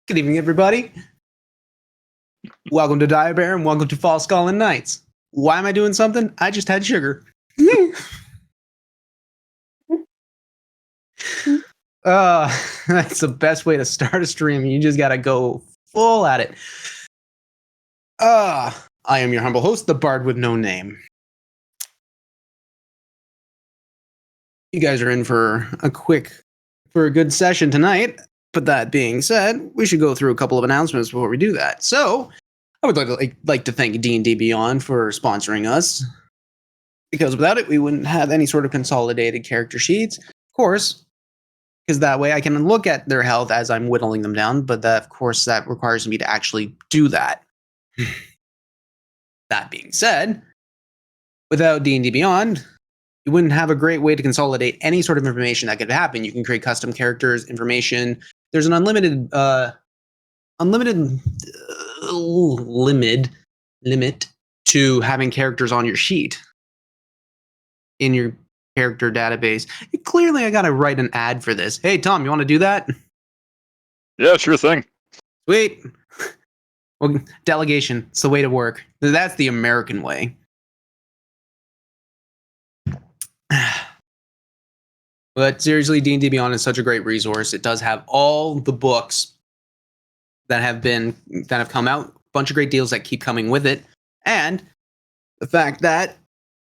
Good evening, everybody. Welcome to Diabear and welcome to Falskallan Nights. Why am I doing something? I just had sugar. That's the best way to start a stream. You just gotta go full at it. I am your humble host, the Bard with no name. You guys are in for a good session tonight. But that being said, we should go through a couple of announcements before we do that. So, I would like to thank D&D Beyond for sponsoring us, because without it, we wouldn't have any sort of consolidated character sheets. Of course, because that way I can look at their health as I'm whittling them down, but that requires me to actually do that. That being said, without D&D Beyond, you wouldn't have a great way to consolidate any sort of information that could happen. You can create custom characters, information. There's an unlimited limit to having characters on your sheet in your character database. Clearly, I gotta write an ad for this. Hey, Tom, you want to do that? Yeah, sure thing. Sweet. Well, delegation. It's the way to work. That's the American way. But seriously, D&D Beyond is such a great resource. It does have all the books that have come out, a bunch of great deals that keep coming with it, and the fact that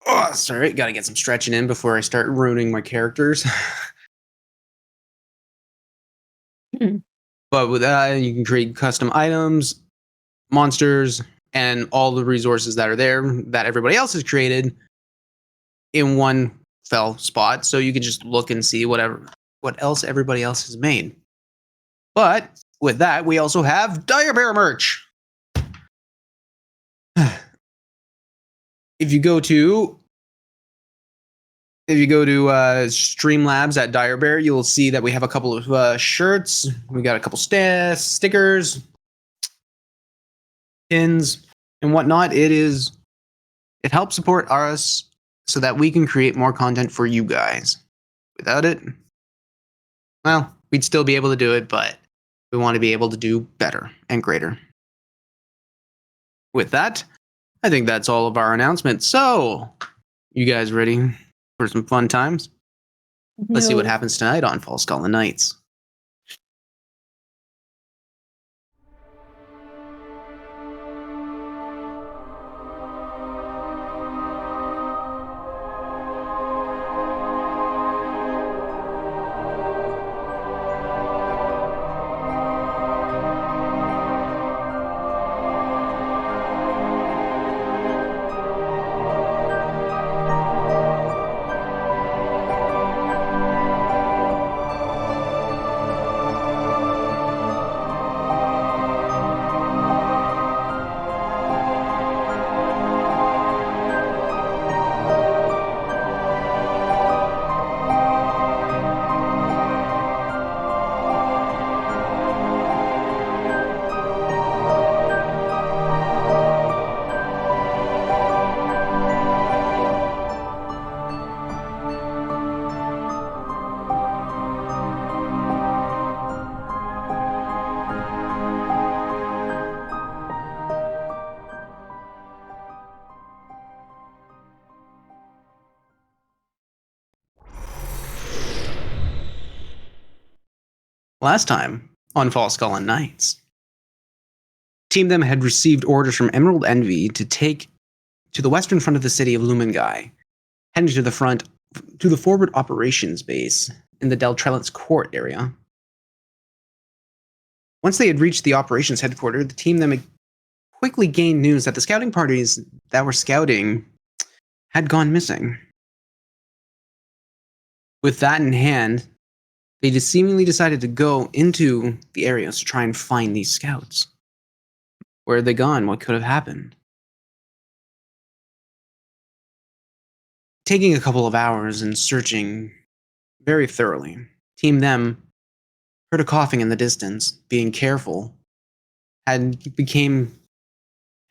gotta get some stretching in before I start ruining my characters. But with that, you can create custom items, monsters, and all the resources that are there that everybody else has created in one fell spot, so you can just look and see what else everybody else has made. But with that, we also have Direbear merch. If you go to Streamlabs at Direbear, you'll see that we have a couple of shirts. We got a couple stickers, pins, and whatnot. It helps support us so that we can create more content for you guys. Without it, well, we'd still be able to do it, but we want to be able to do better and greater. With that, I think that's all of our announcements. So, you guys ready for some fun times? Let's see what happens tonight on Falskallan Nights. Last time on Falskallan Nights, Team Them had received orders from Emerald Envy to take to the western front of the city of Lumengi, heading to the forward operations base in the Deltrellit's Court area. Once they had reached the operations headquarters, the Team Them quickly gained news that the scouting parties that were scouting had gone missing. With that in hand, they just seemingly decided to go into the areas to try and find these scouts. Where had they gone? What could have happened? Taking a couple of hours and searching very thoroughly, Team Them heard a coughing in the distance. Being careful, had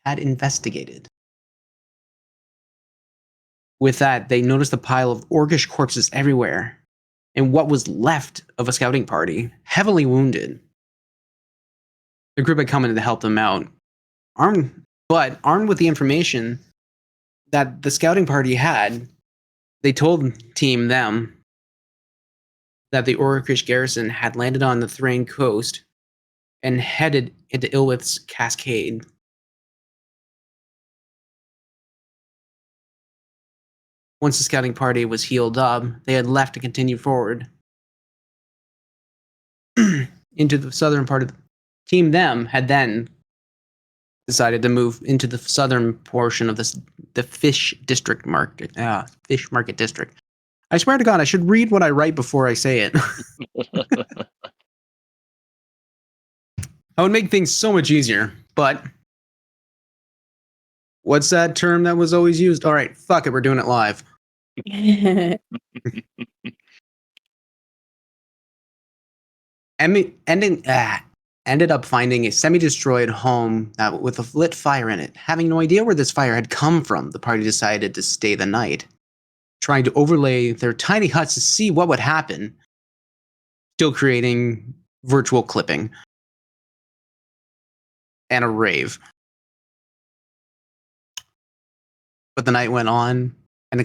investigated. With that, they noticed a pile of orcish corpses everywhere, and what was left of a scouting party, heavily wounded. The group had come in to help them out. Armed with the information that the scouting party had, they told Team Them that the Orcish garrison had landed on the Thrain coast and headed into Ilwith's Cascade. Once the scouting party was healed up, they had left to continue forward into the southern part of Team Them had then decided to move into the southern portion of the Fish Market District. I swear to God, I should read what I write before I say it. I would make things so much easier, but what's that term that was always used? All right, fuck it, we're doing it live. Ended up finding a semi-destroyed home with a lit fire in it. Having no idea where this fire had come from, the party decided to stay the night, trying to overlay their tiny huts to see what would happen, still creating virtual clipping and a rave. But the night went on, and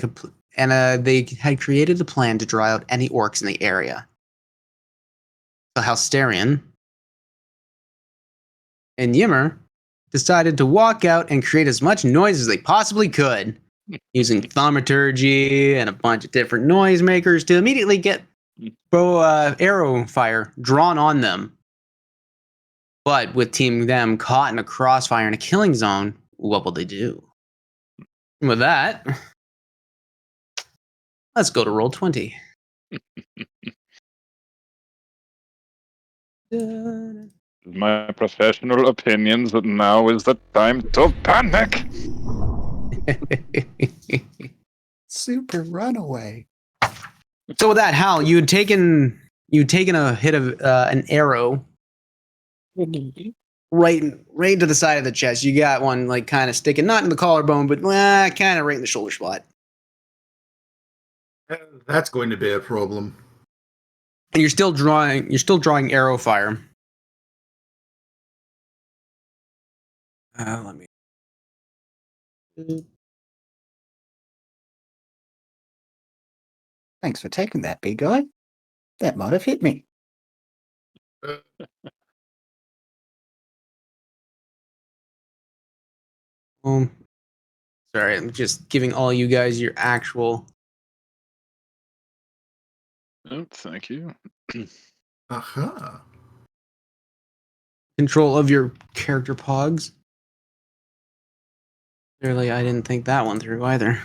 they had created a plan to draw out any orcs in the area. So Halsterian and Yimmer decided to walk out and create as much noise as they possibly could, using thaumaturgy and a bunch of different noisemakers to immediately get arrow fire drawn on them. But with Team Them caught in a crossfire in a killing zone, what will they do? And with that, let's go to roll 20. My professional opinions that now is the time to panic. Super runaway. So with that, Hal, you'd taken a hit of an arrow right into the side of the chest. You got one like kind of sticking, not in the collarbone, but kind of right in the shoulder spot. That's going to be a problem. And you're still drawing arrow fire. Let me. Thanks for taking that, big guy. That might have hit me. Sorry, I'm just giving all you guys your actual. Oh, thank you. Aha. Control of your character pogs. Clearly, I didn't think that one through either.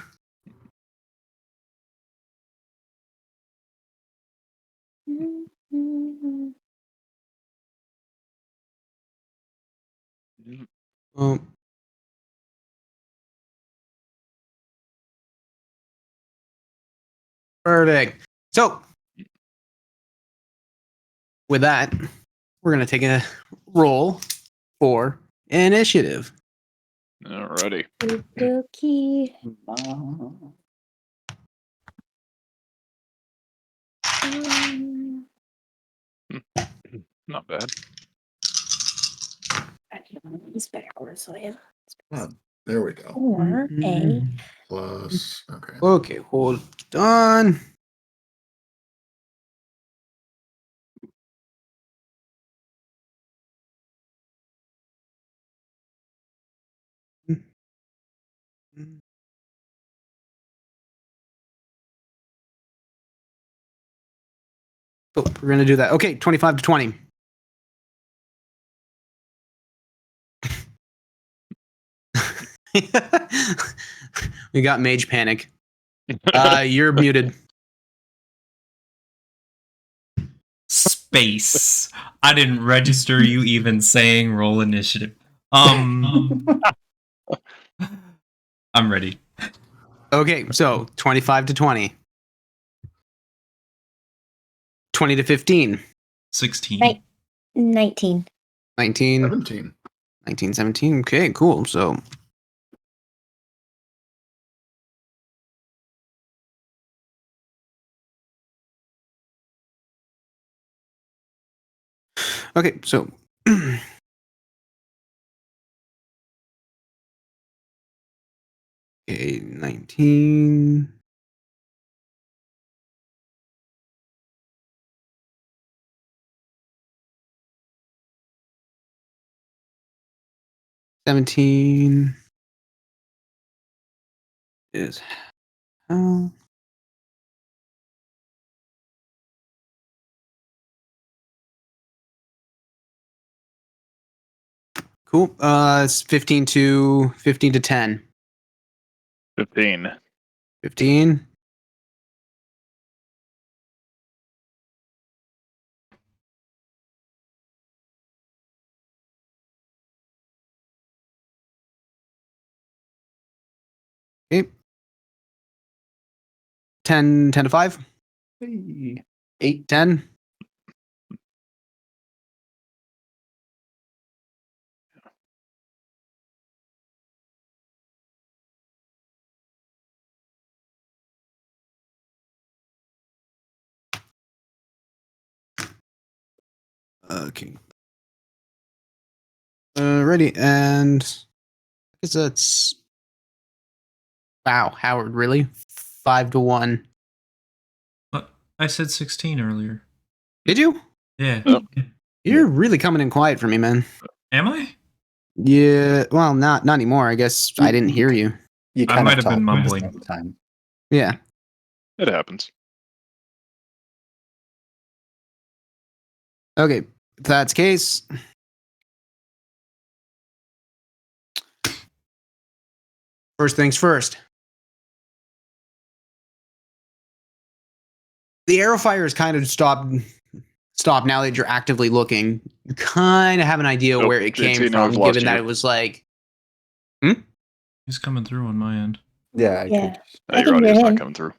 Perfect. So, with that, we're going to take a roll for initiative. Alrighty. Cookie. Not bad. It's backwards, so yeah. Oh, there we go. Or a Plus, okay. Okay, hold on. Oh, we're going to do that. Okay, 25 to 20. We got mage panic. You're muted. Space. I didn't register you even saying roll initiative. I'm ready. Okay, so 25 to 20. 20 to 15. 16. Right. 19. 19. 17. 19, 17. Okay, cool. So okay, so Okay, 19. $17 is how. Cool. It's 15 to 10. 15. 15. Okay. 10 to 5. Hey. 8. 10. Okay. Ready, and I guess that's wow, Howard, really? 5 to 1. What? I said 16 earlier. Did you? Yeah. Oh. You're really coming in quiet for me, man. Am I? Yeah, well, not anymore. I guess I didn't hear you. You I kind might of have been talk at the mumbling. same time. Yeah. It happens. Okay. If that's the case, first things first. The arrow fire is kind of stopped now that you're actively looking. You kind of have an idea Nope, where it came JT, now from, I've lost given that you. it was like, He's coming through on my end. Yeah, I Yeah. could. Hey, I your can hear audio's not him. coming through.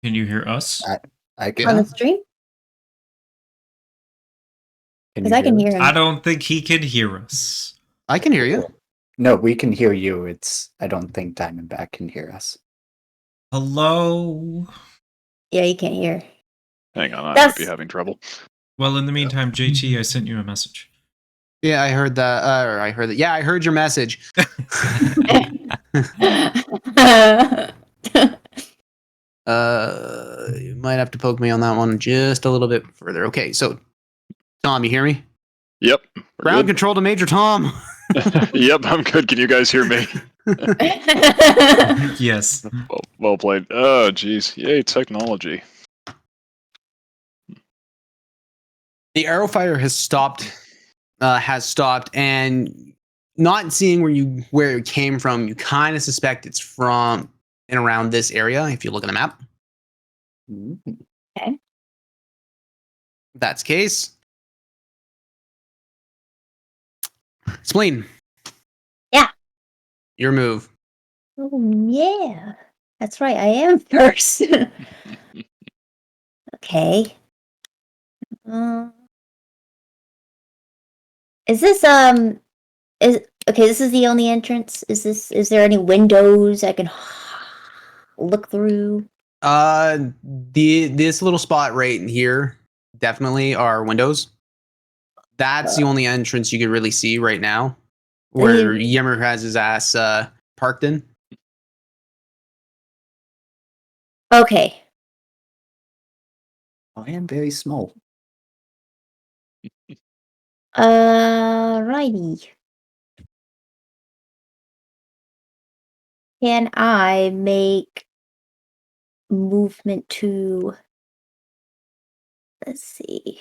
Can you hear us? I can. On the stream? Can Because you I can us? hear him. I don't think he can hear us. I can hear you. No, we can hear you. I don't think Diamondback can hear us. Hello? Yeah, you can't hear. Hang on, I might That's- be having trouble. Well, in the meantime, JT, I sent you a message. Yeah, I heard that. Yeah, I heard your message. You might have to poke me on that one just a little bit further. Okay, so Tom, you hear me? Yep. we're Ground good. control to Major Tom. Yep, I'm good. Can you guys hear me? Yes. Well played. Oh, jeez. Yay, technology. The arrow fire has stopped. And not seeing where it came from, you kind of suspect it's from and around this area. If you look at the map, Mm. if that's the case. Spleen. Yeah. Your move. Oh, yeah. That's right. I am first. Okay. Is this this is the only entrance? Is there any windows I can look through? This little spot right in here definitely are windows. That's the only entrance you could really see right now, where Yimmer has his ass parked in. Okay. I am very small. Righty. Can I make movement to? Let's see.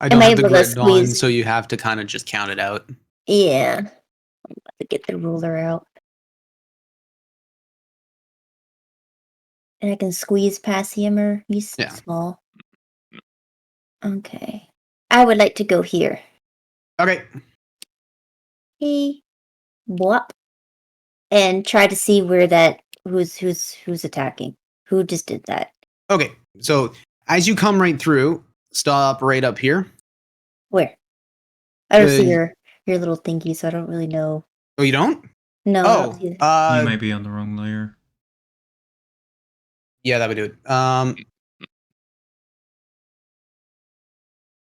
I don't Am I have the able to grid on, squeeze? so you have to kind of just count it out. Yeah. I'm about to get the ruler out. And I can squeeze past him, or he's Yeah. small. Okay. I would like to go here. Okay. Hey. Whoop. And try to see where that who's attacking. Who just did that? Okay. So as you come right through, stop right up here. Where? I don't see Uh, your little thingy, so I don't really know. Oh, you don't? No. I don't Oh, see it. You might be on the wrong layer. yeah, that would do it.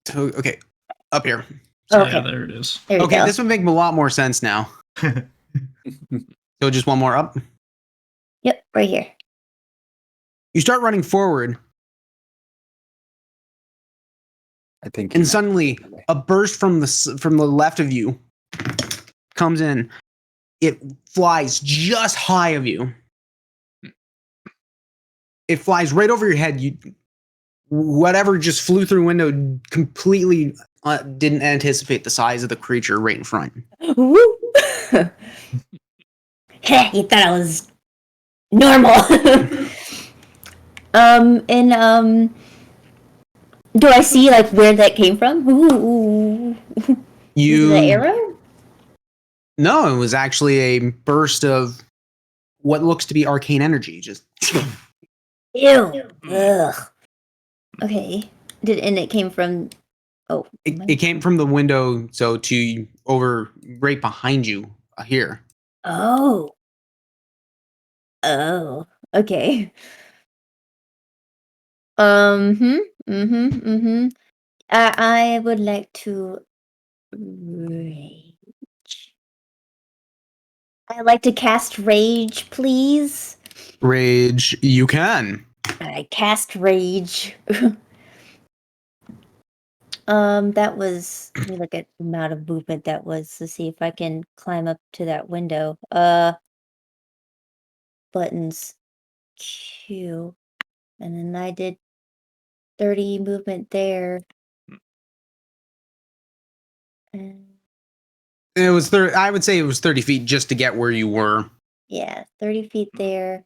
So, okay, up here. Okay. Yeah, there it is. There you Okay, go. this would make a lot more sense now. So just one more up. Yep, right here. You start running forward, I think. and suddenly a burst from the left of you comes in. It flies just high of you. It flies right over your head. Whatever just flew through window completely didn't anticipate the size of the creature right in front. Woo! Heh, you thought I was normal. Do I see like where that came from? Ooh. Was it an arrow? No, it was actually a burst of what looks to be arcane energy. Just Ew. Ugh. Okay. And it came from. Oh. it came from the window, so to over right behind you here. Oh. Oh. Okay. I would like to rage. I'd like to cast rage, please. Rage, you can. I cast rage. That was. Let me look at the amount of movement that was to see if I can climb up to that window. Buttons. Q. And then I did 30 movement there. And It was 30. I would say it was 30 feet just to get where you were. yeah, 30 feet there.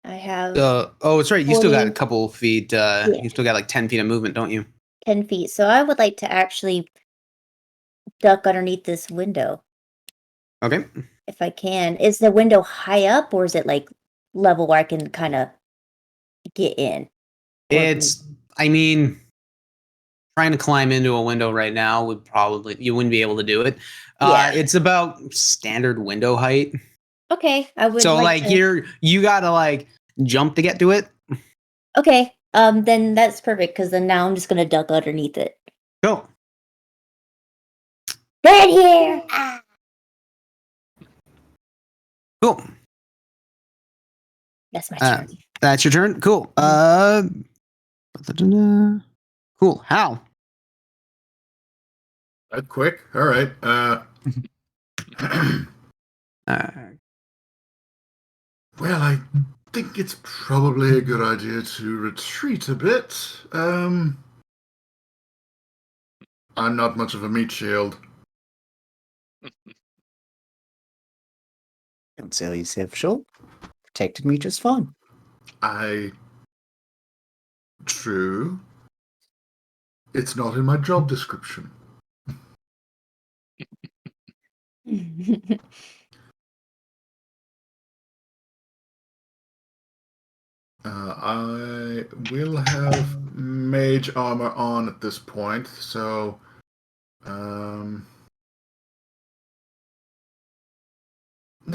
I have Oh, it's right. You still got a 40. couple feet. Yeah. You still got like 10 feet of movement, don't you? 10 feet. So I would like to actually duck underneath this window Okay. if I can. Is the window high up or is it like level where I can kind of get in? It's. I mean, trying to climb into a window right now would probably you wouldn't be able to do it. Yeah. It's about standard window height. Okay, I would So like like to. you gotta like jump to get to it. Okay, then that's perfect because then now I'm just gonna duck underneath it. Go. Right here. Ah. Cool. That's my turn. That's your turn. Cool. Cool. How? That quick? All right. Well, I think it's probably a good idea to retreat a bit. I'm not much of a meat shield. Don't sell yourself short. Protected me just fine. True. It's not in my job description. I will have mage armor on at this point, so no,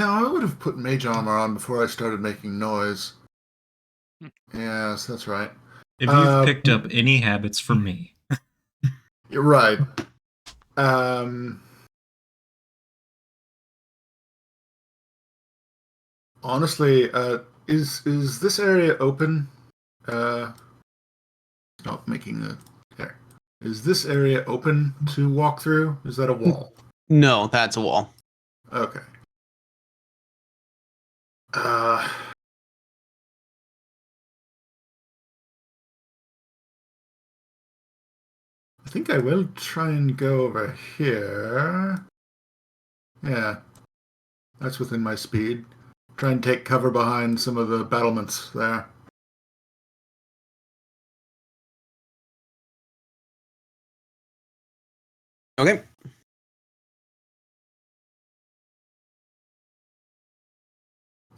I would have put mage armor on before I started making noise. Yes, that's right. If you've picked up any habits from me. You're right. Honestly, is this area open? Not making the there. Is this area open to walk through? Is that a wall? No, that's a wall. Okay. I think I will try and go over here. Yeah, that's within my speed. Try and take cover behind some of the battlements there. Okay.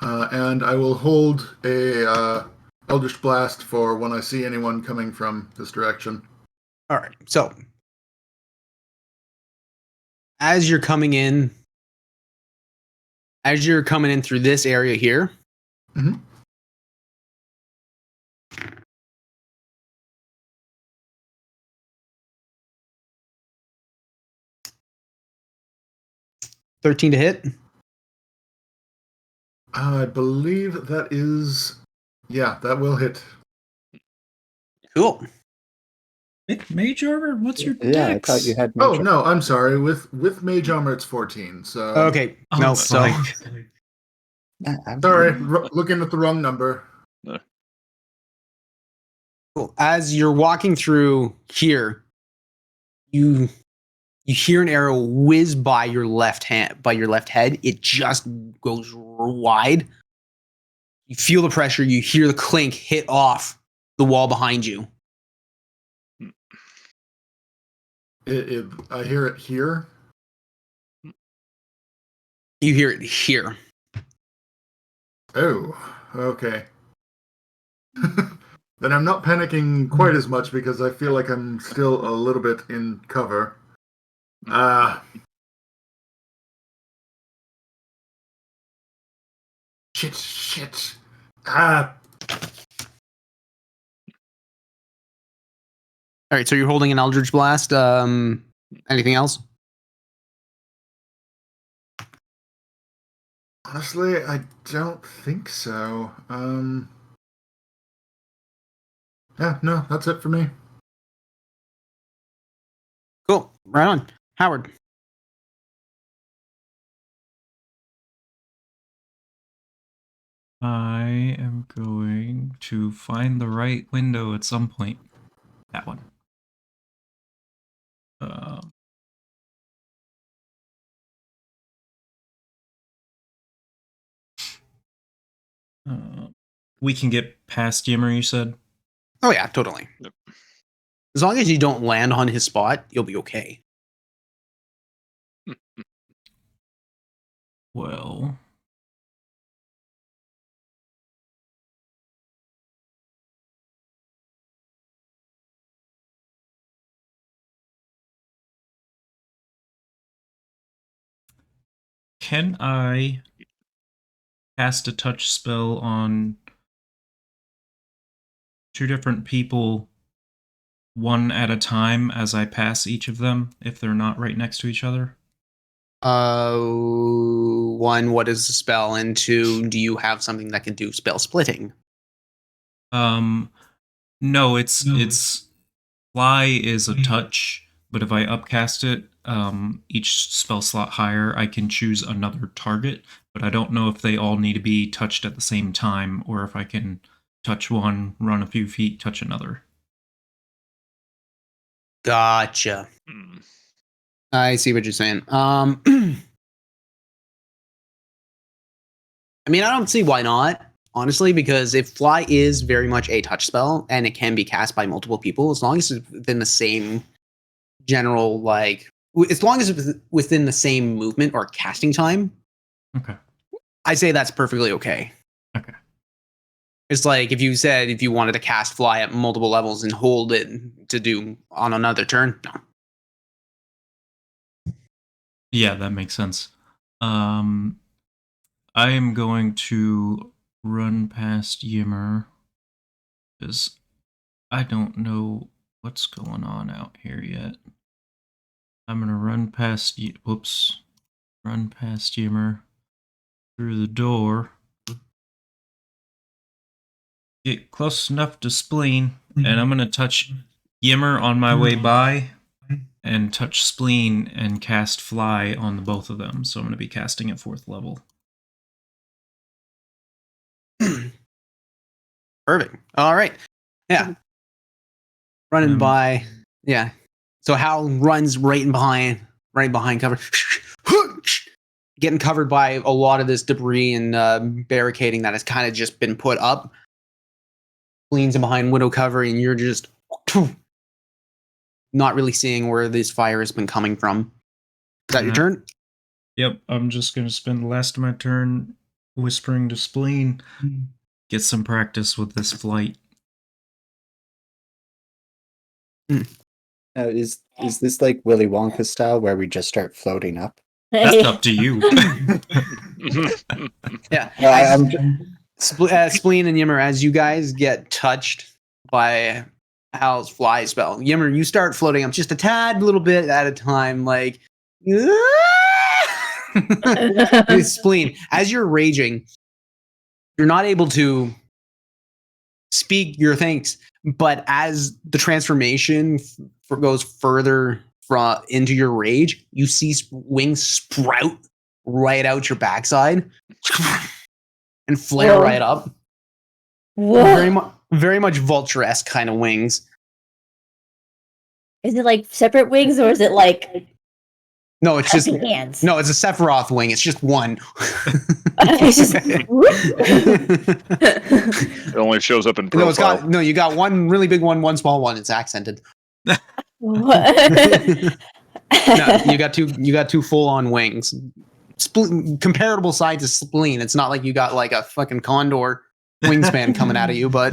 And I will hold a Eldritch Blast for when I see anyone coming from this direction. All right. So as you're coming in through this area here, Mm-hmm. $13 to hit. I believe that is... Yeah, that will hit. Cool. Mage armor? What's your Yeah, I dex? thought you had. Oh, major- no, I'm sorry. With mage armor, it's 14. So Okay. Oh, No, it's so like- sorry, looking at the wrong number. cool. As you're walking through here, you hear an arrow whiz by your left head. It just goes wide. You feel the pressure. You hear the clink hit off the wall behind you. I hear it here. You hear it here. Oh, okay. Then I'm not panicking quite as much because I feel like I'm still a little bit in cover. Shit. All right, so you're holding an Eldritch Blast. Anything else? Honestly, I don't think so. Yeah, no, that's it for me. Cool. Right on. Howard. I am going to find the right window at some point. That one. We can get past Yimmer, you said? Oh yeah, totally. Yep. As long as you don't land on his spot, you'll be okay. Well... Can I cast a touch spell on two different people one at a time as I pass each of them if they're not right next to each other? One, what is the spell? And two, do you have something that can do spell splitting? No, it's fly is a touch, but if I upcast it, each spell slot higher, I can choose another target, but I don't know if they all need to be touched at the same time, or if I can touch one, run a few feet, touch another. Gotcha. I see what you're saying. I mean, I don't see why not, honestly, because if fly is very much a touch spell and it can be cast by multiple people, as long as it's within the same general, like, as long as it's within the same movement or casting time, Okay. I say that's perfectly okay. Okay. It's like if you said if you wanted to cast fly at multiple levels and hold it to do on another turn, no. Yeah, that makes sense. I am going to run past Yimmer because I don't know what's going on out here yet. I'm gonna run past run past Yimmer through the door. Get close enough to Spleen, and I'm gonna touch Yimmer on my way by, and touch Spleen and cast Fly on the both of them. So I'm gonna be casting at 4th level. Perfect. All right. Yeah. Running by. Yeah. So Hal runs right behind cover. Getting covered by a lot of this debris and barricading that has kind of just been put up. Leans in behind window cover, and you're just not really seeing where this fire has been coming from. Is that your turn? Yep, I'm just gonna spend the last of my turn whispering to Spleen. Get some practice with this flight. Is this like Willy Wonka style where we just start floating up? That's up to you. Yeah. I'm Spleen and Yimmer, as you guys get touched by Hal's fly spell, Yimmer, you start floating up just a tad little bit at a time, like Spleen, as you're raging, you're not able to speak your thanks, but as the transformation goes further into your rage, you see wings sprout right out your backside and flare Whoa. right up. Whoa. Very much vulture-esque kind of wings. Is it like separate wings or is it like No, it's just hands? no, it's a Sephiroth wing. It's just one. It's just It only shows up in No, profile. you got one really big one small one. It's accented. What? No, you got two full-on wings. Comparable size to spleen. It's not like you got like a fucking condor wingspan coming out of you, but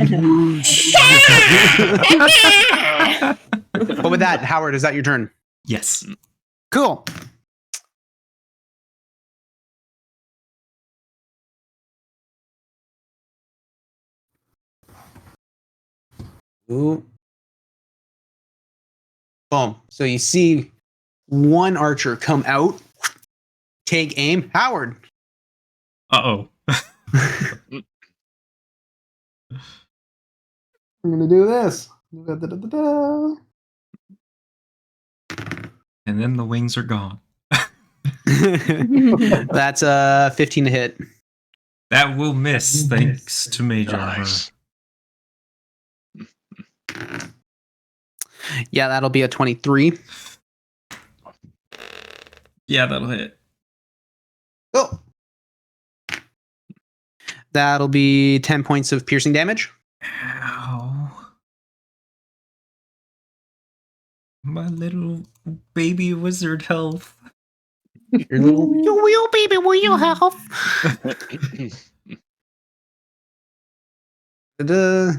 but with that, Howard, is that your turn? Yes. Cool. Ooh. Boom. So you see one archer come out, take aim. Howard. Uh-oh. I'm gonna do this. Da-da-da-da-da. And then the wings are gone. That's 15 to hit. That will miss, thanks to Mage Armor. Nice. Yeah, that'll be a 23. Yeah, that'll hit. Oh. That'll be 10 points of piercing damage. Ow. My little baby wizard health. Your little baby, will you help? Da-da.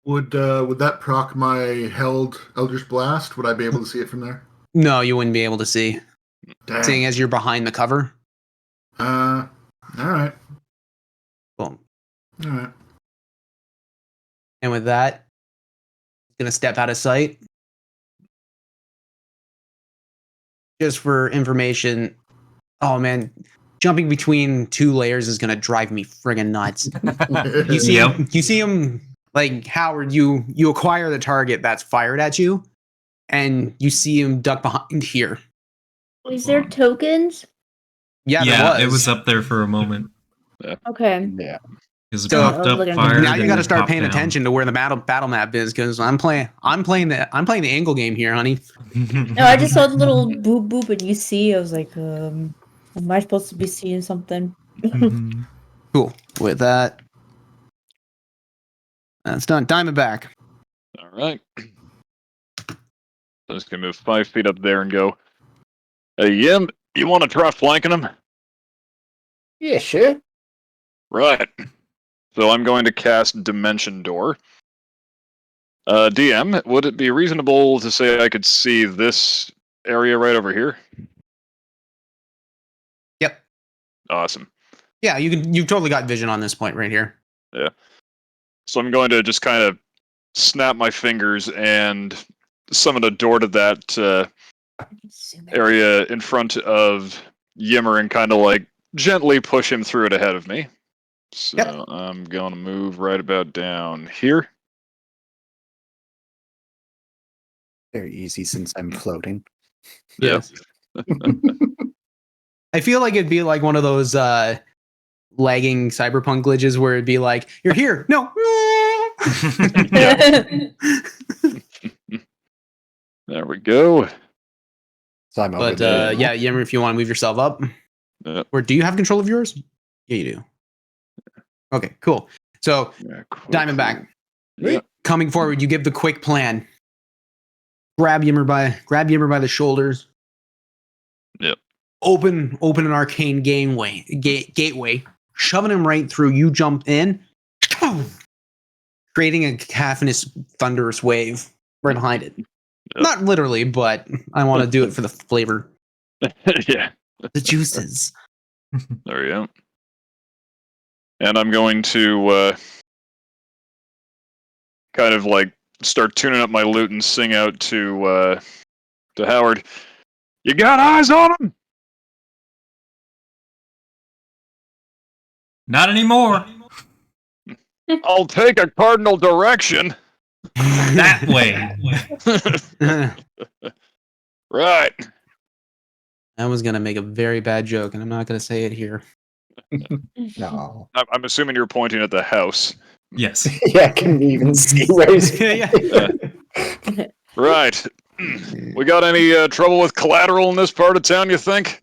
Would that proc my held Eldritch Blast? Would I be able to see it from there? No, you wouldn't be able to see, Damn. seeing as you're behind the cover. All right. Boom. All right. And with that, he's gonna step out of sight. Just for information, oh man, jumping between two layers is gonna drive me friggin' nuts. You see him like Howard. You acquire the target that's fired at you, and you see him duck behind here. Is there tokens? Yeah, Yeah, there it was up there for a moment. Okay. Yeah. Because it So- popped up, Look at fired, Now you and got to then start popped paying down. attention to where the battle map is, because I'm playing the angle game here, honey. No, I just saw the little boop boop and you see. I was like, am I supposed to be seeing something? Mhm. Cool. With that, that's done. Diamondback. All right. I'm just gonna move 5 feet up there and go. Hey, Yim, you want to try flanking him? Yeah, sure. Right. So I'm going to cast Dimension Door. DM, would it be reasonable to say I could see this area right over here? Yep. Awesome. Yeah, you've totally got vision on this point right here. So I'm going to just kind of snap my fingers and summon a door to that area in front of Yimmer and kind of like gently push him through it ahead of me. So Yep. I'm going to move right about down here. Very easy since I'm floating. Yes. I feel like it'd be like one of those lagging cyberpunk glitches where it'd be like, "You're here, no." There we go. So I'm over But there. yeah, Yimmer, if you want to move yourself up, Yep. or do you have control of yours? Yeah, you do. Okay, cool. So Yeah, quick. Diamondback. Yeah. Coming forward, you give the quick plan. Grab Yimmer by the shoulders. Yep. Open an arcane gateway, shoving him right through. You jump in, creating a cacophonous, thunderous wave right behind it. Yep. Not literally, but I want to do it for the flavor. Yeah. The juices. There we go. And I'm going to kind of like start tuning up my lute and sing out to Howard. You got eyes on him? Not anymore. I'll take a cardinal direction. That way. Right. I was gonna make a very bad joke, and I'm not gonna say it here. No. I'm assuming you're pointing at the house. Yes. Yeah, can you even see where he's Yeah. Right. We got any trouble with collateral in this part of town, you think?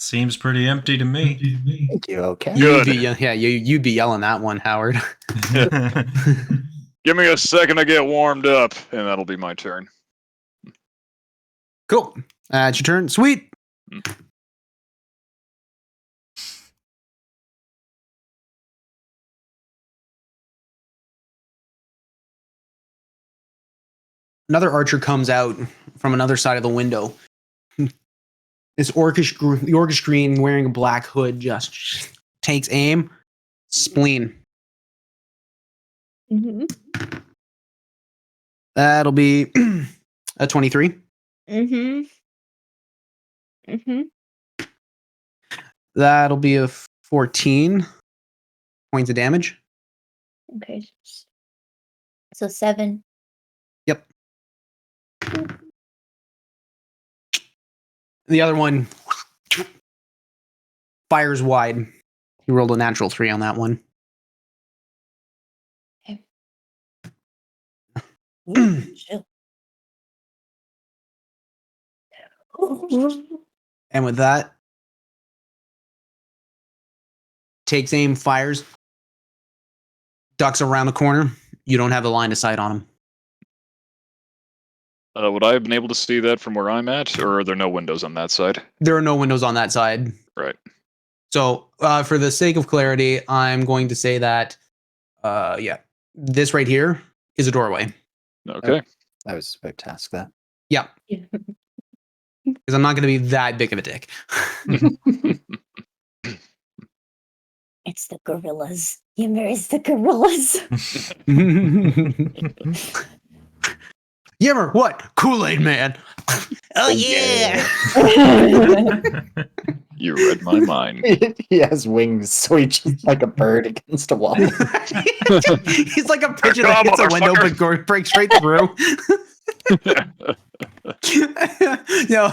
Seems pretty empty to me. Thank you, okay? Good. You'd be yelling that one, Howard. Give me a second to get warmed up, and that'll be my turn. Cool. It's your turn. Sweet. Another archer comes out from another side of the window. This orcish green wearing a black hood just takes aim. Spleen. Mm-hmm. That'll be a 23. Mm-hmm. Mm-hmm. That'll be a 14 points of damage. Okay. So 7. Yep. The other one fires wide. He rolled a natural 3 on that one. Ooh, chill. And with that, takes aim, fires, ducks around the corner. You don't have the line of sight on him. Would I have been able to see that from where I'm at, or are there no windows on that side? There are no windows on that side. Right. So, for the sake of clarity, I'm going to say that, this right here is a doorway. Okay. I was about to ask that. Yeah. Because I'm not going to be that big of a dick. It's the gorillas. Yimmer is the gorillas. Yimmer, what? Kool-Aid Man. Oh, yeah. You read my mind. He has wings, so he's just like a bird against a wall. He's like a pigeon Come on, that hits a window motherfucker. but breaks right through.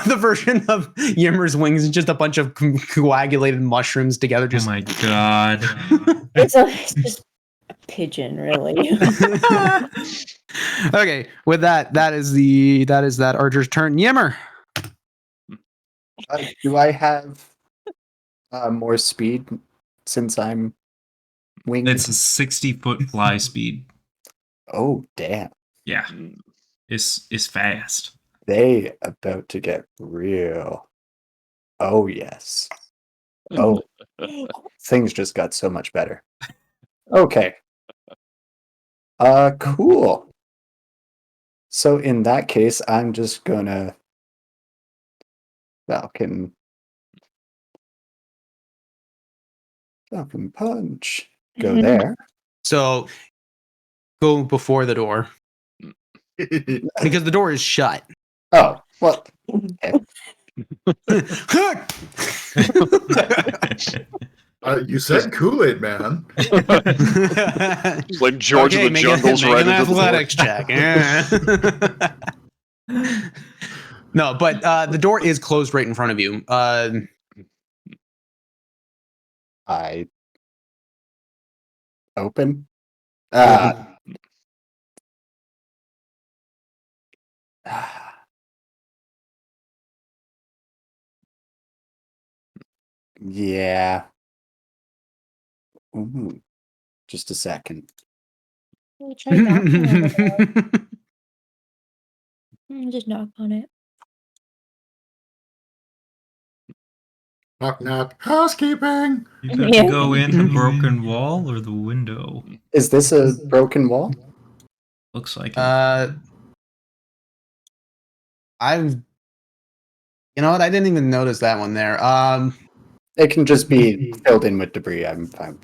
The version of Yimmer's wings is just a bunch of coagulated mushrooms together. Oh Just my god. It's just a pigeon, really. Okay, with that is that archer's turn. Yimmer. Do I have more speed since I'm winged? It's a 60-foot fly speed. Oh, damn. Yeah. It's fast. They about to get real. Oh, yes. Oh, things just got so much better. Okay. Cool. So in that case, I'm just gonna Falcon punch. Go there. So go before the door because the door is shut. Oh, well. Okay. You said Kool-Aid Man. It's like George of the Jungle's make right an into the door. athletics check. No, but the door is closed right in front of you. I open. Yeah. Ooh, just a second. Try knocking on the door. Just knock on it. Knock knock. Housekeeping. You got Yeah. to go in the broken wall or the window? Is this a broken wall? Looks like it. I've, you know what? I didn't even notice that one there. It can just be filled in with debris. I'm fine.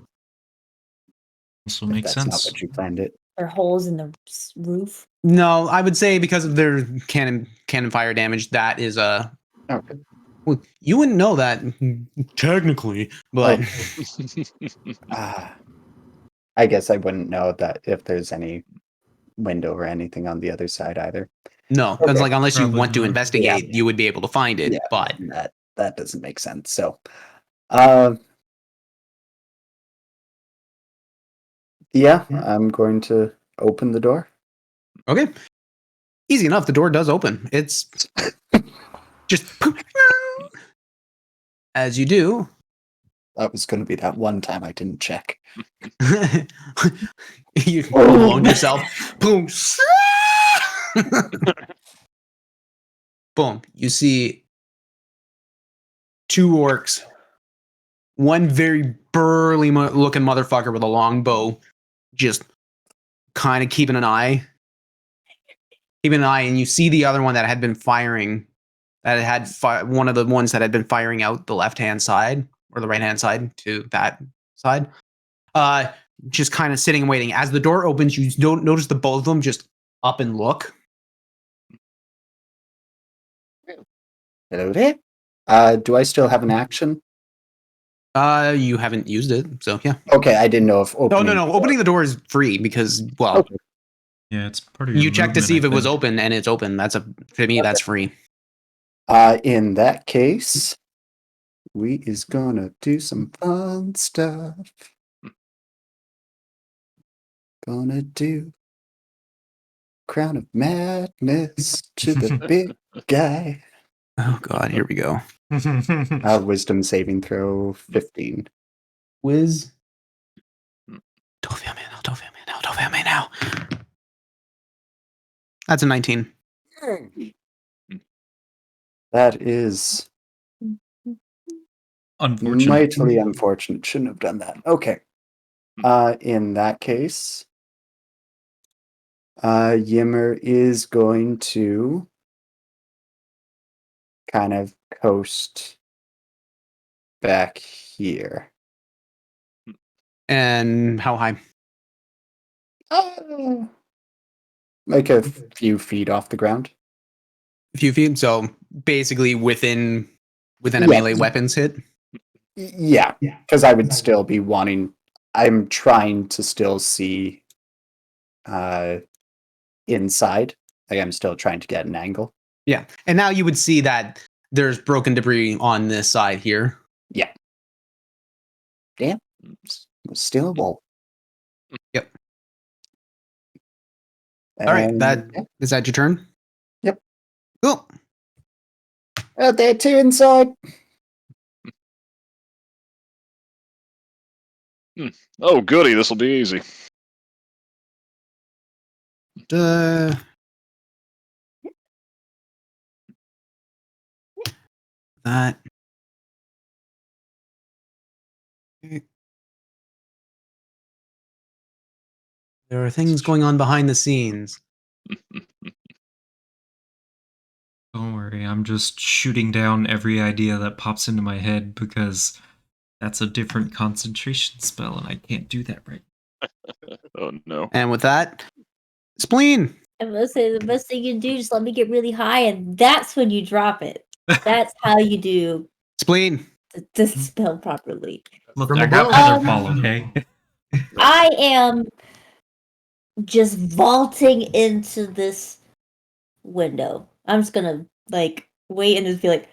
Also If makes that's not sense. what you planned it. There are holes in the roof. No, I would say because of their cannon fire damage, that is a Okay. Well, you wouldn't know that technically, but I guess I wouldn't know that if there's any window or anything on the other side either. no, because Okay. like unless you Probably want to not. investigate, Yeah. you would be able to find it. Yeah, But that doesn't make sense. So, yeah, I'm going to open the door. okay, easy enough. The door does open. It's just as you do. That was going to be that one time I didn't check. You alone yourself. Boom. Boom. You see two orcs. One very burly looking motherfucker with a long bow, just kind of keeping an eye. And you see the other one that had been firing. That had one of the ones that had been firing out the left-hand side or the right-hand side to that side. Just kind of sitting and waiting. As the door opens, you don't notice the both of them just up and look. Hello there. Do I still have an action? You haven't used it, so yeah. Okay, I didn't know if opening. No. Opening the door is free because, well, Okay. Yeah, it's part of your you check to see if it movement, was I think. open, and it's open. To me, that's free. In that case, we is gonna do some fun stuff. Gonna do Crown of Madness to the big guy. Oh God, here we go. Wisdom saving throw 15. Wiz. Don't fail me now. That's a 19. That is Unfortunate. mightily unfortunate. Shouldn't have done that. Okay. In that case, Yimmer is going to kind of coast back here. And how high? Like a few feet off the ground. A few feet. So basically within a Yeah. melee weapons hit. Yeah, because I would still be wanting. I'm trying to still see inside. Like I'm still trying to get an angle. Yeah. And now you would see that there's broken debris on this side here. Yeah. Damn. Still a wall. Yep. All right. Yeah. Is that your turn? Yep. Cool. Out there, two inside. Oh, goody. This will be easy. That. There are things going on behind the scenes. Don't worry, I'm just shooting down every idea that pops into my head because that's a different concentration spell and I can't do that right. Oh, no. And with that, spleen. I must say the best thing you do is let me get really high, and that's when you drop it. That's how you do Spleen. the spell properly. Look, From I got above. Featherfall, okay? I am just vaulting into this window. I'm just gonna like wait and just be like,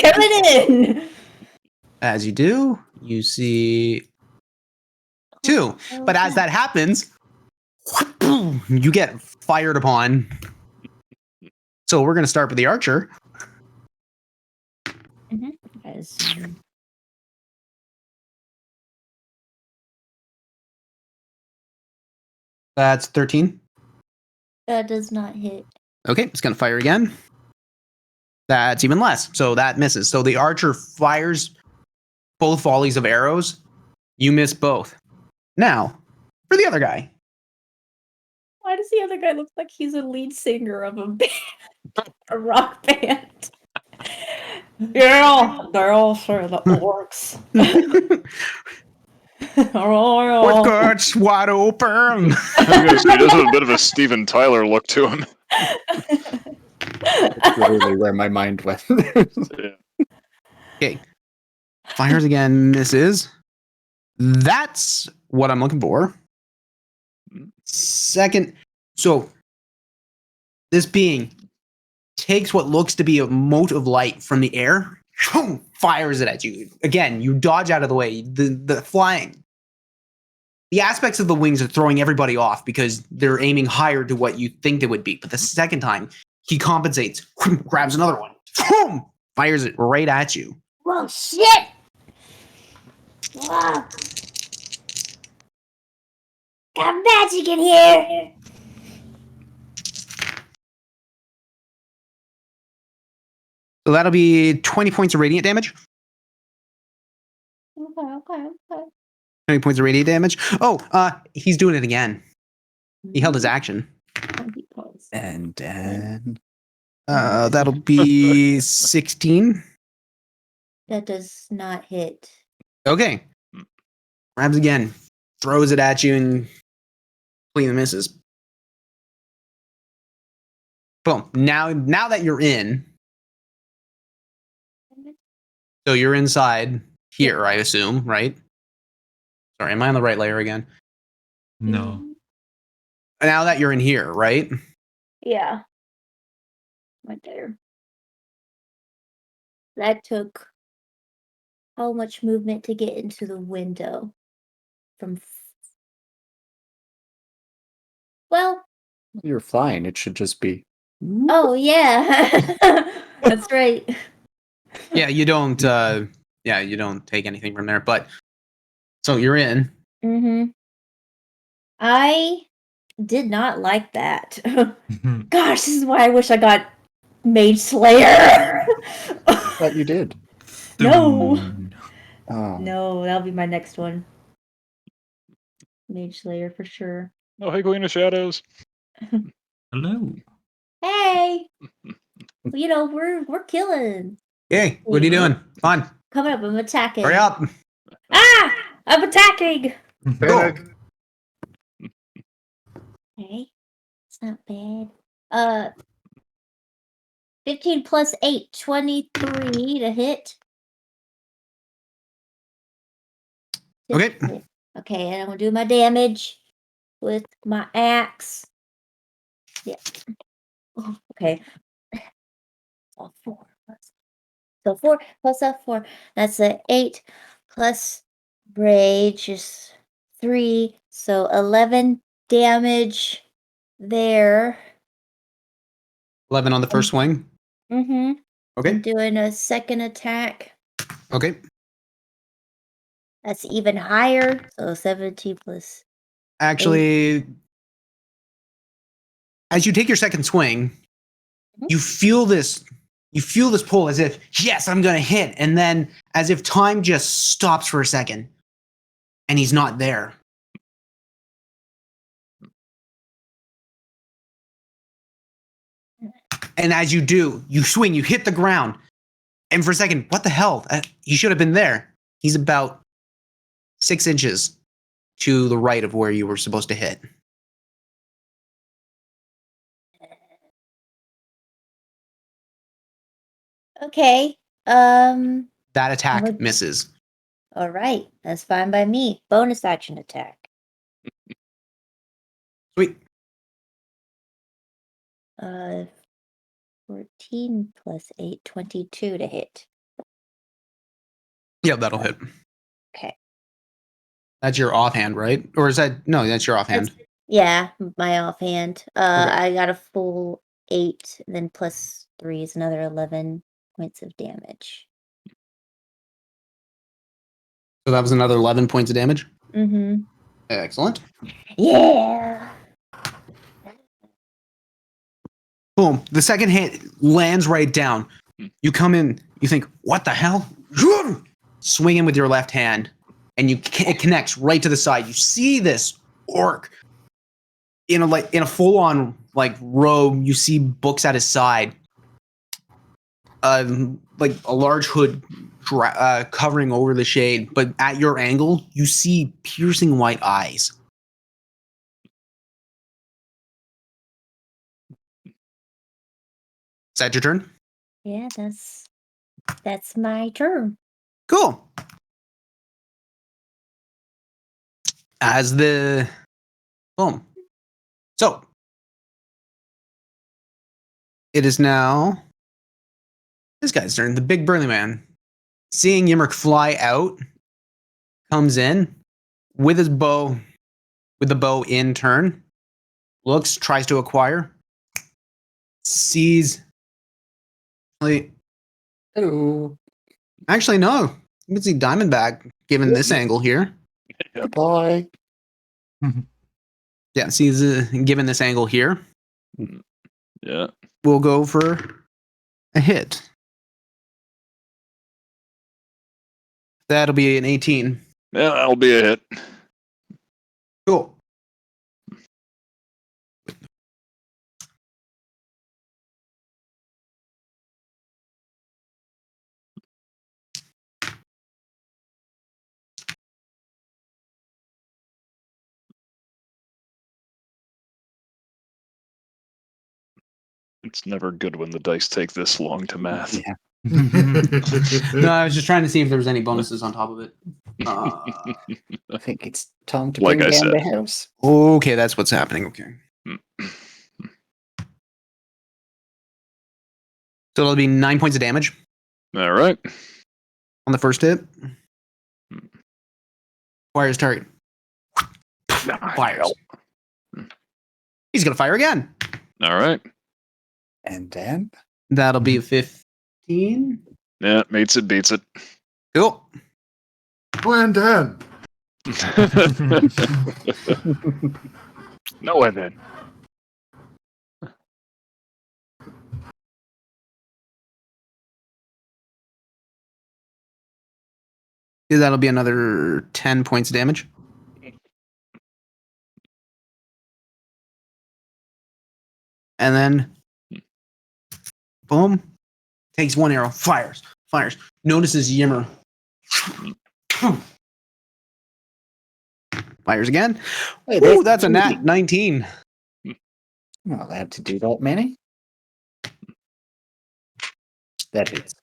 coming in. As you do, you see two. But as that happens, you get fired upon. So we're going to start with the archer. Guys, That's 13. that does not hit. Okay, it's going to fire again. That's even less. So that misses. So the archer fires both volleys of arrows. You miss both. Now, for the other guy. Why does the other guy look like he's a lead singer of a band, a rock band? Yeah, they're all sort of the orcs. With guts wide open. I was gonna say, he does have a bit of a Steven Tyler look to him. That's literally where my mind went. Yeah. Okay. Fires again, misses. That's what I'm looking for. Second, so this being takes what looks to be a mote of light from the air, fires it at you. Again, you dodge out of the way. The flying, the aspects of the wings are throwing everybody off because they're aiming higher to what you think they would be. But the second time, he compensates, grabs another one, fires it right at you. Whoa, shit! Whoa. Got magic in here! So that'll be 20 points of radiant damage. Okay. 20 points of radiant damage. Oh, he's doing it again. He held his action. 20 points. And then That'll be 16. That does not hit. Okay. Grabs again, throws it at you, and clean misses. Boom. Now that you're in, so you're inside here, I assume, right? Sorry, am I on the right layer again? No. Now that you're in here, right? Yeah. Right there. That took how much movement to get into the window? Well, you're flying. It should just be. oh yeah. That's right. Yeah, you don't you don't take anything from there, but so you're in. Mm-hmm. I did not like that. Gosh, this is why I wish I got Mage Slayer. But you did. No. Oh. No, that'll be my next one. Mage Slayer for sure. Oh, hey, Queen of Shadows. Hello. Hey, you know we're killing. Hey, what are you doing? Come on, Coming up, I'm attacking. hurry up. Ah, I'm attacking. Panic. Okay, it's not bad. 15 plus 8, 23 to hit. Okay. Okay, and I'm gonna do my damage with my axe. Yeah. Oh, okay. So 4 plus 4. That's a 8 plus rage is 3. So 11 damage there. 11 on the first swing. Mm-hmm. Okay. I'm doing a second attack. Okay. That's even higher. So 17 plus. Actually, as you take your second swing, you feel this pull as if, yes, I'm going to hit. And then as if time just stops for a second and he's not there. And as you do, you swing, you hit the ground. And for a second, what the hell? He should have been there. He's about 6 inches to the right of where you were supposed to hit. Okay. That attack Would- misses. All right. That's fine by me. Bonus action attack. Sweet. 14 plus 8, 22 to hit. Yeah, that'll hit. Okay. That's your offhand, right? Or is that no? That's your offhand. Yeah, my offhand. Okay. I got a full 8, then plus 3 is another 11 points of damage. So that was another 11 points of damage. Mm-hmm. Excellent. Yeah. Boom. The second hit lands right down. You come in, you think, what the hell? Swing in with your left hand, and it connects right to the side. You see this orc in a full-on robe. You see books at his side, like a large hood covering over the shade. But at your angle, you see piercing white eyes. Is that your turn? Yeah, that's my turn. Cool. As the boom. So it is now this guy's turn. The big burly man, seeing Yimmerk fly out, comes in with his bow, with the bow in turn. Looks, tries to acquire. Sees. Hello. Actually, no. You can see Diamondback given this angle here. Goodbye. Yeah, sees given this angle here. Yeah. We'll go for a hit. That'll be an 18. Yeah, that'll be a hit. Cool. It's never good when the dice take this long to math. Yeah. No, I was just trying to see if there was any bonuses on top of it. I think it's time to Like bring I down said. the house. Okay, that's what's happening. Okay. So it'll be 9 points of damage All right. on the first hit. Fires target. Fires. He's going to fire again. All right. And then That'll be 15. Yeah, mates it, beats it. Cool. Plan 10. No way then. That'll be another 10 points of damage. And then, boom. Takes one arrow. Fires. Notices Yimmer. Fires again. Hey, Ooh, that's a nat 19. Not allowed to do that many. That hits.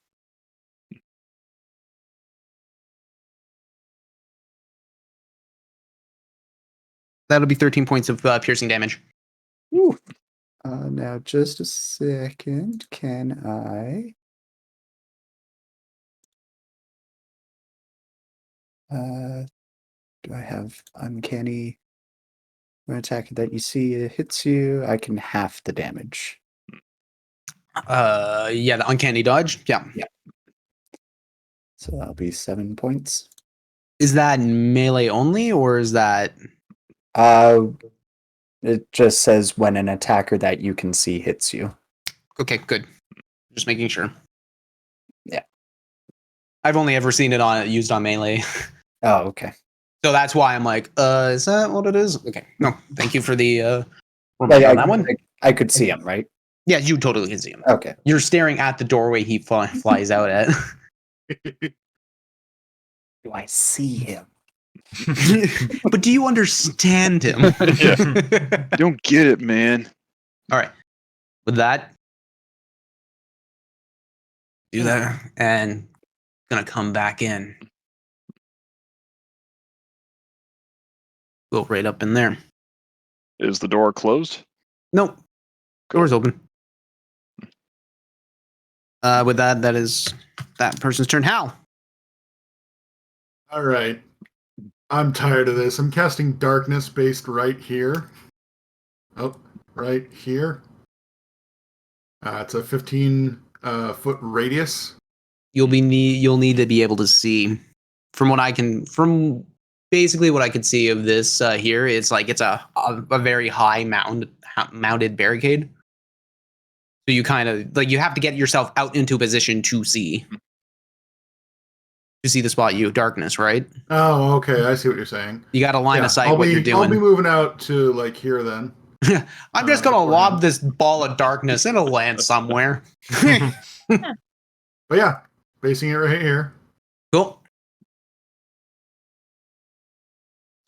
That'll be 13 points of piercing damage. Ooh. Now, just a second. Can I? Do I have uncanny? When attack that you see hits you, I can half the damage. Yeah, the uncanny dodge. Yeah. So that'll be 7 points. Is that melee only, or is that? It just says when an attacker that you can see hits you. Okay, good. Just making sure. Yeah. I've only ever seen it used on melee. Oh, okay. So that's why I'm like, is that what it is? Okay. No, thank you for the Like, on that one. I could see him, right? Yeah, you totally can see him. Okay. You're staring at the doorway he flies out at. Do I see him? But do you understand him? Yeah. Don't get it, man. All right. With that, do that, and gonna come back in. Go right up in there. Is the door closed? Nope. Door's open. With that, that is that person's turn. Hal. All right. I'm tired of this. I'm casting darkness based right here. Oh, right here. It's a 15 foot radius. You'll need to be able to see. From basically what I could see of this here, it's like it's a very high mounted barricade. So you kind of like you have to get yourself out into a position to see the spot darkness, right? Oh, okay. I see what you're saying. You got to line of sight I'll what be, you're doing. I'll be moving out to like here then. I'm just gonna lob this ball of darkness. It'll land somewhere. But yeah, facing it right here. Cool.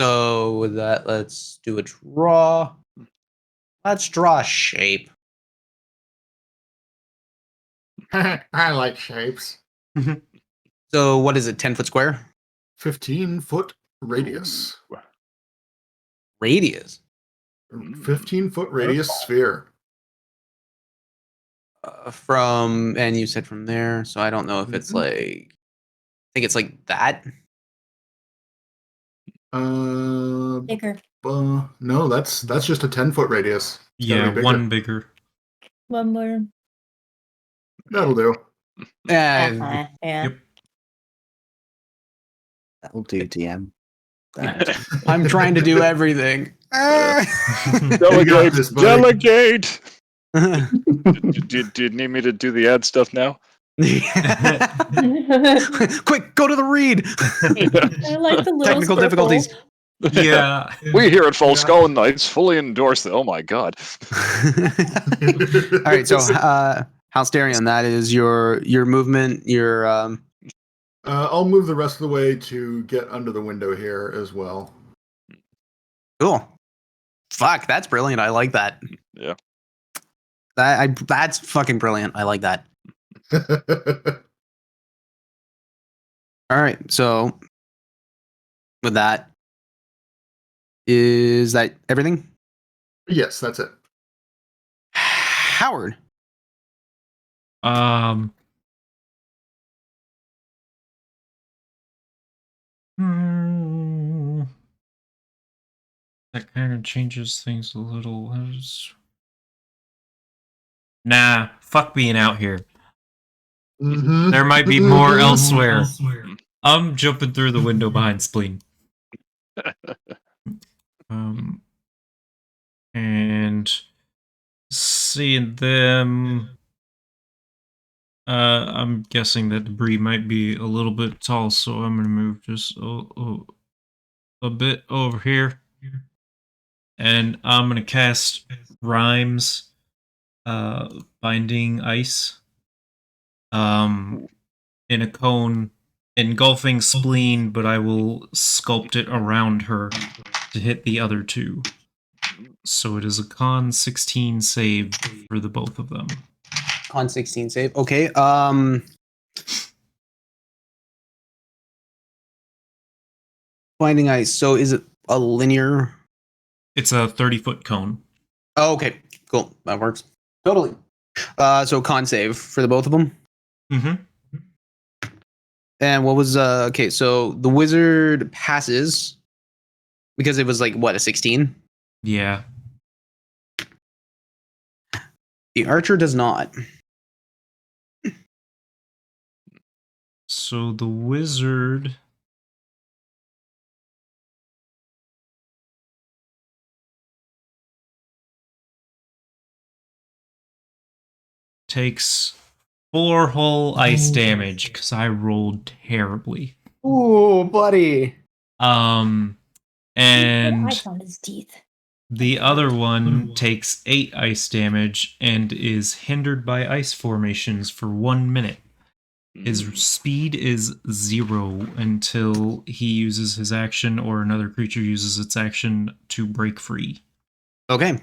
So with that, let's do a draw. Let's draw a shape. I like shapes. So what is it? 10-foot square 15-foot radius. radius. 15-foot radius sphere. From and you said from there, so I don't know if it's Mhm. like. I think it's like that. Bigger. No, that's just a 10-foot radius. It's gotta Yeah, be bigger. one bigger. One more. That'll do. Yeah. Yep. That'll do, DM. I'm trying to do everything. Delegate, this, buddy. delegate. Do you need me to do the ad stuff now? Quick, go to the read. I like the little Technical circle. difficulties. Yeah. We here at Falskallan Knights fully endorse that. Oh my god. All right, so Halsterion, that is your movement. Your I'll move the rest of the way to get under the window here as well. cool. Fuck, that's brilliant. I like that. Yeah. That's fucking brilliant. I like that. All right, so with that, is that everything? Yes, that's it. Howard. That kind of changes things a little. Nah, fuck being out here. Mhm. There might be more elsewhere. I'm jumping through the window behind Spleen. And seeing them. I'm guessing that debris might be a little bit tall, so I'm gonna move just a bit over here. And I'm gonna cast Rhymes, Binding Ice, in a cone, engulfing Spleen, but I will sculpt it around her to hit the other two. So it is a con 16 save for the both of them. Con 16 save. Okay. Binding ice. So is it a linear? It's a 30-foot cone. Oh, okay. Cool. That works. Totally. So con save for the both of them. Mm-hmm. And what was okay, so the wizard passes because it was like what, a 16? Yeah. The archer does not. So the wizard takes 4 whole ice damage because I rolled terribly. Ooh, buddy. And Ice on his teeth. the other one takes 8 ice damage and is hindered by ice formations for 1 minute. His speed is 0 until he uses his action or another creature uses its action to break free. Okay.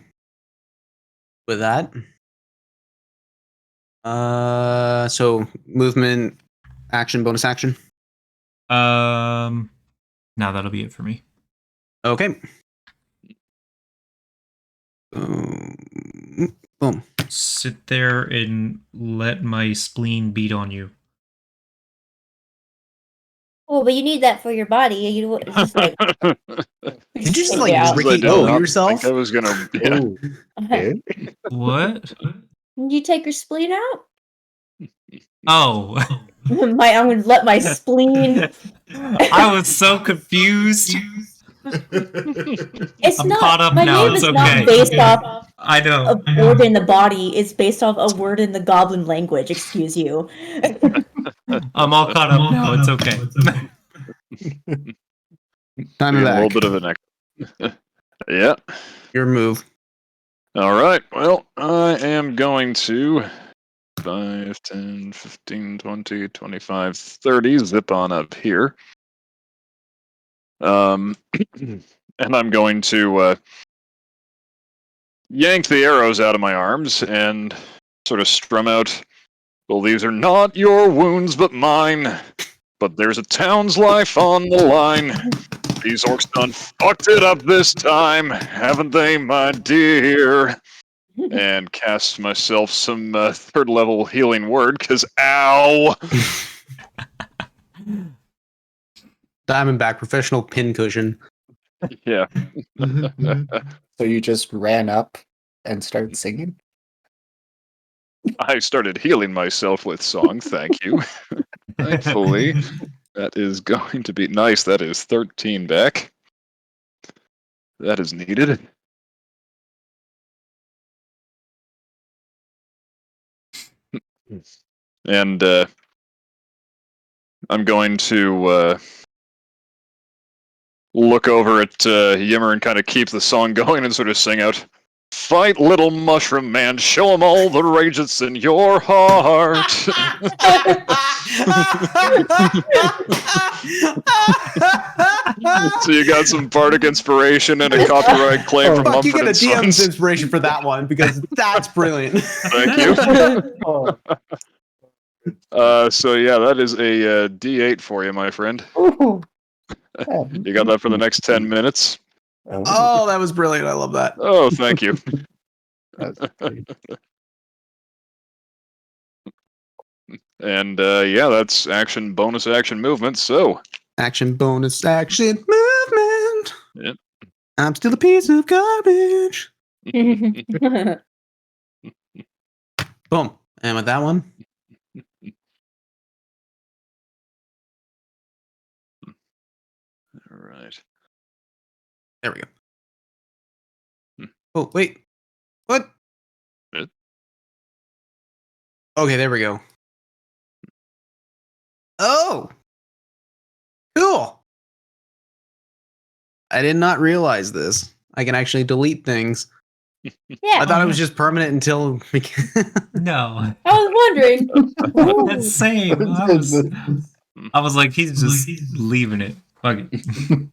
With that. So movement, action, bonus action. Now that'll be it for me. Okay. Boom. Sit there and let my spleen beat on you. Oh, but you need that for your body. You just like Did you just like Yeah. Ricky Did O not yourself? think I was gonna. Yeah. Ooh, good. What? you take your spleen out. Oh. I'm gonna let my spleen. I was so confused. It's I'm not. caught up my now, name it's is okay. not based off I know. a word in the body. It's based off a word in the goblin language. Excuse you. I'm all caught up now. It's okay. Time Taking a back. little bit of an extra. Yeah. Your move. All right. Well, I am going to 5, 10, 15, 20, 25, 30 zip on up here. And I'm going to yank the arrows out of my arms and sort of strum out Well, these are not your wounds, but mine. But there's a town's life on the line. These orcs done fucked it up this time, haven't they, my dear? And cast myself some third level healing word, because ow! Diamondback professional pin cushion. Yeah. So you just ran up and started singing? I started healing myself with song, thank you. Thankfully, that is going to be nice. That is 13 back. That is needed. And I'm going to look over at Yimmer and kind of keep the song going and sort of sing out, "Fight, little mushroom man, show 'em all the rage that's in your heart." So you got some bardic inspiration and a copyright claim from Fuck, you Mumford get a and DM's Sons. inspiration for that one because that's brilliant. Thank you. So yeah, that is a D8 for you, my friend. You got that for the next 10 minutes. Oh, that was brilliant. I love that. Oh, thank you. And yeah, that's action, bonus action movement. So Action, bonus, action, movement. Yep. I'm still a piece of garbage. Boom. And with that one, all right. there we go. Oh, wait. What? What? Okay, there we go. Oh! Cool! I did not realize this. I can actually delete things. Yeah. I thought it was just permanent until... No. I was wondering. That's same. I was like, he's just leaving it. Fuck it.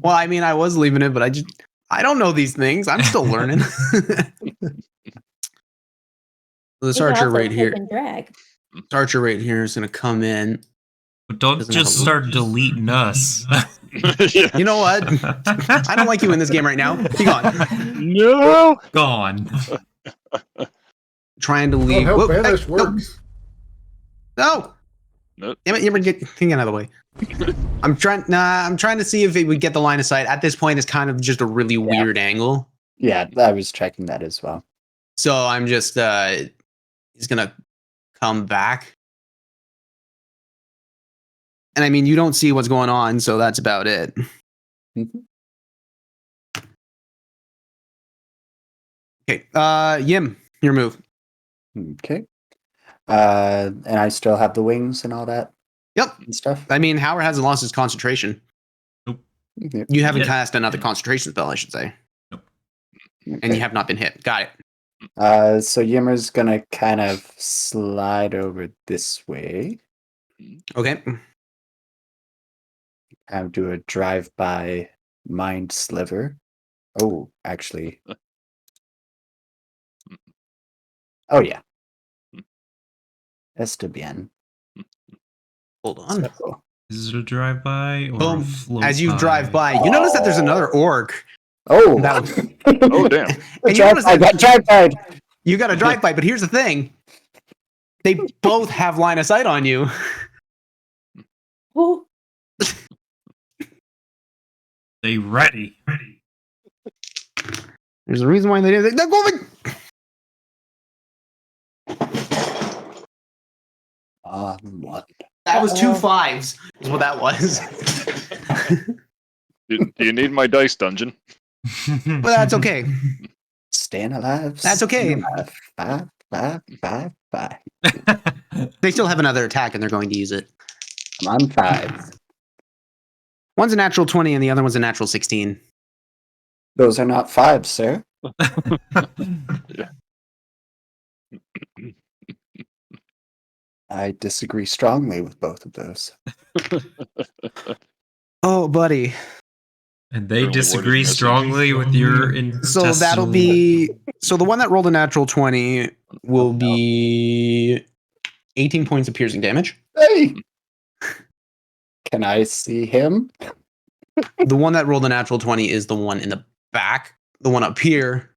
Well, I mean, I was leaving it, but I don't know these things. I'm still learning. This archer right here. Drag. This archer right here is going to come in. But don't Doesn't have just a start deleting us. Yeah. You know what? I don't like you in this game right now. Be gone. No. Gone. Trying to Oh, leave. how Whoa, bad hey, this works. No! Nope. Damn it, you ever get thing out of the way. I'm trying to see if it would get the line of sight. At this point, it's kind of just a really weird angle. Yeah, I was checking that as well. So I'm just he's gonna come back. And I mean, you don't see what's going on, so that's about it. Mhm. Okay, Yim, your move. Okay. And I still have the wings and all that Yep. and stuff. I mean, Howard hasn't lost his concentration. Yep. You haven't Yeah. cast another concentration spell, I should say. And you have not been hit. Got it. So Yimmer's gonna kind of slide over this way. Okay. Kind of do a drive-by mind sliver. Oh, actually. Oh yeah. Está bien. Hold on. So, Is it a drive-by or a Boom. float As you drive by, you notice that there's another orc. oh, That- Oh, damn. And you notice I that got drive-by. you got a drive by, but here's the thing. They both have line of sight on you. Oh, They ready. There's a reason why they didn't. They're going. What? That was 2 5s. Is what that was. Do you need my dice dungeon? But that's okay. Staying alive. That's okay. staying alive. Five. They still have another attack, and they're going to use it. I'm on 5. One's a natural 20, and the other one's a natural 16. Those are not 5, sir. I disagree strongly with both of those. Oh, buddy. And they Early word disagree is missing. strongly with your So that'll be. So the one that rolled a natural 20 will be 18 points of piercing damage. Hey! Can I see him? The one that rolled a natural 20 is the one in the back. The one up here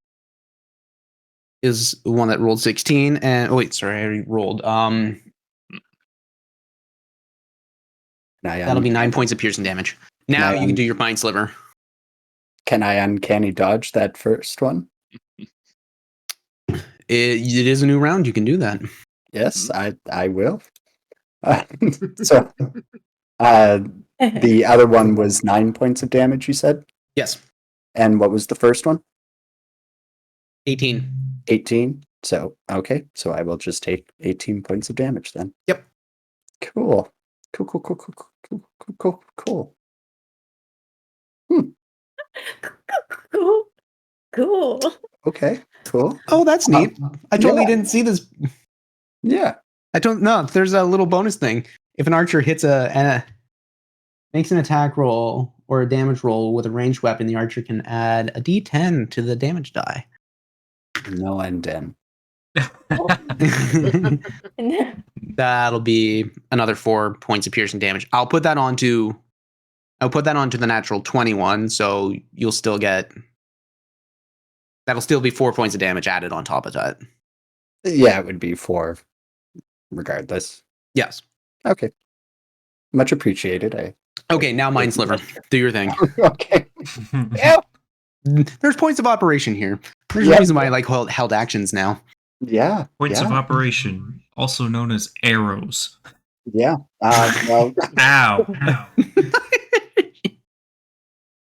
is the one that rolled 16. And sorry, I already rolled. That'll be 9 points of piercing damage. Now you can do your Mind Sliver. Can I uncanny dodge that first one? It is a new round. You can do that. Yes, I will. So the other one was 9 points of damage, you said? Yes. And what was the first one? 18. 18. So, okay. So I will just take 18 points of damage then. Yep. Cool. Cool. Cool. Okay, cool. Oh, that's neat. I totally yeah. didn't see this. Yeah. I don't know. There's a little bonus thing. If an archer hits makes an attack roll or a damage roll with a ranged weapon, the archer can add a d10 to the damage die. No and then. That'll be another 4 points of piercing damage. I'll put that onto the natural 21, so you'll still get. That'll still be 4 points of damage added on top of that. Yeah, it would be 4 regardless. Yes. Okay. Much appreciated. Okay, now Mind Sliver. Do your thing. Okay. Yeah. There's points of operation here. There's a reason why I like held actions now. Yeah. Points of operation, also known as arrows. Yeah. Well, Ow.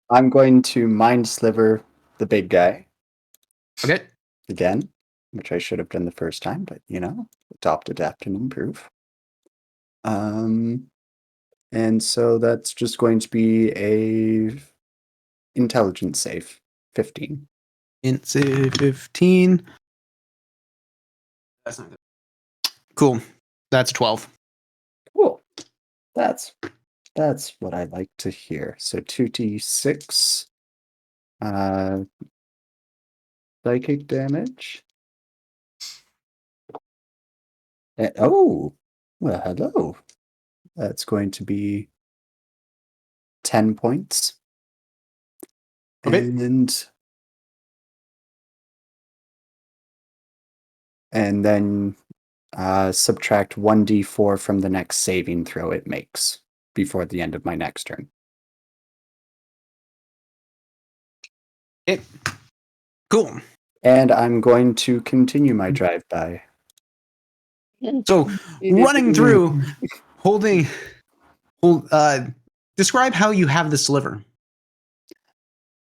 I'm going to Mind Sliver the big guy. Okay. Again, which I should have done the first time, but adopt, adapt, and improve. And so that's just going to be a intelligence save, 15. Int save 15. That's not good. Cool. That's 12. Cool. That's what I like to hear. So 2d6 psychic damage. Well, hello. That's going to be 10 points. Okay. And then subtract 1d4 from the next saving throw it makes before the end of my next turn. Okay. Cool. And I'm going to continue my drive-by. So running through, describe how you have the sliver.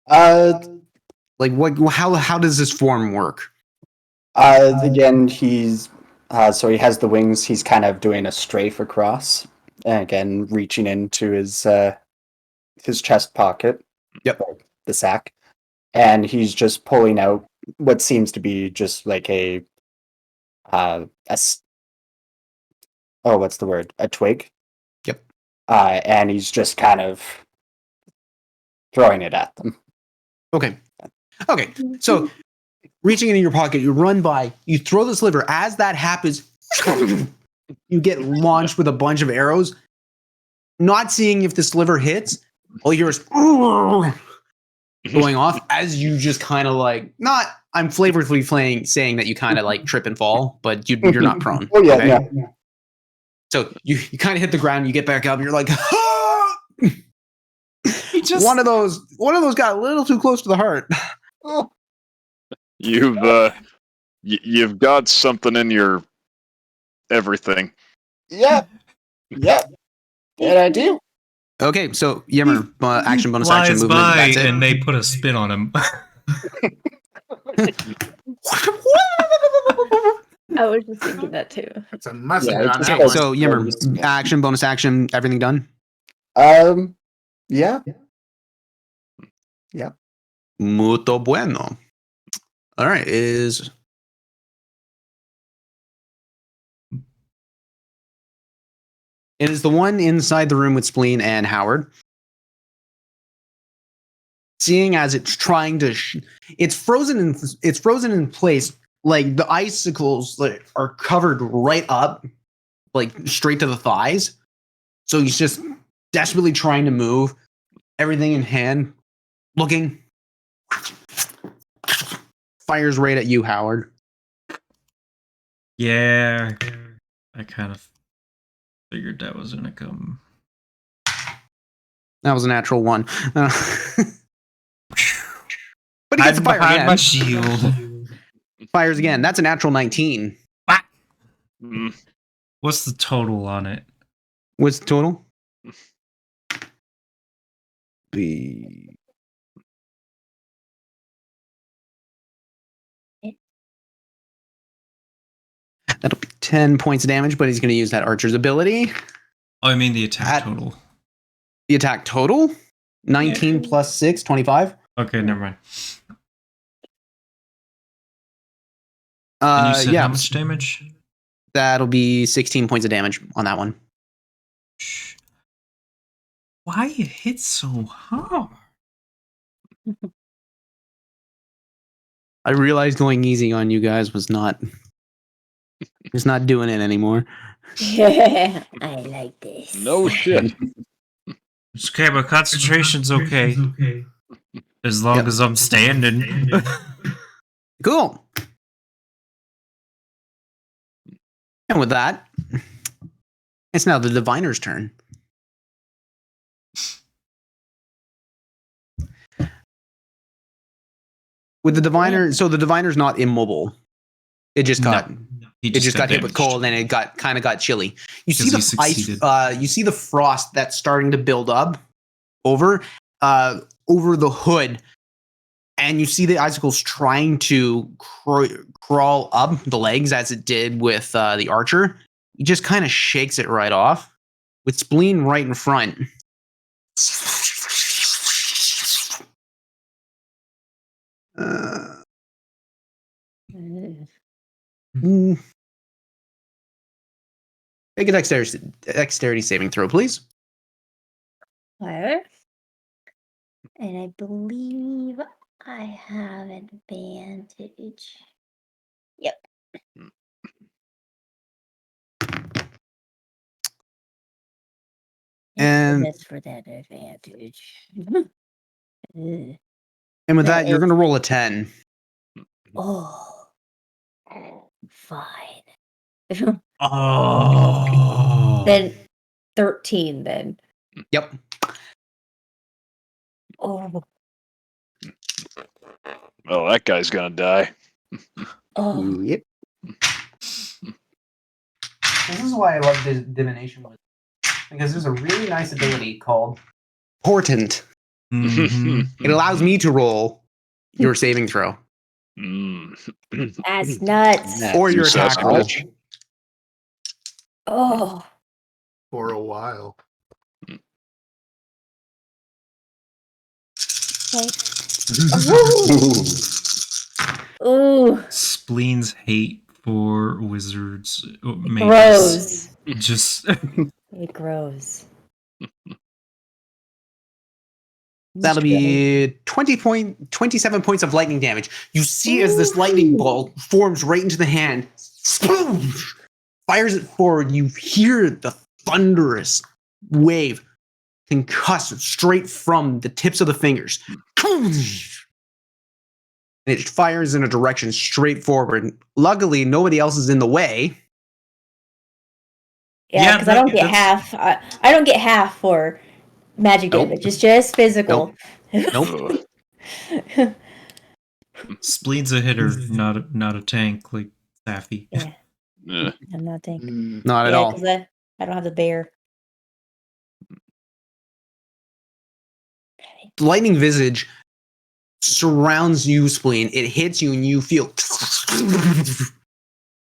Like how does this form work? Again, he's so he has the wings. He's kind of doing a strafe across, and again reaching into his chest pocket. Yep, the sack, and he's just pulling out what seems to be just like a what's the word? A twig. Yep. And he's just kind of throwing it at them. Okay. So reaching into your pocket, you run by, you throw the sliver. As that happens, you get launched with a bunch of arrows. Not seeing if the sliver hits, all you hear is going off as you just kind of like, I'm flavorfully saying that you kind of like trip and fall, but you're not prone. Oh yeah, okay? yeah. So you kind of hit the ground, you get back up, you're like, ah! One of those got a little too close to the heart. You've got something in your everything. Yep. That I do. Okay, so Yimmer, action, bonus Flies action, movement. by That's it. and they put a spin on him. I was just thinking that too. It's a massive Yeah, round. it's Okay, so Yimmer, action, bonus action, everything done? Yeah. Muito bueno. All right, it is the one inside the room with Spleen and Howard. Seeing as it's trying to, it's frozen in place. Like the icicles are covered right up, like straight to the thighs. So he's just desperately trying to move, everything in hand, looking. Fires right at you, Howard. Yeah, I kind of figured that was gonna come. That was a natural one. But he gets Hide to fire behind again. my shield. Fires again. That's a natural 19. What's the total on it? What's the total? Be that'll be 10 points of damage, but he's going to use that archer's ability. Oh, I mean the attack At- total. The attack total 19 plus 6, 25. Okay, never mind. And you said Yeah, how much damage? that'll be 16 points of damage on that one. Why you hit so hard? I realized going easy on you guys was not doing it anymore. I like this. No shit. It's okay, but concentration's okay. As long Yep. as I'm standing. Cool. And with that, it's now the diviner's turn. With the diviner, so the diviner's not immobile. It just got He it just got hit with damaged. cold, and it got chilly. You see Because the he ice. succeeded. You see the frost that's starting to build up over the hood, and you see the icicles trying to crawl up the legs as it did with the archer. He just kind of shakes it right off with Spleen right in front. Mm. Make a dexterity saving throw, please. Fire. And I believe I have advantage. Yep. And- That's for that advantage. Ugh. And with That that, you're is- going to roll a 10. Oh, fine. Oh. Then 13 then. Yep. Oh, Oh, that guy's gonna die. oh. Yep. This is why I love divination with, because there's a really nice ability called Portent. Mhm. It allows me to roll your saving throw That's nuts. or You your attack roll. Sasquatch. Oh. For a while. Okay. Ooh. Spleen's hate for wizards mages Grows. just It grows. That'll be 27 points of lightning damage. You see as this lightning bolt forms right into the hand, fires it forward. You hear the thunderous wave concuss straight from the tips of the fingers. And it fires in a direction straight forward. Luckily, nobody else is in the way. Yeah, Yeah, because I don't get that's- half. I don't get half for magic Nope. damage. It's just physical. Nope. Ugh. Spleen's a hitter, not a tank like Safi. Yeah, Eh. I'm not thinking. Not at Yeah, all. because I don't have the bear. The lightning visage surrounds you, Spleen. It hits you, and you feel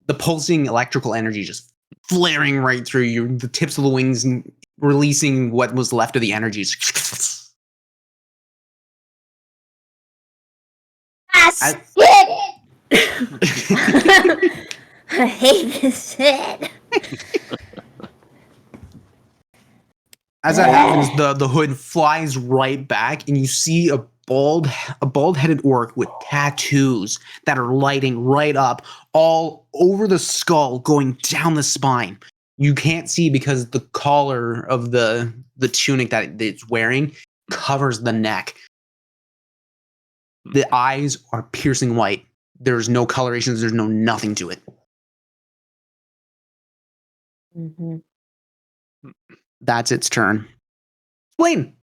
the pulsing electrical energy just flaring right through you, the tips of the wings, and releasing what was left of the energy. I I hate this shit. As that happens, the hood flies right back, and you see a bald-headed orc with tattoos that are lighting right up all over the skull, going down the spine. you can't see because the collar of the tunic that it's wearing covers the neck. The eyes are piercing white. There's no colorations. There's no nothing to it. Mm-hmm. That's its turn. Blaine.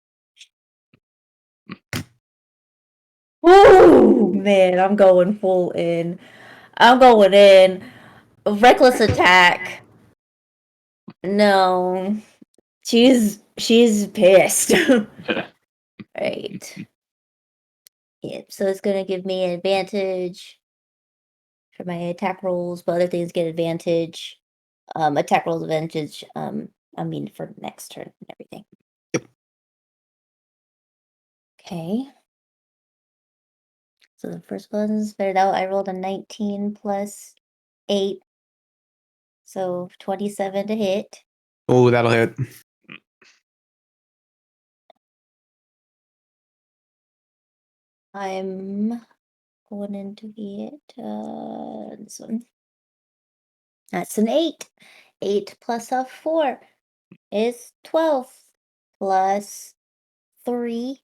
Ooh, man, I'm going full in. I'm going in. Reckless attack. No. She's pissed. Right. Yep, so it's gonna give me an advantage for my attack rolls, but other things get advantage. Attack rolls advantage, I mean for next turn and everything. Yep. Okay. So the first one started out, I rolled a 19 plus 8. So 27 to hit. Oh, that'll hit. I'm going into it. This one. That's an 8. 8 plus a 4 is 12. Plus 3,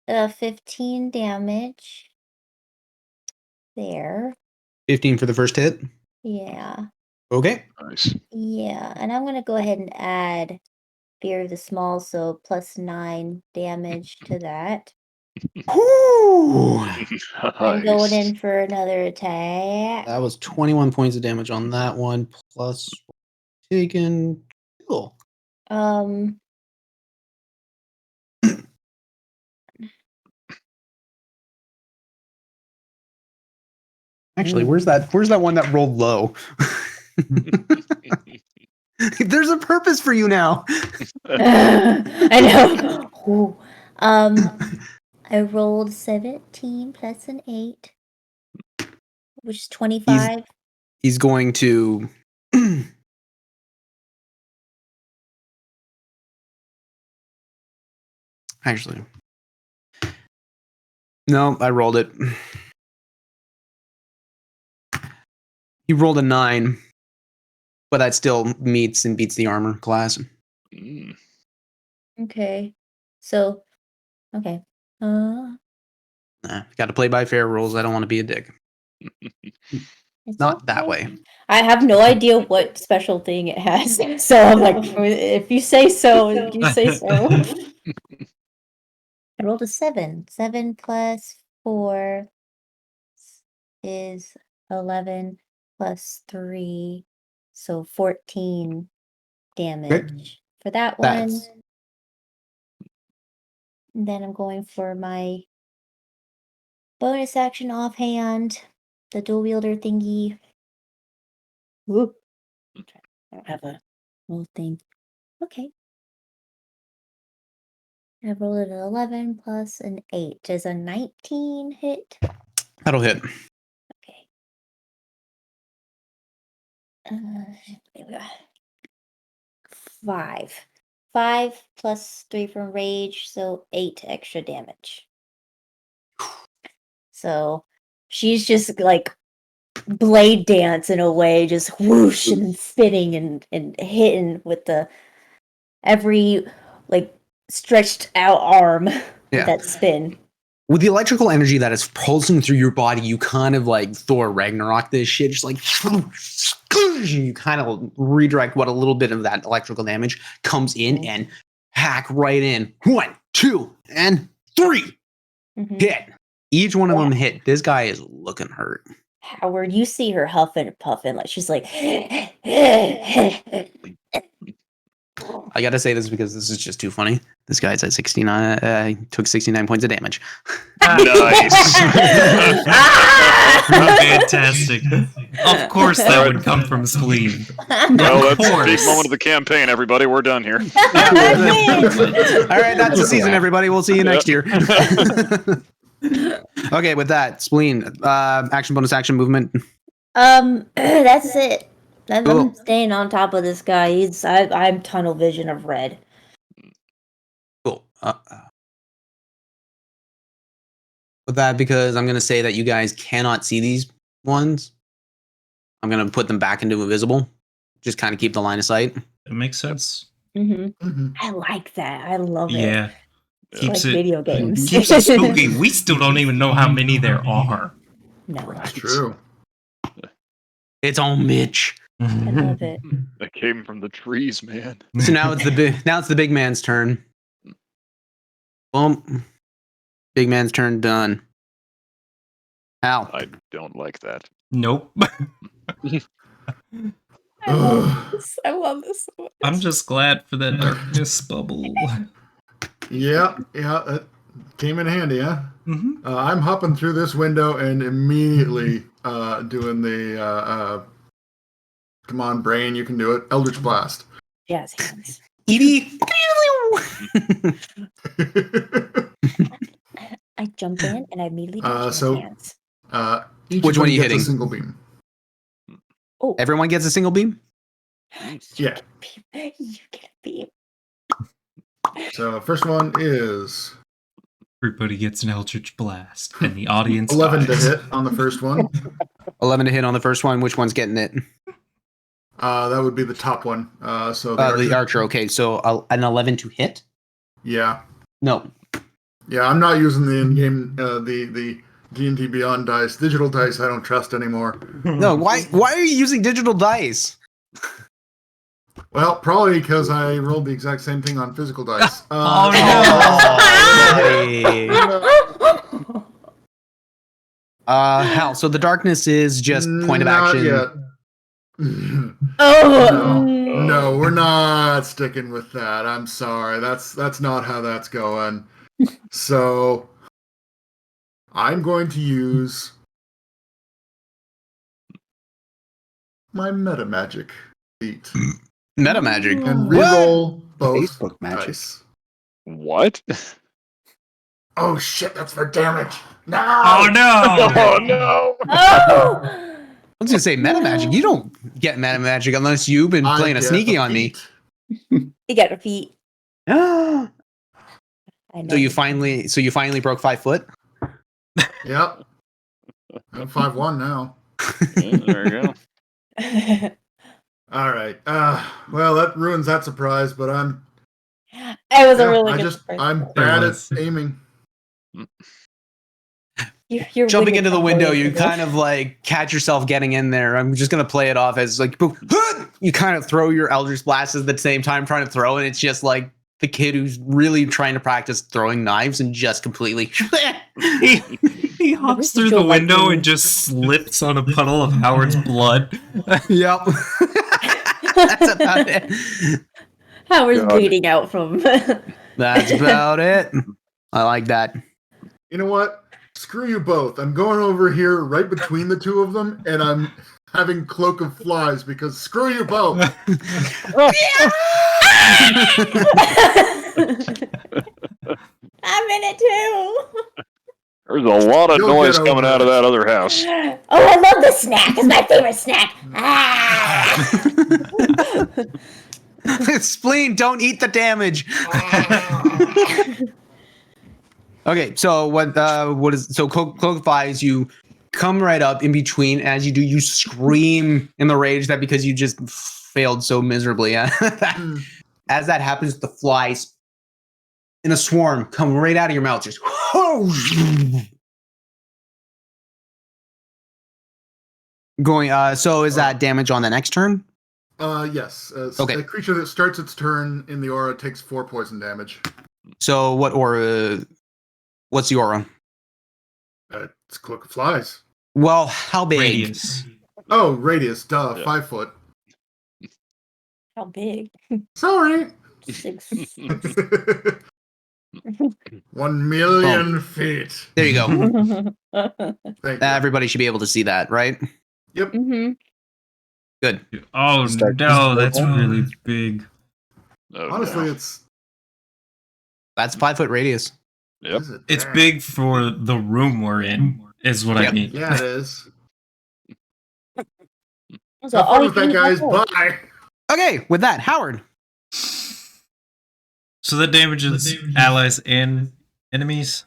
15 damage. There. 15 for the first hit. Yeah. Okay. Nice. Yeah. And I'm going to go ahead and add Fear of the Small, so plus 9 damage to that. Whew. I'm going Nice. in for another attack. That was 21 points of damage on that one, plus taken. Cool. Actually, where's that one that rolled low? There's a purpose for you now. I know. Ooh. I rolled 17 plus an 8, which is 25. He's going to actually. No, I rolled it. He rolled a 9, but that still meets and beats the armor class. Mm. Okay. So, okay. Got to play by fair rules. I don't want to be a dick. It's Not that okay. way. I have no idea what special thing it has. So I'm like, if you say so, you say so. I rolled a 7. 7 plus 4 is 11 plus 3. So 14 damage for that one. That's And then I'm going for my bonus action offhand, the dual wielder thingy. Whoop. I don't have a whole thing. Okay. I rolled an 11 plus an 8. Does a 19 hit? that'll hit. Okay. There we go. 5. 5 plus 3 from rage, so 8 extra damage. So she's just like blade dance in a way, just whoosh and spinning and hitting with the every like stretched out arm with Yeah. that spin. With the electrical energy that is pulsing through your body, you kind of like Thor Ragnarok this shit, just like you kind of redirect what a little bit of that electrical damage comes in and hack right in. 1, 2, and 3. Mhm. Hit. Each one of them hit. This guy is looking hurt. Howard, you see her huffing and puffing, like she's like I gotta say this because this is just too funny. This guy's at 69. Took 69 points of damage. Nice. Fantastic. Of course, that would come from spleen. Well, Of that's a big course. moment of the campaign, everybody. We're done here. All right, that's the season, everybody. We'll see you next year. Okay, with that, spleen, action, bonus action, movement. That's it. I'm Cool. staying on top of this guy. I'm tunnel vision of red. Cool. With that, because I'm gonna say that you guys cannot see these ones, I'm gonna put them back into invisible. Just kind of keep the line of sight. It makes sense. I like that. I love it. Yeah. It's Keeps like it video games. keeps it spooky. We still don't even know how many there are. No, That's true. It's on Mitch. I love it. That came from the trees, man. So now it's the big man's turn. Well, big man's turn done. Hal. I don't like that. Nope. I love this. I love this so much. I'm just glad for that darkness bubble. Yeah, it came in handy, huh? Mm-hmm. I'm hopping through this window and immediately doing the come on, brain, you can do it. Eldritch Blast. Jazz hands. Edie. I jump in and I immediately do jazz so- hands. Each Which of one them are you gets hitting? a single beam. Oh, Everyone gets a single beam? Yeah. you get a beam. So first one is Everybody gets an Eldritch Blast, and the audience 11 to dies. hit on the first one. 11 to hit on the first one. Which one's getting it? That would be the top one. So the The archer. archer. Okay, so an 11 to hit? Yeah. No. Yeah, I'm not using the in-game the D&D Beyond dice. Digital dice I don't trust anymore. No, why are you using digital dice? Well, probably because I rolled the exact same thing on physical dice. Oh, no. Hal, so the darkness is just point of Not action. yet. Oh, No, we're not sticking with that. I'm sorry. That's not how that's going. So I'm going to use my meta magic feat Meta magic. and What? reroll both Facebook magic. dice. What? Oh shit, that's for damage. No! Oh no! Oh no! oh! I was gonna say meta magic. You don't get meta magic unless you've been I playing a get sneaky a on me. feat. You got a feet. so I know. you finally broke 5 foot. Yep. I'm 5'1" now. Yeah, there you go. All right. Well, that ruins that surprise, but It was a really good surprise. I'm bad was. at aiming. You're Jumping winning into the some window, ways you today. kind of like catch yourself getting in there. I'm just gonna play it off as like you kind of throw your Eldritch Blast at the same time trying to throw, and it's just like the kid who's really trying to practice throwing knives and just completely He hops through the window and just slips on a puddle of Howard's blood. Yep. That's about it. Howard's God. bleeding out from. That's about it. I like that. You know what? Screw you both. I'm going over here right between the two of them, and I'm having Cloak of Flies because screw you both. I'm in it too. There's a lot of You'll noise get coming over out of it. that other house. Oh, I love this snack. It's my favorite snack. Ah! Spleen, don't eat the damage. Okay, so what is so Cloak of Flies, you come right up in between. As you do, you scream in the rage that because you just failed so miserably. As that happens, the flies in a swarm come right out of your mouth. Just going. So is that damage on the next turn? Yes. Okay. A creature that starts its turn in the aura takes 4 poison damage. So what aura? What's the aura? It's Cloak of Flies. Well, how big? Radius. Oh, radius. Duh. Yeah. 5 foot. How big? Sorry. 6. 1 million feet. There you go. Thank you. Everybody should be able to see that, right? Yep. Mm-hmm. Good. Oh Start no, that's visible. really big. Oh, Honestly, no. it's. That's 5 foot radius. Yep. Is it? It's Dang. big for the room we're in, is what I Yep. mean. Yeah, it is. So, Have fun oh, with that, guys. Bye. Okay, with that, Howard. So that damages allies and enemies?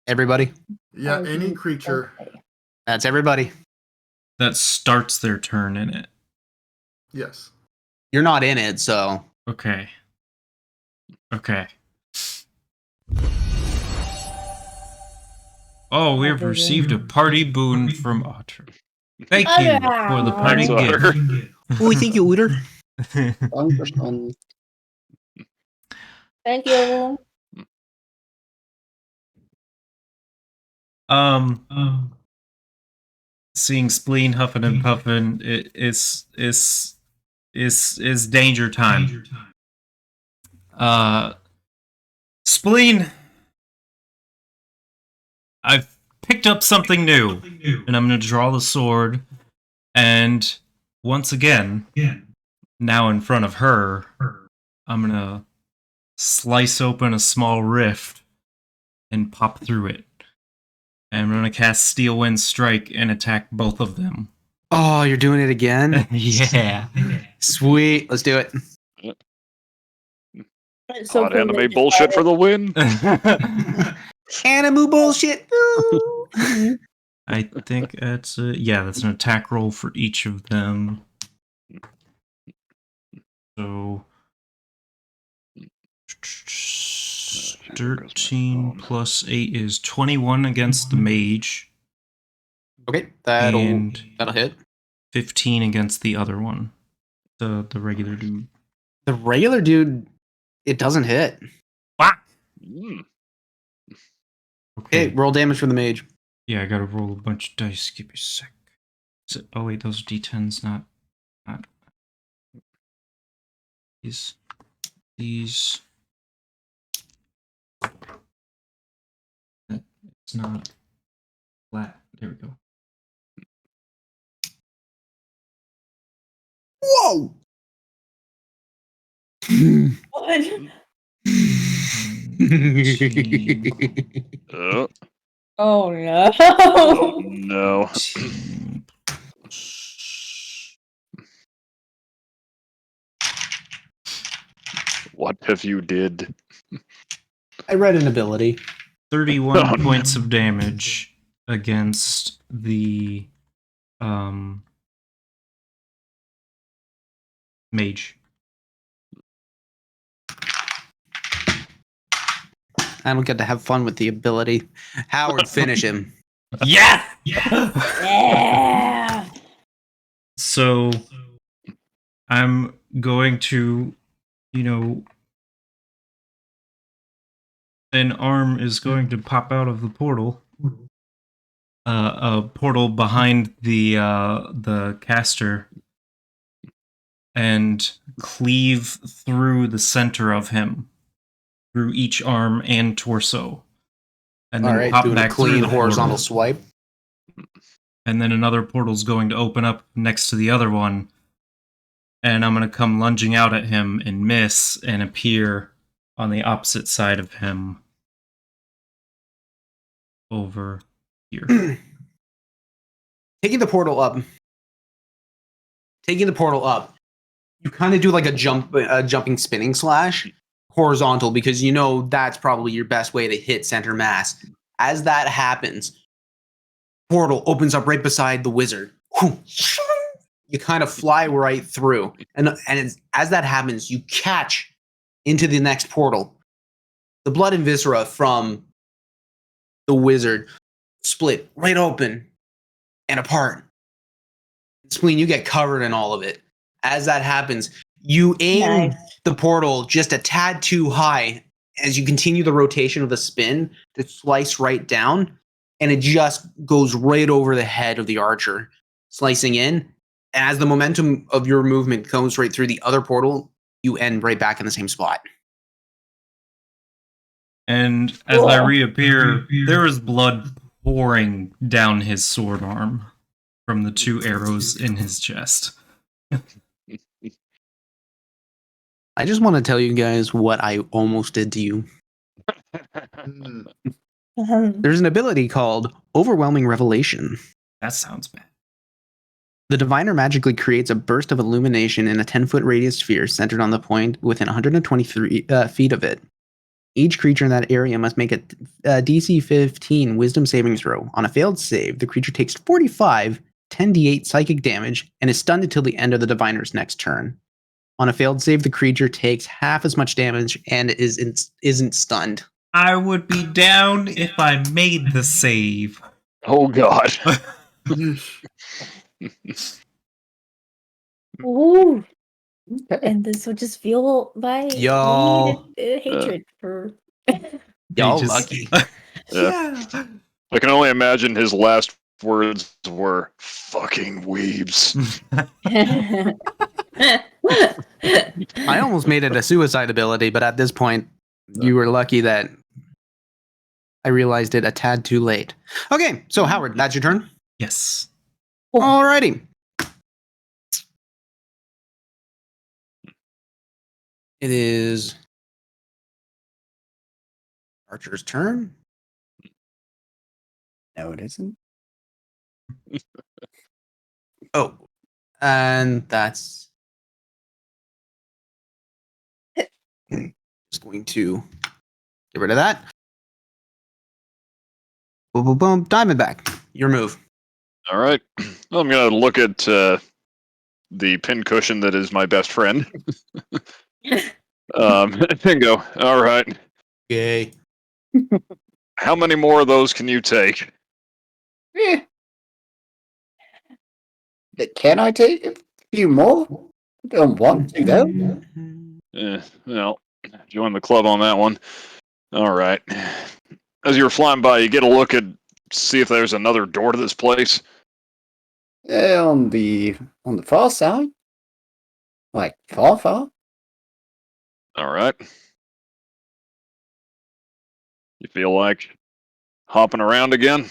Everybody. Yeah, any creature. That's everybody. That starts their turn in it. Yes. You're not in it, so Okay. Oh, we have received a party boon from Otter. Thank you for the party Thanks, Otter. gift. we think you Uter. Thank you. Seeing Spleen huffing and puffing is danger time. Spleen, I've picked up something new, and I'm gonna draw the sword, and once again, now in front of her, I'm gonna slice open a small rift and pop through it. And I'm gonna cast Steel Wind Strike and attack both of them. Oh, you're doing it again? Yeah. Sweet. Let's do it. It's so Hot cool anime that you bullshit for started. the win. Animu bullshit. Ooh. I think that's that's an attack roll for each of them. So 13 plus 8 is 21 against the mage. Okay, that'll And hit. 15 against the other one. The regular dude. The regular dude, it doesn't hit. Mm. Okay, roll damage for the mage. Yeah, I gotta roll a bunch of dice. Give me a sec. Oh wait, those d10s, not these. It's not flat. There we go. Whoa! What? 19, Oh, Oh no. no. 18. What have you did? I read an ability. 31 Oh, no. points of damage against the mage. I don't get to have fun with the ability. Howard, finish him. Yeah! Yeah. So I'm going to, an arm is going to pop out of the portal. A portal behind the caster, and cleave through the center of him, through each arm and torso, and then All right, pop doing a back through clean the horizontal portal. swipe. And then another portal's going to open up next to the other one, and I'm going to come lunging out at him and miss and appear on the opposite side of him over here. Taking the portal up. You kind of do like a jumping spinning slash horizontal, because you know that's probably your best way to hit center mass. As that happens, portal opens up right beside the wizard. You kind of fly right through, and as that happens, you catch into the next portal. The blood and viscera from the wizard split right open and apart. Spleen, you get covered in all of it. As that happens, you aim the portal just a tad too high as you continue the rotation of the spin to slice right down, and it just goes right over the head of the archer, slicing in. And as the momentum of your movement goes right through the other portal, you end right back in the same spot. And as I reappear, there is blood pouring down his sword arm from the 2 arrows in his chest. I just want to tell you guys what I almost did to you. There's an ability called Overwhelming Revelation. That sounds bad. The diviner magically creates a burst of illumination in a 10-foot radius sphere centered on the point within 123 feet of it. Each creature in that area must make a DC 15 wisdom saving throw. On a failed save, the creature takes 45 10d8 psychic damage and is stunned until the end of the diviner's next turn. On a failed save, the creature takes half as much damage and isn't stunned. I would be down if I made the save. Oh god. Ooh. Okay. And this would just fuel my Y'all. hatred for. Y'all Mages. lucky. Yeah. I can only imagine his last words were "fucking weebs." I almost made it a suicide ability, but at this point, you were lucky that I realized it a tad too late. Okay, so Howard, that's your turn. Yes. Alrighty. It is Archer's turn. No, it isn't. Oh, and that's just going to get rid of that. Boom, boom, boom. Diamondback, your move. All right. Well, I'm gonna look at the pincushion that is my best friend. And go. All right. Yay. How many more of those can you take? Eh. Can I take a few more? I don't want to, though. Well, join the club on that one. All right. As you were flying by, you get a look at see if there's another door to this place. On the far side, like far. All right. You feel like hopping around again?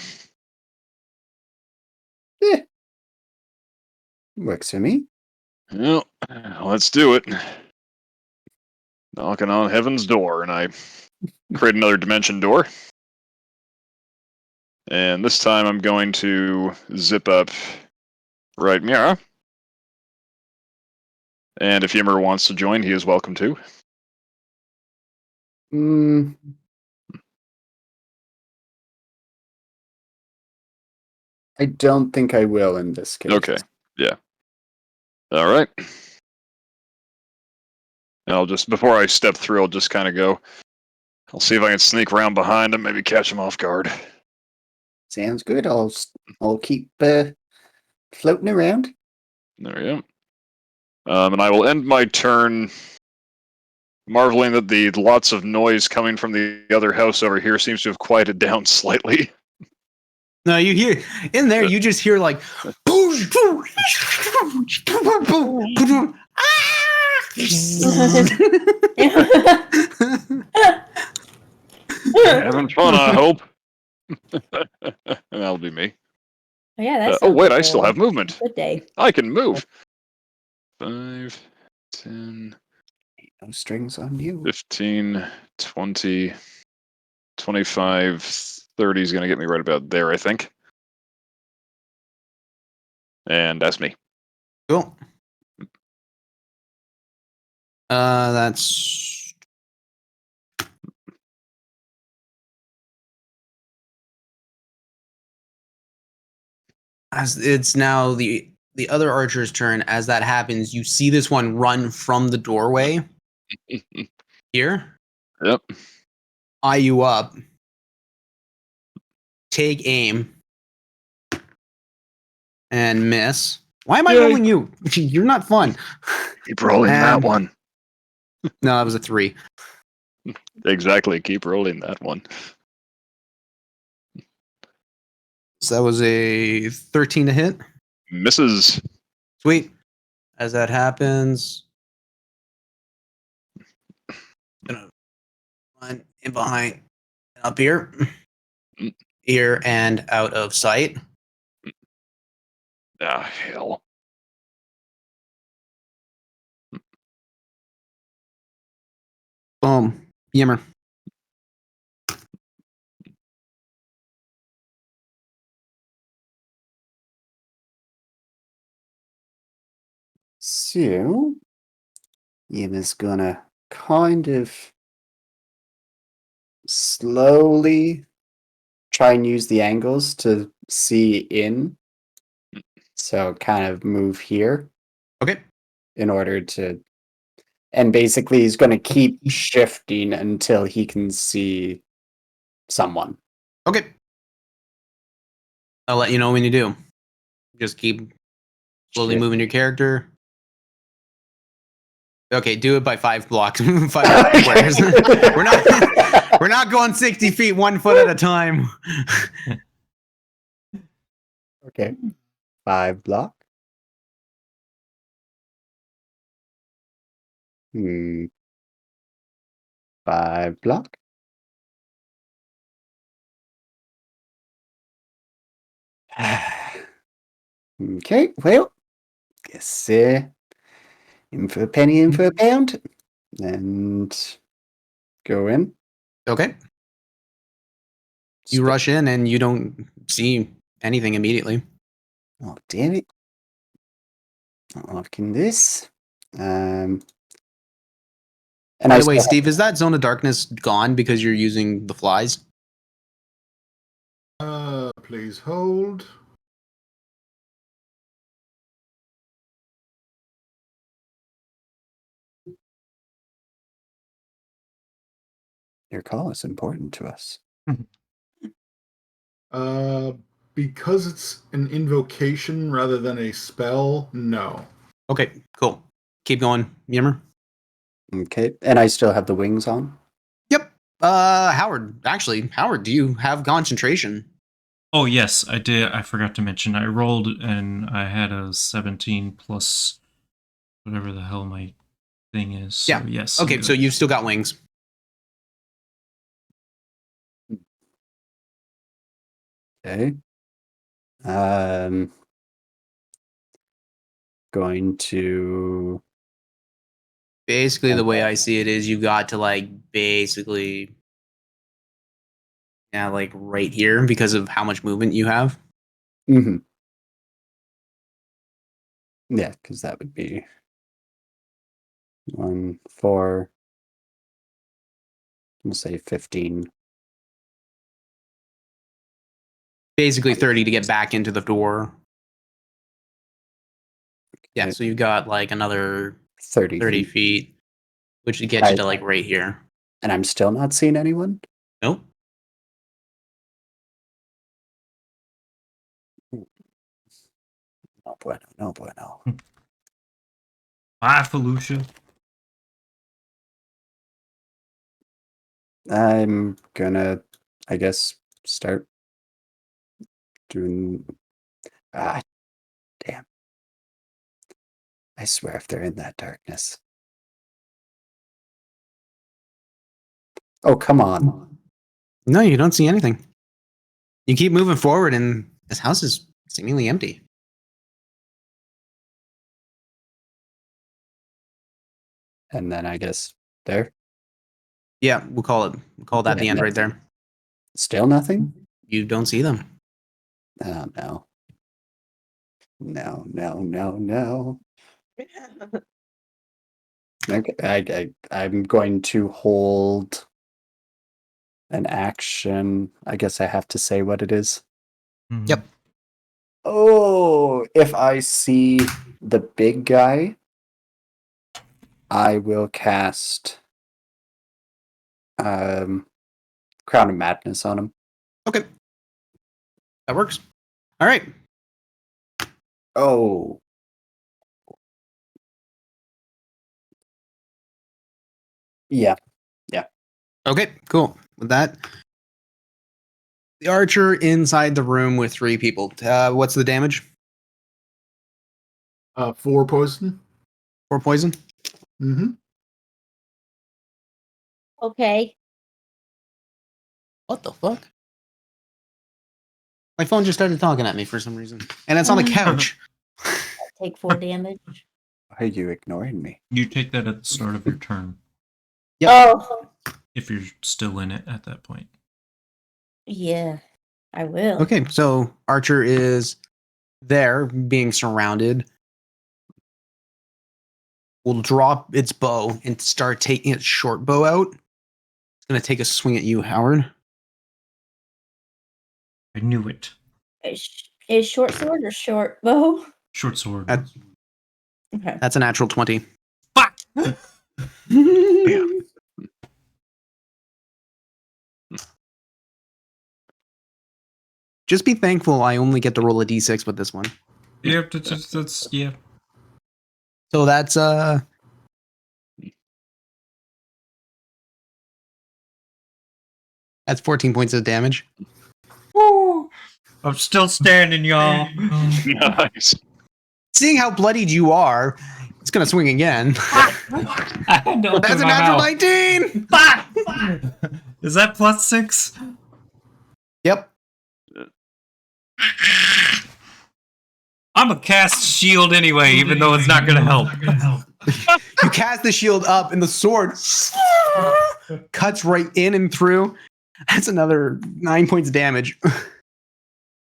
Works for me. Well, let's do it. Knocking on heaven's door, and I create another dimension door. And this time I'm going to zip up right Mira. And if Yimmer wants to join, he is welcome to. I don't think I will in this case. Okay. Yeah. All right. And I'll just, before I step through, I'll just kind of go. I'll see if I can sneak around behind him, maybe catch him off guard. Sounds good. I'll keep floating around. There we go. And I will end my turn marveling that the lots of noise coming from the other house over here seems to have quieted down slightly. No, you hear in there. You just hear like. Having fun, I hope. That'll be me. Yeah, that's. Oh wait, I still have movement. Good day. I can move. 5, 10, No strings on you. 15, 20, 25, 30 is going to get me right about there, I think. And that's me. Cool. That's as it's now the other archer's turn. As that happens, you see this one run from the doorway here. Yep. Eye you up. Take aim. And miss. Why am I Yay. rolling you? You're not fun. Keep rolling that one. No, that was a 3. Exactly. Keep rolling that one. So that was a 13 to hit. Misses. Sweet. As that happens, gonna run in behind, up here, here, and out of sight. Ah, hell. Boom. Yimmer. So, Yimmer's gonna kind of slowly try and use the angles to see in. So kind of move here Okay. in order to And basically, he's going to keep shifting until he can see someone. Okay. I'll let you know when you do. Just keep slowly Shit. moving your character. Okay, do it by 5 blocks, 5 squares. we're not going 60 feet 1 foot at a time. Okay. 5 block. 5 block. Okay, well, guess in for a penny, in for a pound, and go in. Okay. You rush in and you don't see anything immediately. Oh, damn it. Not liking this. And By the way, Steve, is that zone of darkness gone because you're using the flies? Please hold. Your call is important to us. Because it's an invocation rather than a spell, no. Okay, cool. Keep going, Yimmer. Okay, and I still have the wings on. Yep. Howard, do you have concentration? Oh, yes, I did. I forgot to mention. I rolled and I had a 17 plus whatever the hell my thing is. So, Yeah. yes. I'm Okay, good. so you've still got wings. Okay. Going to Basically, the way I see it is you got to like right here because of how much movement you have. Yeah, because that would be 1, 4. We'll say 15. Basically 30 to get back into the door. Yeah, Okay. so you've got like another 30 30 feet. feet, which would get you to like right here. And I'm still not seeing anyone? Nope. No bueno, no bueno. Bye, Felicia. I'm gonna, I guess, start doing. Damn. I swear if they're in that darkness. Oh, come on. No, you don't see anything. You keep moving forward, and this house is seemingly empty. And then I guess there. Yeah, we'll call that the end right there. Still nothing? You don't see them. Oh, no. No. Okay, I'm going to hold an action. I guess I have to say what it is. Mhm. Yep. Oh, if I see the big guy, I will cast Crown of Madness on him. Okay. That works. All right. Oh. Yeah. Okay, cool. With that, the archer inside the room with 3 people. What's the damage? 4 poison. 4 poison? Mm-hmm. Okay. What the fuck? My phone just started talking at me for some reason. And it's on the couch. Take 4 damage. Why are you ignoring me? You take that at the start of your turn, Yep. Oh, if you're still in it at that point. yeah. I will. Okay, so Archer is there, being surrounded. Will drop its bow and start taking its short bow out. It's going to take a swing at you, Howard. I knew it. Is short sword or short bow? Short sword. That- Okay. That's a natural 20. Fuck! Just be thankful I only get to roll a d6 with this one. Yep, that's yeah. So that's that's 14 points of damage. Woo! I'm still standing, y'all. Nice. Seeing how bloodied you are, it's gonna swing again. I had to open That's a my natural mouth. 19. Fuck! Is that +6? Yep. I'm a cast shield anyway, even though it's not gonna help. You cast the shield up, and the sword cuts right in and through. That's another 9 points of damage.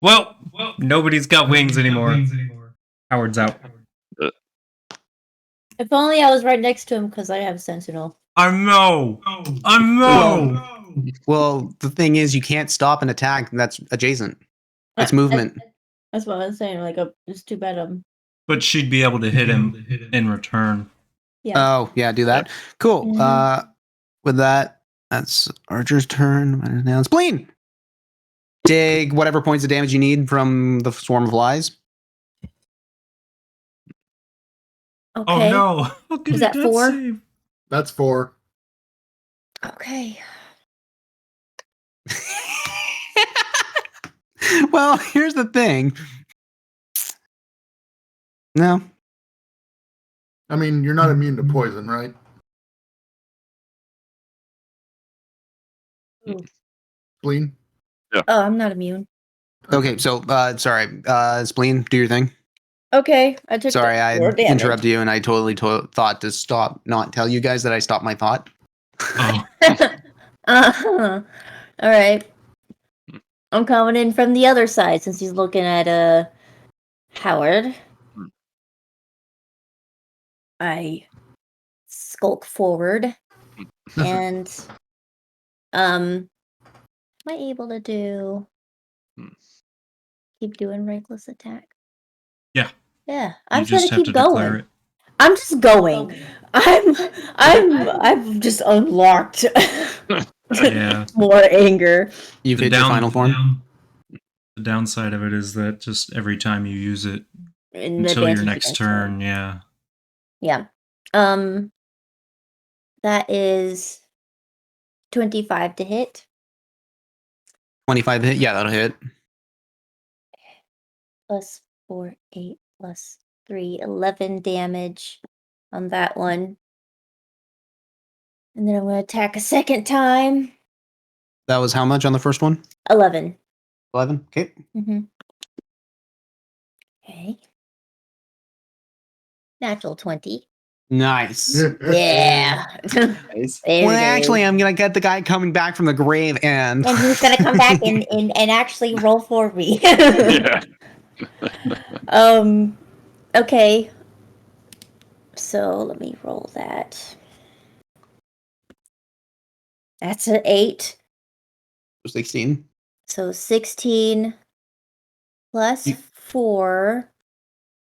Well, nobody's got wings anymore. Howard's out. If only I was right next to him because I have Sentinel. I know. Well, the thing is, you can't stop an attack that's adjacent. It's movement. That's what I was saying. Like, it's too bad. But she'd be able to hit him in return. Yeah. Oh, yeah, do that. Cool. Mhm. With that, that's Archer's turn. Now Spleen. Take whatever points of damage you need from the swarm of flies. Okay. Oh no! How could Is he that death 4? save? That's 4. Okay. Well, here's the thing. No. I mean, you're not immune to poison, right? Ooh. Spleen? Oh, I'm not immune. Okay, so sorry, Spleen, do your thing. Okay, I took. Sorry, the I 4 damage. interrupted you, and I totally thought to not tell you guys that I stopped my thought. Oh, Uh-huh. All right. I'm coming in from the other side since he's looking at Howard. I skulk forward and am I able to do keep doing reckless attack? Yeah. Yeah, you I'm just gonna have keep to declare going. it. I'm just going. I've just unlocked Yeah. more anger. You've hit your final form. The downside of it is that just every time you use it And until your advantage next against turn, yeah. Yeah. That is 25 to hit. 25 hit. Yeah, that'll hit. Plus 4, 8, plus 3, 11 damage on that one. And then I'm going to attack a second time. That was how much on the first one? 11. 11. Okay. Mm-hmm. Okay. Natural 20. Nice. Yeah. Nice. There Well, it actually, is. I'm gonna get the guy coming back from the grave, and And he's going to come back and actually roll for me. Yeah. Okay. So let me roll that. That's an 8. 16. So 16 plus You- 4.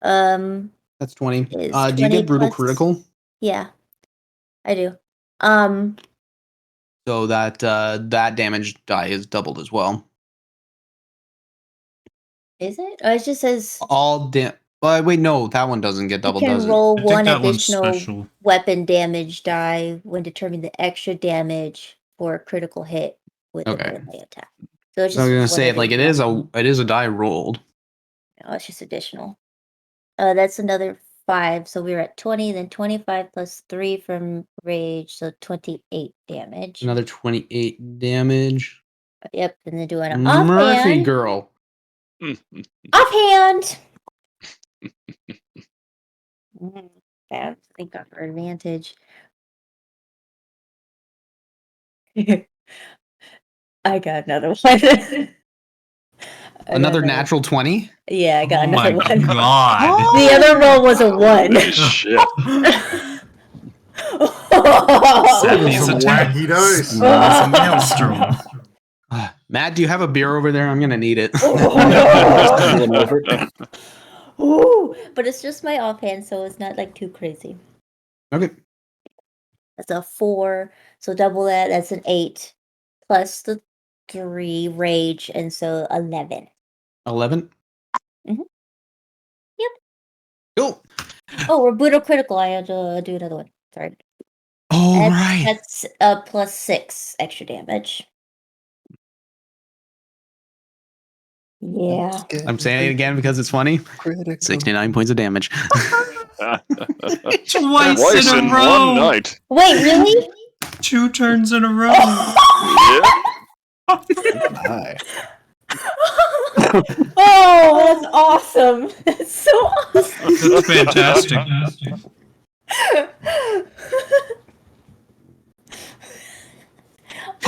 That's 20. Is Do you 20 get brutal plus- critical? Yeah, I do. So that that damage die is doubled as well. Is it? Oh, it just says All wait, no, that one doesn't get you doubled, can does it? roll I think one that one's additional special. weapon damage die when determining the extra damage for a critical hit with Okay. a melee attack. So it's I was just gonna one say like it additional. is a die rolled. Oh, it's just additional. That's another 5. So we're at 20, then 25 plus 3 from rage, so 28 damage. Another 28 damage. Yep, and then doing an Murphy offhand. girl. Offhand. I think got her advantage. I got another one. Another natural 20? Yeah, I got Oh my another one. god. The other roll was a 1. Shit. Sappy's Some attack. wacky dice. It's a maelstrom. Matt, do you have a beer over there? I'm gonna need it. Lean over. Ooh, but it's just my offhand, so it's not like too crazy. Okay. That's a 4. So double that. That's an 8 plus the 3 rage, and so 11. 11. Mhm. Yep. Cool. Oh, we're brutal critical. I had to do another one. Sorry. All That's, right. that's plus 6 extra damage. Yeah. I'm saying it again because it's funny. Critical. 69 points of damage. Twice in a row. one night. Wait, really? 2 turns in a row. Yeah. Hi. Oh, that's awesome. That's so awesome. That's fantastic.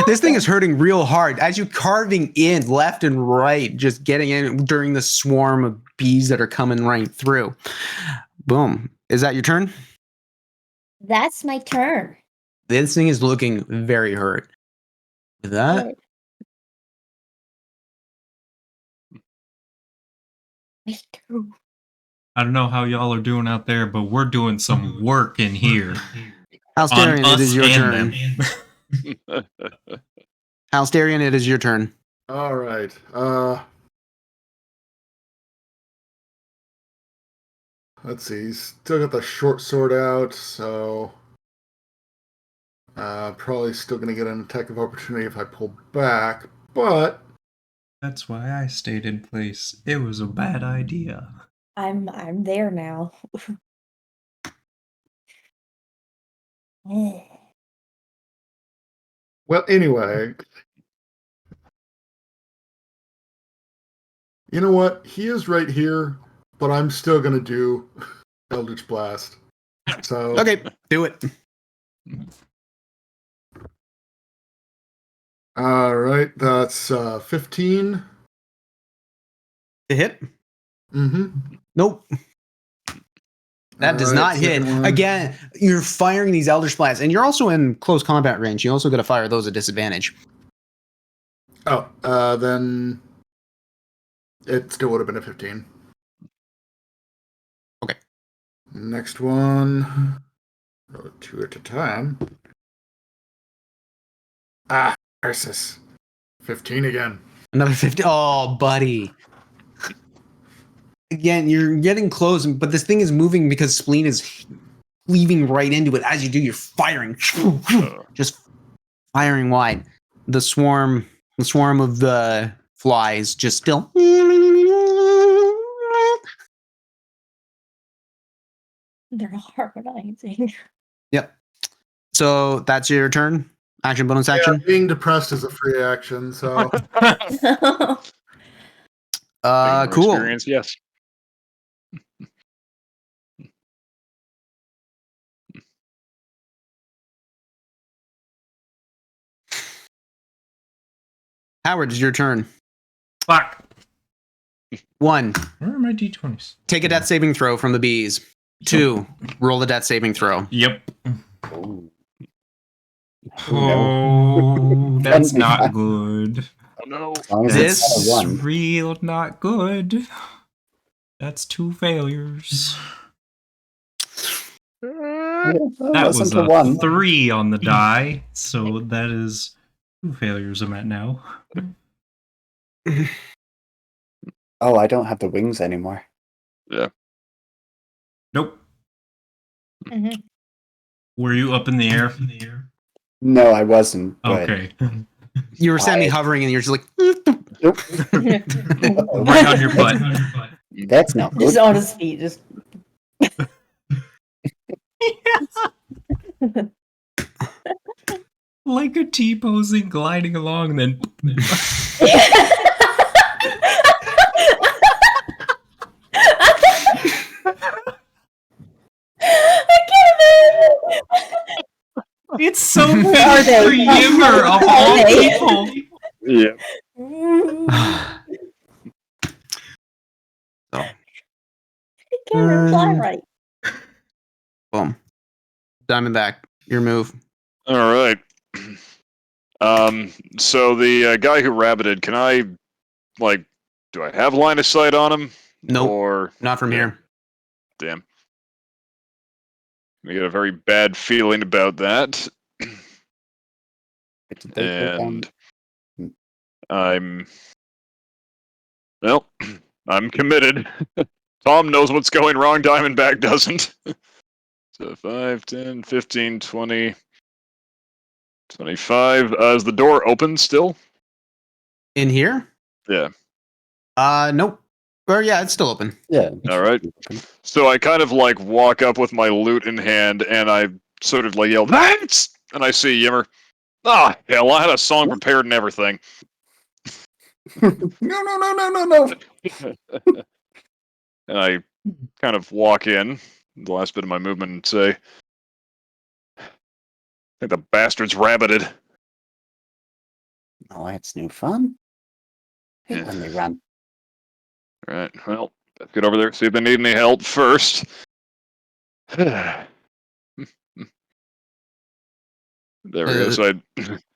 This thing is hurting real hard as you carving in left and right, just getting in during the swarm of bees that are coming right through. Boom. Is that your turn? That's my turn. This thing is looking very hurt. With that, Good. Me too. I don't know how y'all are doing out there, but we're doing some work in here. Halsterian, it is your turn. them. Halsterian, it is your turn. All right. Let's see. He's still got the short sword out, so probably still going to get an attack of opportunity if I pull back. But That's why I stayed in place. It was a bad idea. I'm there now. well, anyway, you know what? He is right here, but I'm still going to do Eldritch Blast. So Okay, do it. All right, that's 15. To hit? Mm-hmm. Nope. That does not hit. Again, you're firing these Elder Splats, and you're also in close combat range. You also got to fire those at disadvantage. Oh, then it still would have been a 15. Okay. Next one. Roll 2 at a time. Ah, versus 15 again. Another 50. Oh, buddy. Again, you're getting close, but this thing is moving because Spleen is cleaving right into it. As you do, you're firing. Just firing wide. The swarm of the flies just still. They're harmonizing. Yep. So that's your turn. Action, bonus action. Yeah, being depressed is a free action, so Cool. Experience, yes. Howard, it's your turn. Fuck. 1. Where are my d20s? Take a death saving throw from the bees. 2. Roll the death saving throw. Yep. Oh. Oh, that's not good. Oh no. As long as This it's not a It's 1. real not good. That's 2 failures. That was wasn't a 1. 3 on the die, so that is 2 failures I'm at now. Oh, I don't have the wings anymore. Nope. Mhm. Were you up in the air? No, I wasn't. But Okay. You were semi-hovering, and you're just like. Nope. Right on your butt. That's not good. Just on his feet. Just Like a T-posing, gliding along, then. I can't imagine. It's so Are bad they? for Yimmer of Are all they? people. Yeah. So, I can't reply right. boom. Diamondback, your move. All right. So the guy who rabbited, can I, like, do I have line of sight on him? Nope. Or Not from Yeah. here. damn. I get a very bad feeling about that. What did they put down? And well, I'm committed. Tom knows what's going wrong, Diamondback doesn't. So 5, 10, 15, 20, 25. Is the door open still? In here? Yeah. Nope. Or yeah, it's still open. Yeah. All right. So I kind of like walk up with my loot in hand, and I sort of like yell, "Knights!" And I see Yimmer. Ah, hell, I had a song prepared and everything. No. And I kind of walk in, the last bit of my movement, and say, I think the bastard's rabbited. Oh, that's new fun. Hate Yeah. when they run. All right, well, let's get over there, see if they need any help first. There we go. So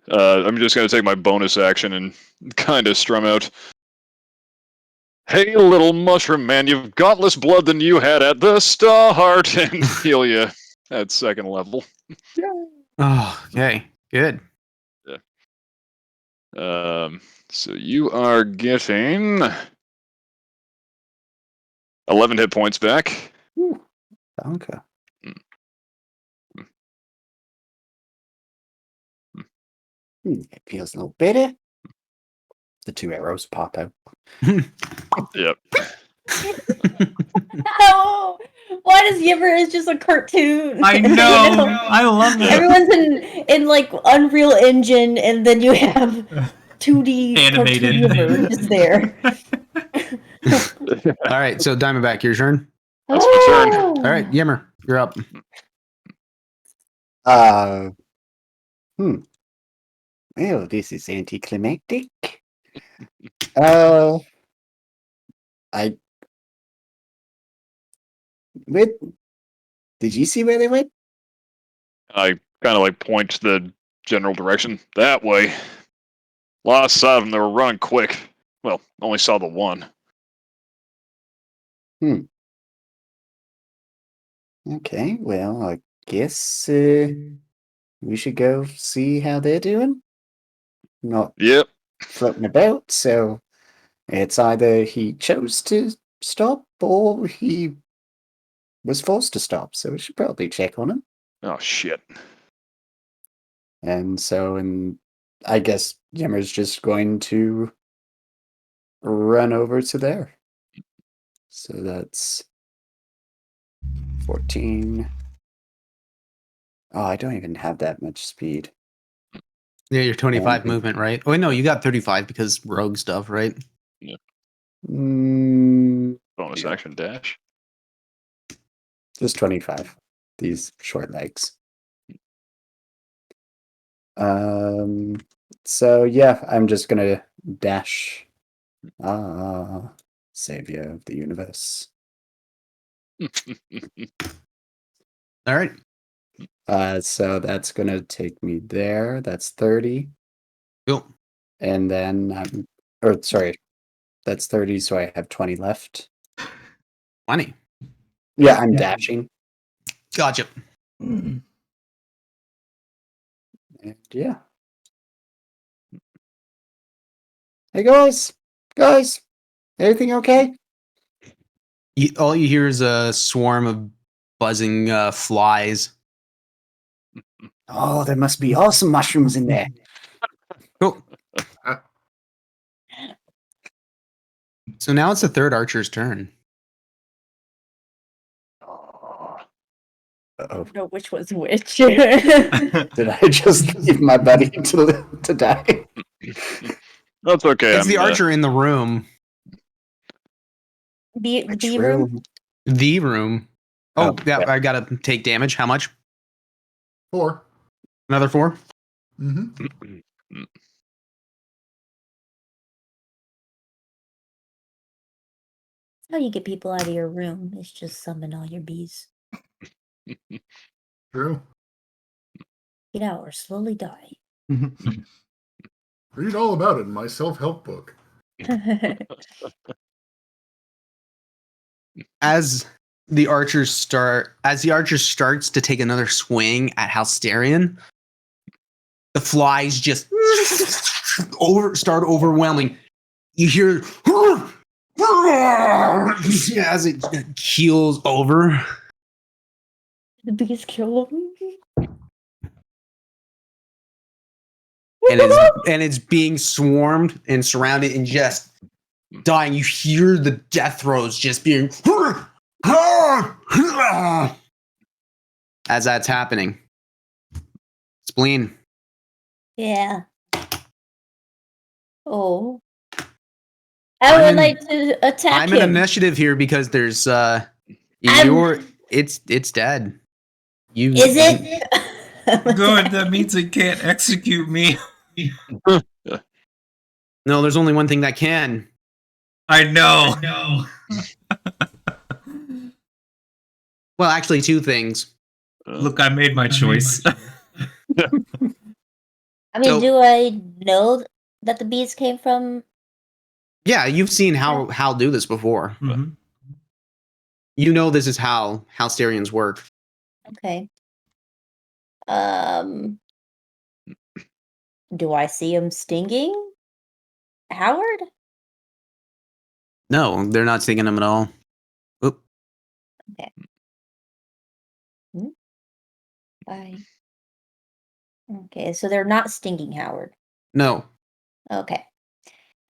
I'm just going to take my bonus action and kind of strum out, "Hey, little mushroom man, you've got less blood than you had at the start," and heal you at second level. Oh, okay. Good. So you are getting 11 hit points back. Ooh, danke. It feels a little better. The 2 arrows pop out. Yep. No! Why does Yimmer is just a cartoon? I know. You know? I love that. Everyone's in like Unreal Engine, and then you have 2D Animated. cartoon Yimmer just there. All right, so Diamondback, your turn. That's my turn. Oh! All right, Yimmer, you're up. Well, this is anticlimactic. I wait. Did you see where they went? I kind of like point to the general direction. That way. Lost sight of them. They were running quick. Well, only saw the one. Okay, well, I guess we should go see how they're doing. Not Yep. floating about, so it's either he chose to stop or he was forced to stop, so we should probably check on him. Oh, shit. And so, I guess Yimmer's just going to run over to there. So that's 14. Oh, I don't even have that much speed. Yeah, you're 25 Okay. movement, right? Oh, wait, no, you got 35 because rogue stuff, right? Mm, Bonus action dash. just 25. These short legs. So yeah, I'm just gonna dash. Savior of the universe. All right. So that's gonna take me there. That's 30. Cool. And then that's 30, so I have 20 left. 20. Yeah, I'm dashing. Gotcha. And yeah. Hey guys, everything okay? All you hear is a swarm of buzzing flies. Oh, there must be awesome mushrooms in there. Cool. So now it's the third archer's turn. Uh-oh. know which was which. Did I just leave my buddy to die? That's okay. It's the archer in the room. The Which room. The room. Oh, Oh, yeah, yeah. I gotta take damage. How much? 4. Another 4? Mm-hmm. That's how you get people out of your room. Is just summon all your bees. True. Get out or slowly die. Read all about it in my self-help book. As the archer starts to take another swing at Halsterian, the flies just start overwhelming. You hear as it keels over. The biggest killer. And it's being swarmed and surrounded and just dying. You hear the death throes just being as that's happening. Spleen. Yeah. Oh. I would like to attack I'm him. in initiative here because there's it's dead. Is it? Good, that means it can't execute me. No, there's only one thing that can. I know. Well, actually, two things. Look, I made my choice. I mean, do I know that the bees came from? Yeah, you've seen Hal do this before. Mm-hmm. You know this is how Halsterians work. Okay. Do I see him stinging Howard? No, they're not stinging him at all. Oop. Okay. Bye. Okay, so they're not stinging Howard. No. Okay.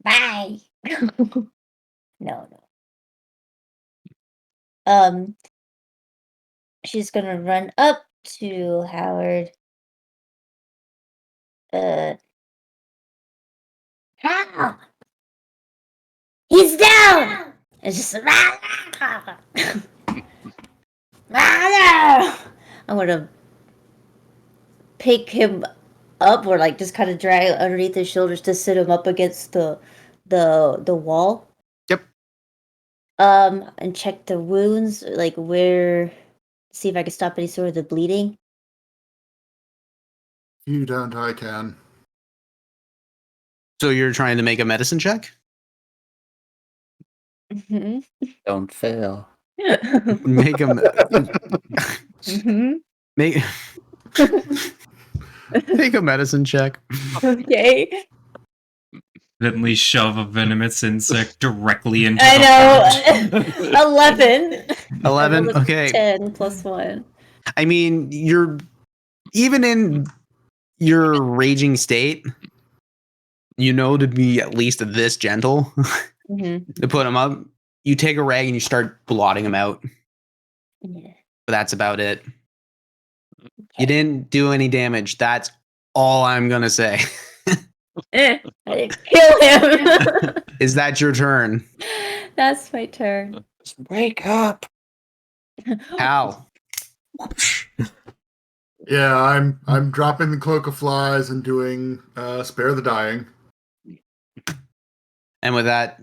Bye. No. She's gonna run up to Howard. Hal! He's down! It's just I'm gonna pick him up or like just kind of drag underneath his shoulders to sit him up against the wall. Yep. And check the wounds, like see if I can stop any sort of the bleeding. You don't, I can. So you're trying to make a medicine check? Mm-hmm. Don't fail. Make a make make a medicine check. Okay. Accidentally shove a venomous insect directly into I the know. 11. 11. Okay. 10 plus 1. I mean, you're even in your raging state, you know, to be at least this gentle to put him up. You take a rag and you start blotting him out. Yeah. But that's about it. You didn't do any damage. That's all I'm gonna say. I didn't kill him. Is that your turn? That's my turn. Wake up! Hal. Yeah, I'm dropping the cloak of flies and doing spare the dying. And with that,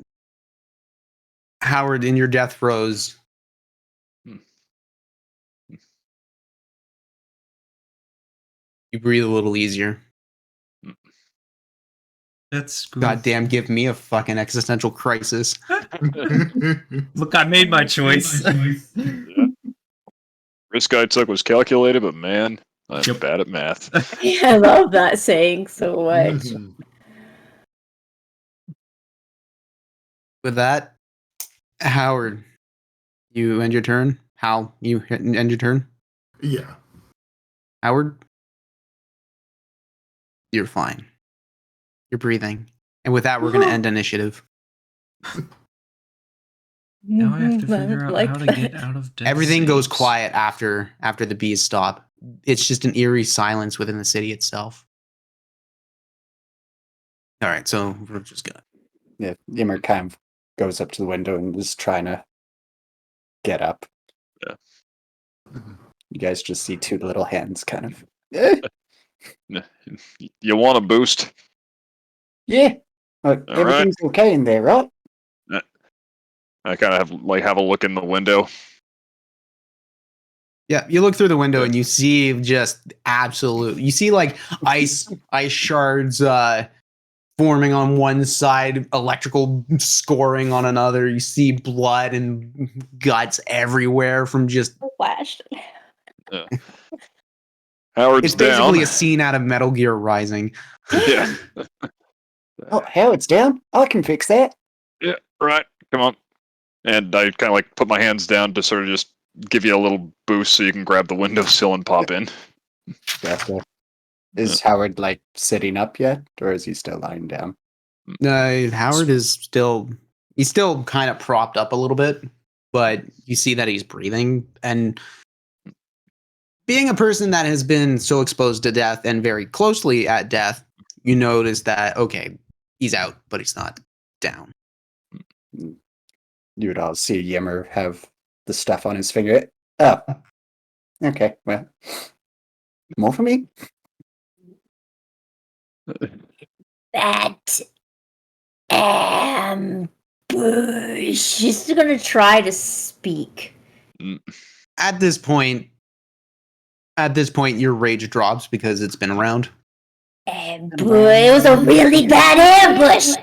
Howard, in your death throes, you breathe a little easier. That's good. Goddamn, give me a fucking existential crisis. Look, I made my choice. Yeah. Risk I took was calculated, but man, I'm Yep. bad at math. Yeah, I love that saying so much. Mhm. With that, Howard, you end your turn. Hal, you end your turn. Yeah. Howard, you're fine. You're breathing. And with that, we're going to end initiative. Now I have to I figure out like how to that. get out of death Everything goes saves. quiet after the bees stop. It's just an eerie silence within the city itself. All right, so we're just gonna. Yeah, Yimmer kind of goes up to the window and is trying to get up. Yeah. You guys just see two little hands kind of. You want a boost? Yeah. Look, All everything's okay in there, right? I kind of have a look in the window. Yeah, you look through the window and you see just absolute. You see like ice shards forming on one side, electrical scoring on another. You see blood and guts everywhere from just. Flashed. Yeah. Howard's It's basically down. a scene out of Metal Gear Rising. Yeah. Oh, Howard's down. I can fix that. Yeah, right. Come on. And I kind of like put my hands down to sort of just give you a little boost so you can grab the windowsill and pop in. Gotcha. Is Howard like sitting up yet, or is he still lying down? Howard is still. He's still kind of propped up a little bit, but you see that he's breathing. And being a person that has been so exposed to death and very closely at death, you notice that, okay, he's out, but he's not down. You would all see Yimmer have the stuff on his finger. Oh. Okay, well. More for me? That ambush. She's gonna try to speak. At this point, your rage drops because it's been around. Ambush. It was a really bad ambush.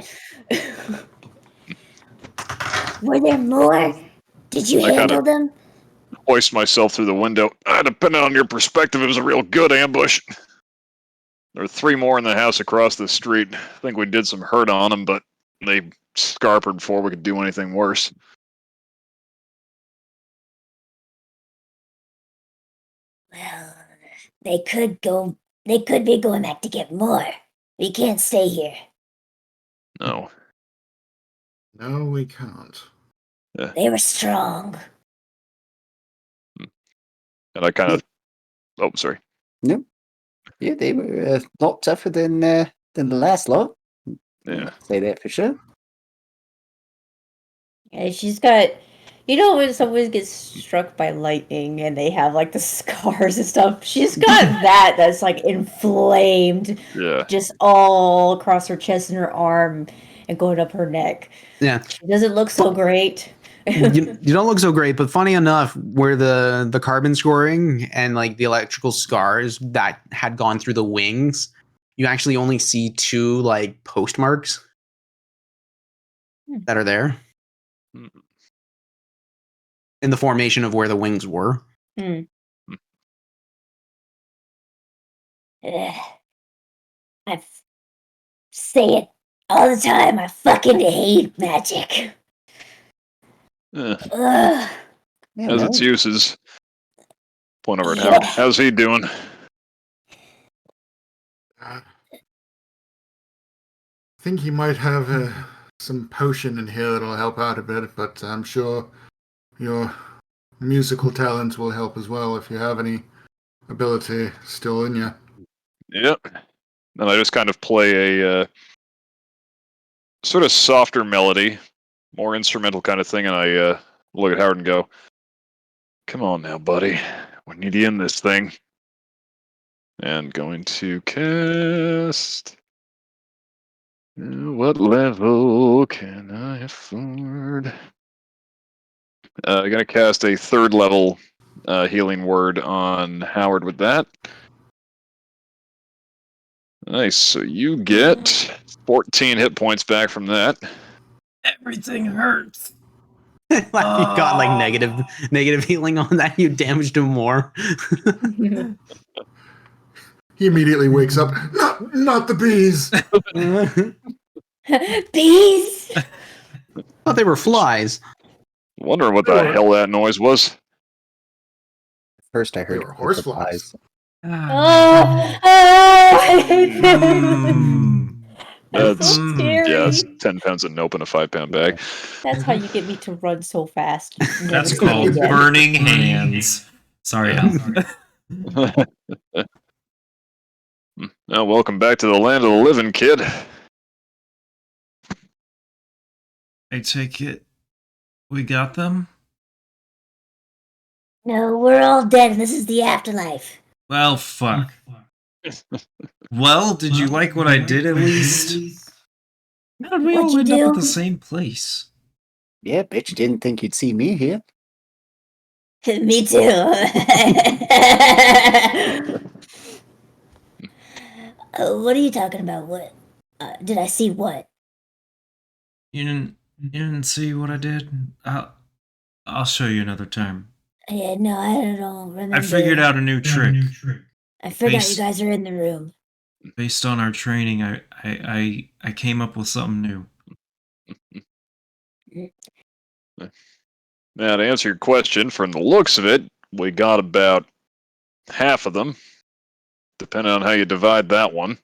Were there more? Did you I handle them? Hoist myself through the window. Depending on your perspective, it was a real good ambush. There were 3 more in the house across the street. I think we did some hurt on them, but they scarpered before we could do anything worse. Well, they could be going back to get more. We can't stay here. No. No, we can't. They were strong. And I kind of... Oh, sorry. No. Yeah, they were a lot tougher than the last lot. Yeah. Say that for sure. Yeah, she's got, when someone gets struck by lightning and they have like the scars and stuff, she's got that's like inflamed, Yeah. just all across her chest and her arm and going up her neck. Yeah. She doesn't look so great. you don't look so great, but funny enough, where the carbon scoring and like the electrical scars that had gone through the wings, you actually only see 2 like postmarks that are there in the formation of where the wings were. I say it all the time. I fucking hate magic. Has its uses. Point over at Howard. How's he doing? I think he might have some potion in here that'll help out a bit, but I'm sure your musical talents will help as well if you have any ability still in you. Yep. And I just kind of play a sort of softer melody, more instrumental kind of thing, and I look at Howard and go, "Come on now, buddy. We need you in this thing." And going to cast... What level can I afford? I'm going to cast a 3rd level healing word on Howard with that. Nice. So you get 14 hit points back from that. Everything hurts. Like you got like negative healing on that, you damaged him more. He immediately wakes up. Not the bees. Bees. Thought they were flies. Wondering what the hell that noise was. First, I heard They were horseflies. I hate them. That's so scary. Yeah, it's 10 pounds of nope in a 5-pound bag. That's how you get me to run so fast. That's called burning hands. Sorry, Al. Now, welcome back to the land of the living, kid. I take it we got them? No, we're all dead and this is the afterlife. Well, fuck. Well, did you like what I did at least? How did we all What'd end you up do? at the same place? Yeah, bet you didn't think you'd see me here. Me too. What are you talking about? What? Did I see what? You didn't see what I did? I'll show you another time. Yeah, no, I don't remember. I figured out a new trick. I forgot Based- you guys are in the room. Based on our training, I came up with something new. Now, to answer your question, from the looks of it, we got about half of them, depending on how you divide that one.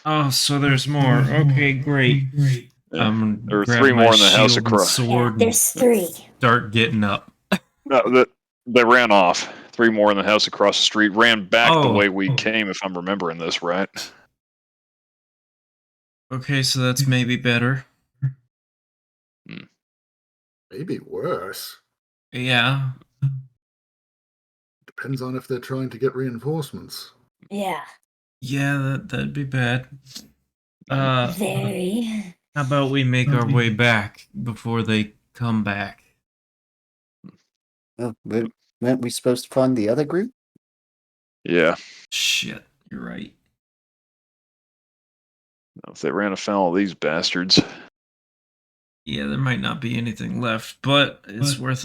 Oh, so there's more. Okay, great. Yeah. There were Grab 3 my more in the house shield and across. sword and There's 3. start getting up. No, they ran off. 3 more in the house across the street ran back the Oh. way we came, if I'm remembering this right. Okay, so that's maybe better. Maybe worse. Yeah. Depends on if they're trying to get reinforcements. Yeah. Yeah, that'd be bad. Very. How about we make our way back before they come back? Oh, weren't we supposed to find the other group? Yeah. Shit, you're right. If they ran afoul of these bastards. Yeah, there might not be anything left, but it's worth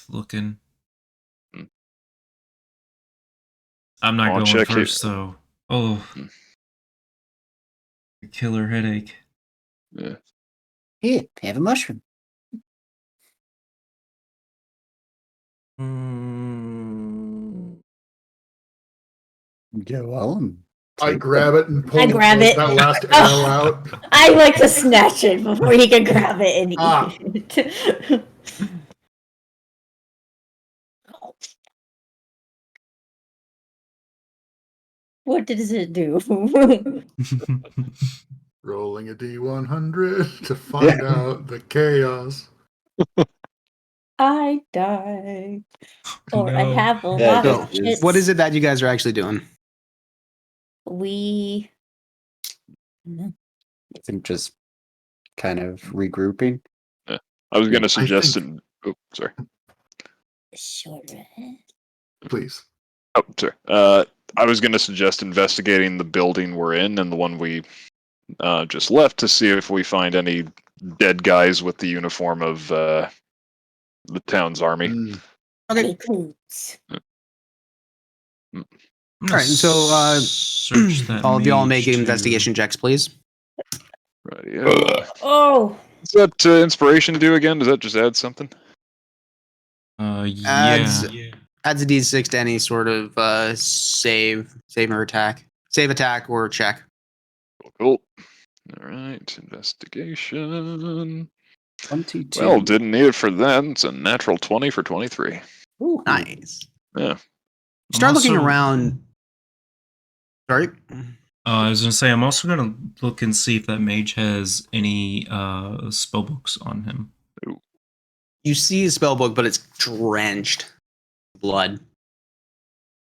looking. I'm not I'll going check first, it. though. Oh, a killer headache. Yeah. Here, have a mushroom. Go on. I Take grab it and pull I grab that it. last arrow out. I like to snatch it before he can grab it and Ah. eat it. What does it do? Rolling a D100 to find out the chaos. I die. Or I No. have a Yeah, lot So, of shit. what is it that you guys are actually doing? We. I think just kind of regrouping. I was going to I suggest think- Oh, sorry. Sure. Please. Oh, sorry. I was going to suggest investigating the building we're in and the one we just left to see if we find any dead guys with the uniform of the town's army. Okay. Any clues? All right, so, search that all of y'all mage make too. investigation checks, please. Right. Oh! What's that inspiration do again? Does that just add something? Adds Yeah. adds a d6 to any sort of save or attack. Save, attack, or check. Cool. All right. Investigation. 22. Well, didn't need it for that. It's a natural 20 for 23. Ooh. Nice. Yeah. Start looking also- around. Sorry. I was gonna say I'm also gonna look and see if that mage has any spell books on him. You see a spell book, but it's drenched in blood.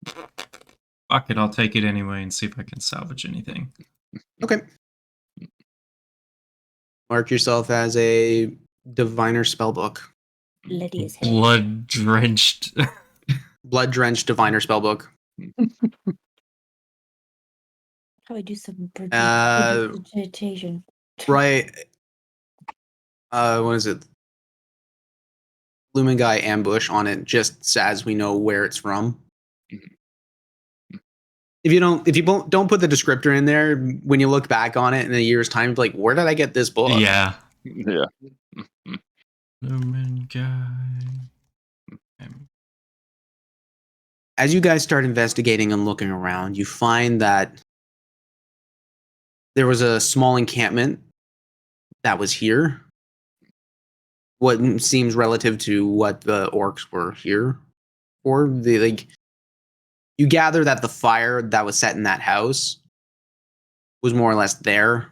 Fuck it, I'll take it anyway and see if I can salvage anything. Okay. Mark yourself as a diviner spell book. Bloody as hell. Blood drenched. Blood drenched diviner spell book. Probably do some Uh, predigitation. Right. What is it? Lumengi ambush on it, just as we know where it's from. If you don't put the descriptor in there, when you look back on it in a year's time, like, where did I get this book? Yeah. Yeah. Lumengi. As you guys start investigating and looking around, you find that there was a small encampment that was here. What seems relative to what the orcs were here for. You gather that the fire that was set in that house was more or less their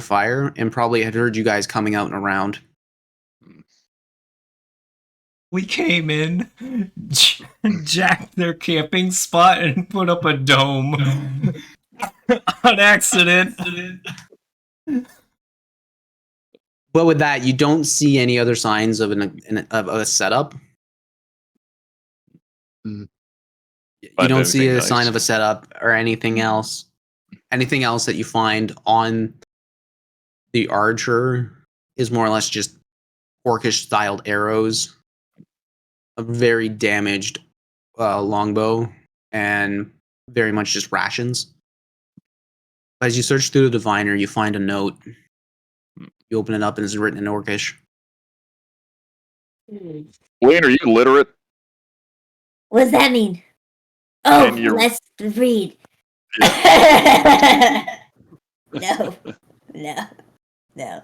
fire, and probably had heard you guys coming out and around. We came in, jacked their camping spot, and put up a dome on accident. But with that, you don't see any other signs of of a setup. Mm. You Find don't see anything a nice? sign of a setup or anything else. Anything else that you find on the archer is more or less just orcish-styled arrows, a very damaged longbow, and very much just rations. As you search through the diviner, you find a note. You open it up and it's written in Orcish. Wayne, are you literate? What does that mean? Oh, And you're- let's read. No.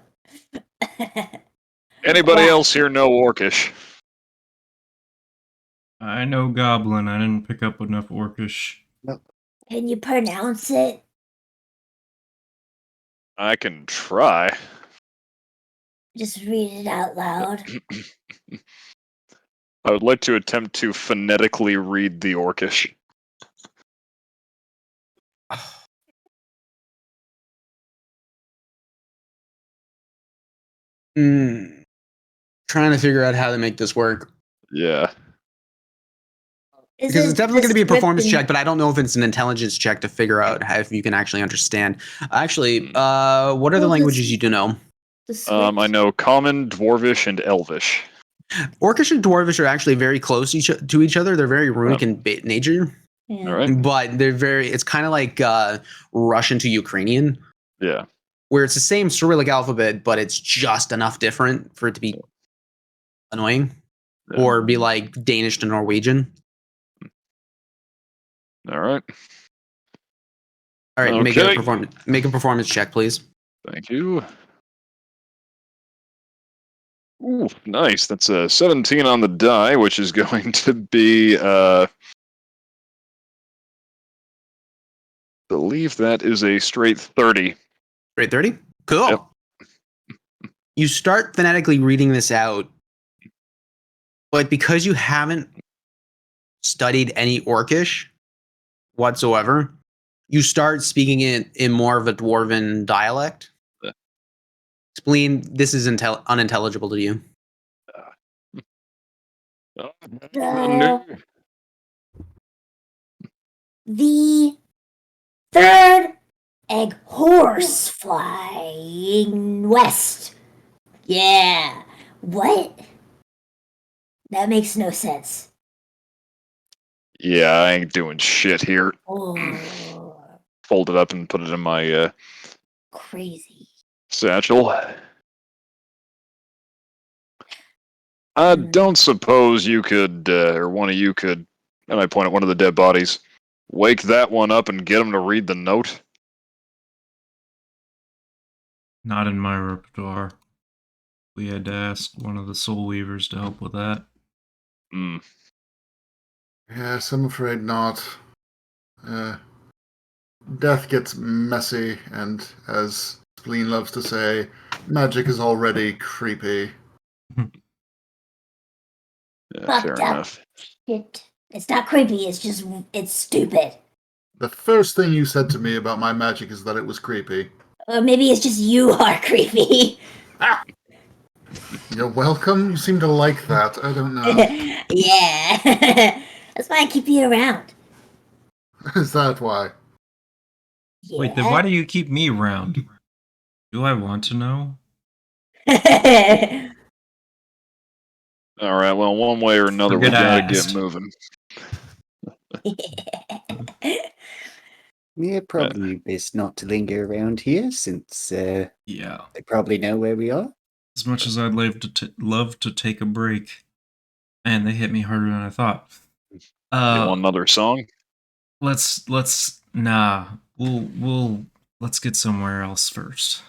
Anybody Wow. else here know Orcish? I know Goblin. I didn't pick up enough Orcish. Can you pronounce it? I can try. Just read it out loud. I would like to attempt to phonetically read the Orcish. Trying to figure out how to make this work. Yeah. Because it's definitely going to be a performance description- check, but I don't know if it's an intelligence check to figure out how, if you can actually understand. Actually, what are the Well, languages you do know? The script. I know Common, Dwarvish, and Elvish. Orcish and Dwarvish are actually very close to each other. They're very runic in nature, Yeah. All right. but they're very. It's kind of like Russian to Ukrainian, Yeah. where it's the same Cyrillic alphabet, but it's just enough different for it to be annoying, Yeah. or be like Danish to Norwegian. All right. All right, make Okay. a performance check, please. Thank you. Ooh, nice. That's a 17 on the die, which is going to be, believe that is a straight 30. Straight 30? Cool. Yep. You start phonetically reading this out, but because you haven't studied any Orcish whatsoever, you start speaking it in more of a dwarven dialect. Yeah. Explain this is unintelligible to you. No. The third egg horse flying west. Yeah. What? That makes no sense. Yeah, I ain't doing shit here. Oh, Fold it up and put it in my crazy. satchel. I don't suppose you could, or one of you could, and I point at one of the dead bodies, wake that one up and get him to read the note? Not in my repertoire. We had to ask one of the Soul Weavers to help with that. Hmm. Yes, I'm afraid not. Death gets messy, and as Spleen loves to say, magic is already creepy. Yeah, Fucked fair up. enough. It's not creepy, it's stupid. The first thing you said to me about my magic is that it was creepy. Or maybe it's just you are creepy. You're welcome. You seem to like that. I don't know. Yeah. That's why I keep you around. Is that why? Yeah. Wait, then why do you keep me around? Do I want to know? All right, well, one way or another, we Forget I gotta get asked. moving. Yeah, probably best not to linger around here since Yeah. they probably know where we are. As much as I'd love to take a break, and they hit me harder than I thought. You want another song? Let's let's get somewhere else first.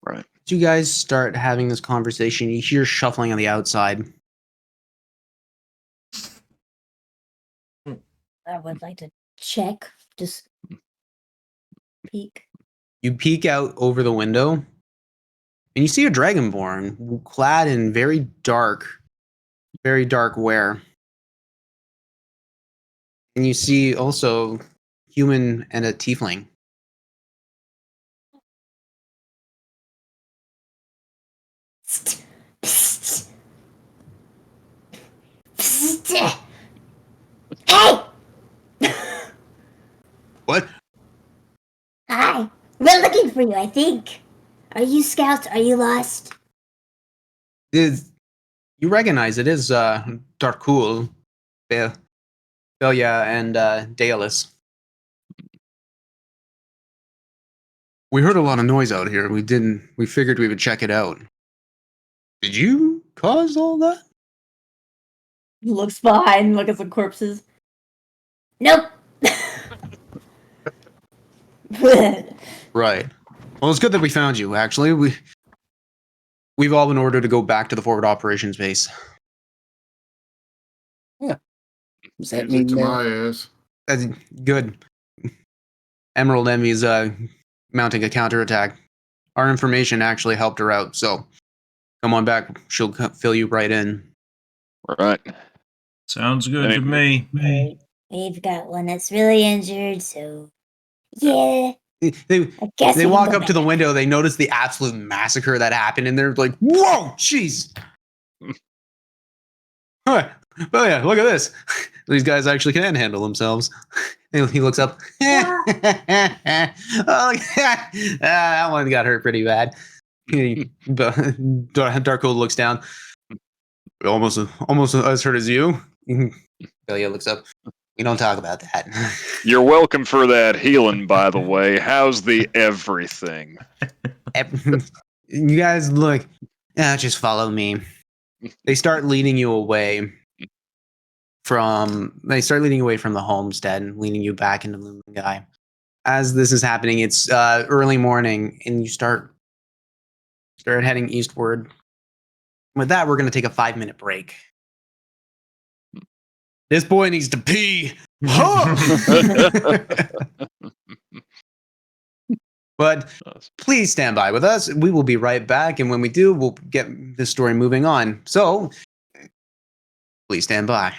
Right. As you guys start having this conversation, you hear shuffling on the outside. I would like to check. Just peek. You peek out over the window, and you see a dragonborn clad in very dark wear. And you see also human and a tiefling. Psst. Psst. Psst. Hey! What? Hi! for you, I think. Are you scouts? Are you lost? You recognize it is Darkul, Belia, and Daedalus. We heard a lot of noise out here. We figured we would check it out. Did you cause all that? Looks behind, look at some corpses. Nope. Right. Well, it's good that we found you, actually. We've all been ordered to go back to the forward operations base. Does that Music mean to my ears. That's good. Emerald Emmy's mounting a counterattack. Our information actually helped her out, so come on back. She'll fill you right in. Right. Sounds good to me. We've got one that's really injured, so yeah. They I guess they we can walk go up to the back. window. They notice the absolute massacre that happened, and they're like, "Whoa, jeez!" Oh yeah, look at this. These guys actually can handle themselves. He looks up. Oh, yeah. That one got hurt pretty bad. Darko looks down. Almost as hurt as you. Belia looks up. We don't talk about that. You're welcome for that healing, by the way. How's the everything? You guys look. Just follow me. They start leading you away from the homestead, leading you back into Lumengi. As this is happening, it's early morning, and you start heading eastward. With that, we're going to take a 5-minute break. This boy needs to pee. But please stand by with us. We will be right back, and when we do, we'll get this story moving on. So, please stand by.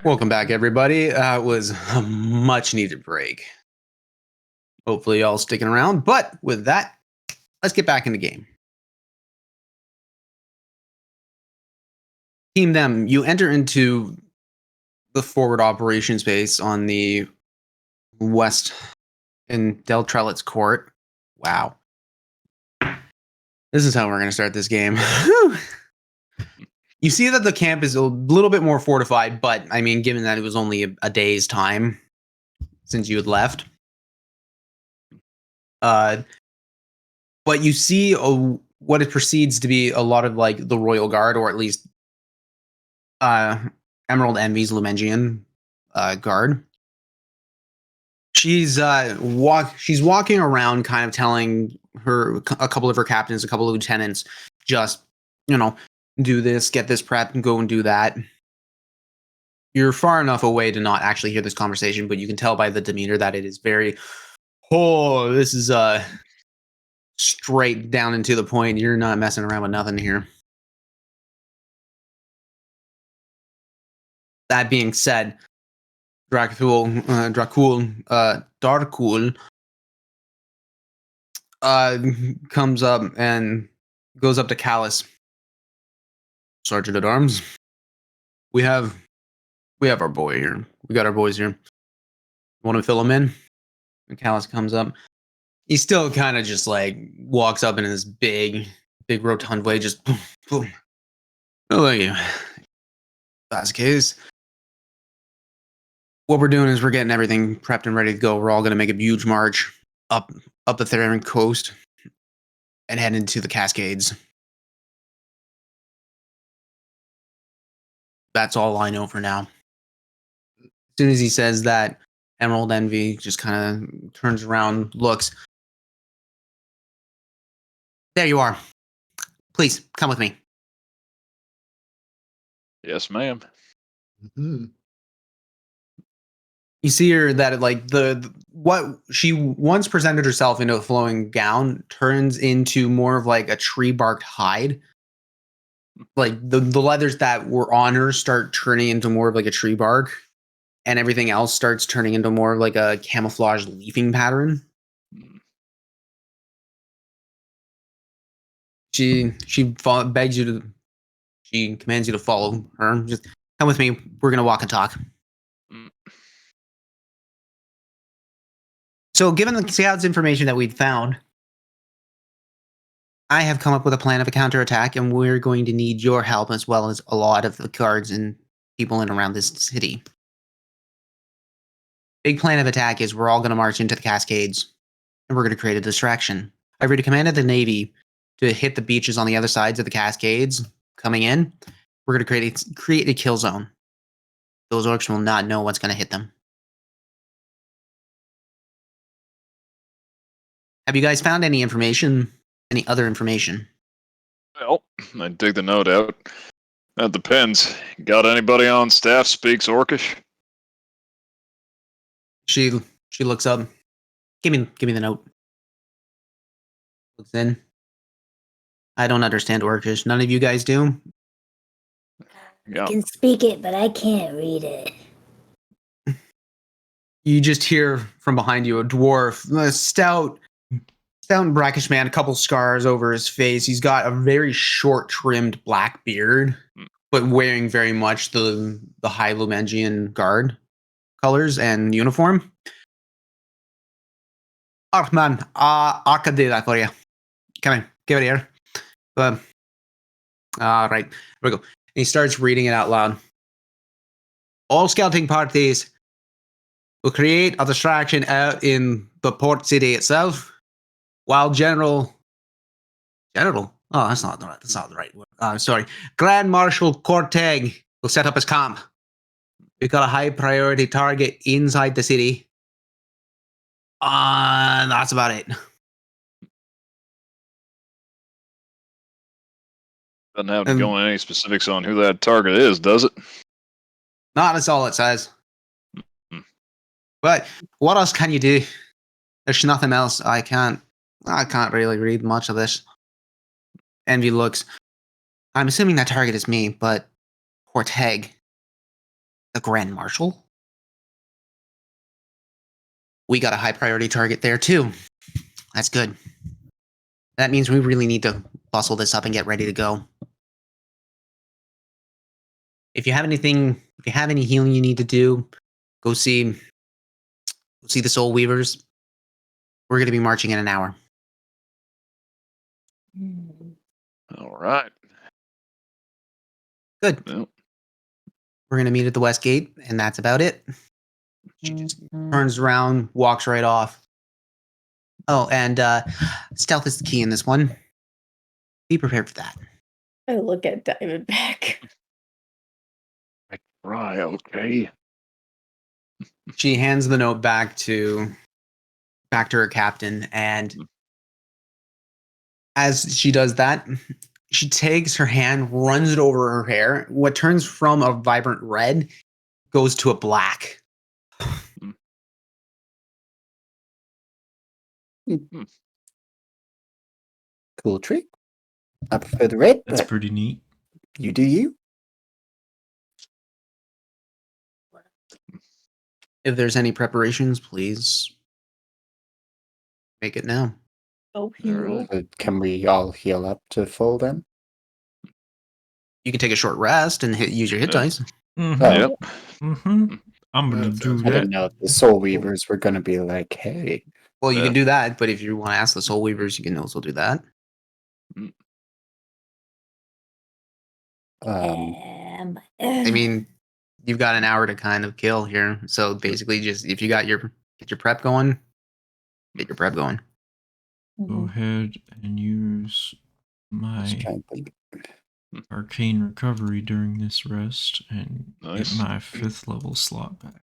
Welcome back, everybody. That was a much needed break. Hopefully, y'all sticking around. But with that, let's get back in the game. Team Them, you enter into the forward operations base on the west in Del Trelit's court. Wow. This is how we're going to start this game. You see that the camp is a little bit more fortified, but I mean, given that it was only a day's time since you had left. But you see what it proceeds to be a lot of like the Royal Guard, or at least Emerald Envy's Lumengian guard. She's walking around, kind of telling a couple of her captains, a couple of lieutenants, just do this, get this prep, and go and do that. You're far enough away to not actually hear this conversation, but you can tell by the demeanor that it is very, this is straight down and to the point. You're not messing around with nothing here. That being said, Darkul comes up and goes up to Callus. Sergeant at Arms, we have our boy here. We got our boys here. Want to fill him in? And Callus comes up. He still kind of just like walks up in this big rotund way, just boom, boom. Oh, thank you. That's the case. What we're doing is we're getting everything prepped and ready to go. We're all going to make a huge march up the Therian coast and head into the Cascades. That's all I know for now. As soon as he says that, Emerald Envy just kind of turns around, looks. There you are. Please, come with me. Yes, ma'am. Mm-hmm. You see her that like what she once presented herself into a flowing gown turns into more of like a tree barked hide. Like the leathers that were on her start turning into more of like a tree bark, and everything else starts turning into more of like a camouflage leafing pattern. She begs you to. She commands you to follow her. Just come with me. We're gonna walk and talk. So, given the scouts' information that we'd found, I have come up with a plan of a counterattack, and we're going to need your help as well as a lot of the guards and people in and around this city. Big plan of attack is we're all going to march into the Cascades, and we're going to create a distraction. I've already commanded the Navy to hit the beaches on the other sides of the Cascades coming in. We're going to create a kill zone. Those orcs will not know what's going to hit them. Have you guys found any information? Any other information? Well, I dig the note out. That depends. Got anybody on staff speaks Orcish? She looks up. Give me the note. Looks in. I don't understand Orcish. None of you guys do? Yeah. I can speak it, but I can't read it. You just hear from behind you a dwarf, a stout and brackish man, a couple scars over his face. He's got a very short, trimmed black beard, but wearing very much the high Lumengian guard colors and uniform. Oh, man, I can do that for you. Come on, give it here. All right, here we go. And he starts reading it out loud. All scouting parties will create a distraction out in the port city itself, while General, oh, that's not the right word. Sorry. Grand Marshal Corteg will set up his camp. We've got a high priority target inside the city. That's about it. Doesn't have to go into any specifics on who that target is, does it? No, that's all it says. But what else can you do? There's nothing else. I can't really read much of this. Envy looks. I'm assuming that target is me, but Corteg. The Grand Marshal? We got a high priority target there, too. That's good. That means we really need to bustle this up and get ready to go. If you have any healing you need to do, go see the Soul Weavers. We're going to be marching in an hour. All right. Good. Well, We're going to meet at the West Gate, and that's about it. She just turns around, walks right off. Oh, and stealth is the key in this one. Be prepared for that. I look at Diamondback. right. Okay. She hands the note back to her captain, and as she does that, she takes her hand, runs it over her hair. What turns from a vibrant red goes to a black. Cool trick. I prefer the red, That's but pretty neat. you do you. If there's any preparations, please make it now. Oh, right. Can we all heal up to full then? You can take a short rest and use your hit Yeah. dice. Mm-hmm. Oh, Yep. Mm-hmm. I'm gonna That do sounds I that. didn't know if the Soul Weavers were going to be like, hey. Well, you Yeah. can do that, but if you want to ask the Soul Weavers, you can also do that. I mean, you've got an hour to kind of kill here, so basically, just if you got get your prep going, get your prep going. Go ahead and use Just my trying to think. arcane recovery during this rest and Nice. get my 5th level slot back.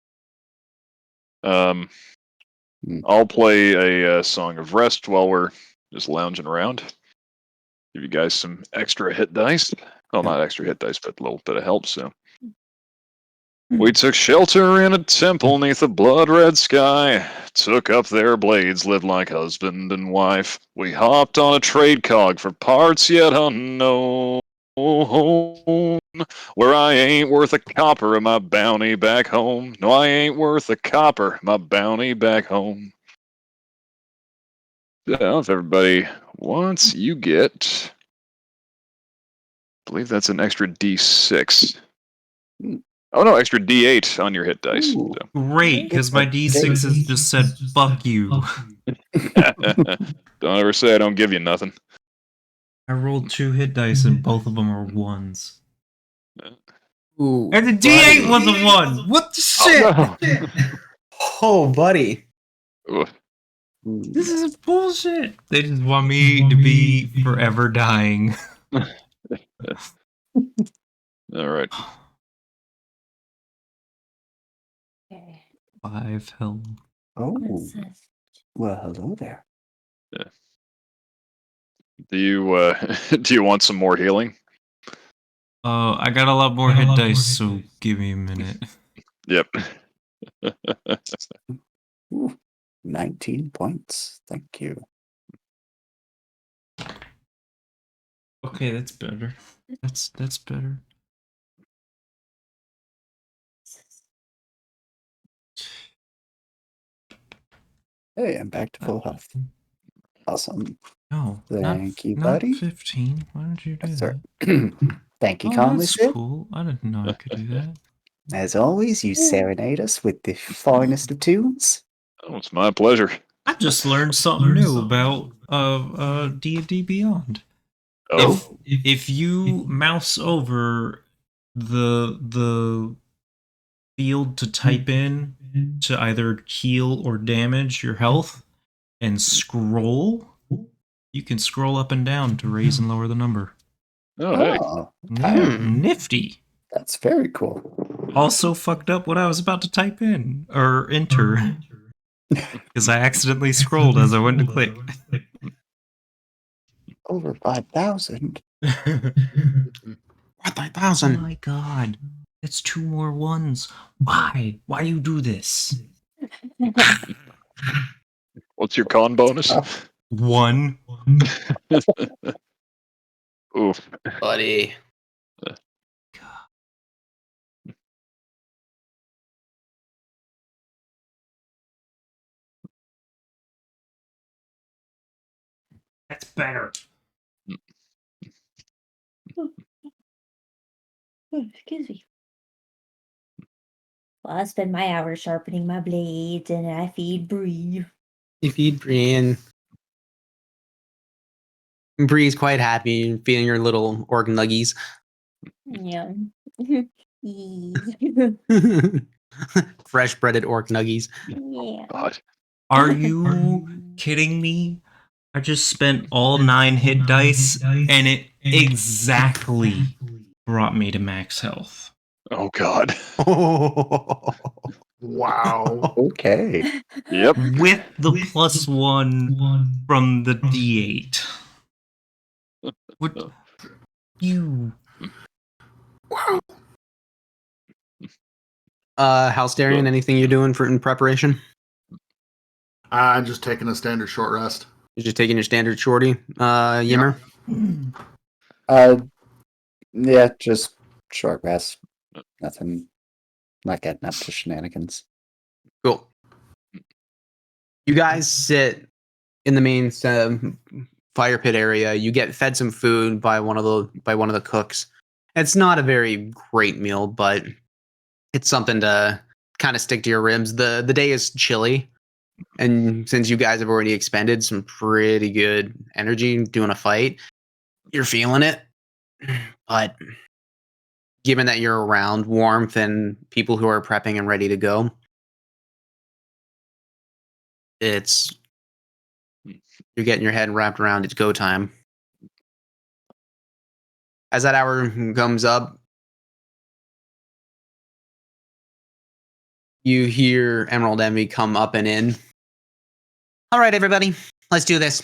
I'll play a song of rest while we're just lounging around. Give you guys some extra hit dice. Well, not extra hit dice, but a little bit of help. So we took shelter in a temple neath a blood-red sky. Took up their blades, lived like husband and wife. We hopped on a trade cog for parts yet unknown. Where I ain't worth a copper of my bounty back home. No, I ain't worth a copper of my bounty back home. So if everybody wants, you get, I believe that's an extra D6. Oh no, extra D8 on your hit dice. Ooh. So. Great, because my D6 has just said, fuck you. Don't ever say I don't give you nothing. I rolled 2 hit dice and both of them are 1s. Ooh, And the D8 was a 1! What the shit? Oh, buddy. Oof. This is bullshit. They just want me to be forever dying. All right. 5 health. Oh, well, hello there. Do you do you want some more healing? I got a lot more hit dice, so give me a minute. Yep. Ooh, 19 points. Thank you. Okay, that's better. That's better. Hey, I'm back to full health. Awesome. No, Thank you, not buddy. 15. Why did you do Sir. that? Thank you, Oh, kindly, that's sir. cool. I didn't know I could do that. As always, you serenade us with the finest of tunes. Oh, it's my pleasure. I just learned something new about D&D Beyond. Oh, If you mouse over the field to type in to either heal or damage your health and scroll, you can scroll up and down to raise and lower the number. oh, hey. Oh, Yeah, nifty. that's very cool. Also fucked up what I was about to type in or enter because I accidentally scrolled as I went to click. Over 5,000. What, 5,000? Oh my god. It's 2 more 1s. Why? Why you do this? What's your con bonus? 1. Oof. Buddy. That's better. Oh, excuse me. Well, I spend my hours sharpening my blades, and I feed Bree. You feed Bree, and Bree's quite happy feeding her little orc nuggies. Yeah. Fresh breaded orc nuggies. Yeah. God. Are you kidding me? I just spent all 9 hit dice, and it exactly brought me to max health. Oh God. Wow. Okay. Yep. With the +1 from the D8. What you? Wow. Halsterian, anything you're doing in preparation? I'm just taking a standard short rest. You're just taking your standard shorty, Yimmer? Yeah, just short rest. Nothing. Not getting up to shenanigans. Cool. You guys sit in the main fire pit area. You get fed some food by one of the cooks. It's not a very great meal, but it's something to kind of stick to your ribs. The day is chilly, and since you guys have already expended some pretty good energy doing a fight, you're feeling it. But given that you're around warmth and people who are prepping and ready to go, you're getting your head wrapped around it's go time. As that hour comes up, you hear Emerald Envy come up and in. All right, everybody, let's do this.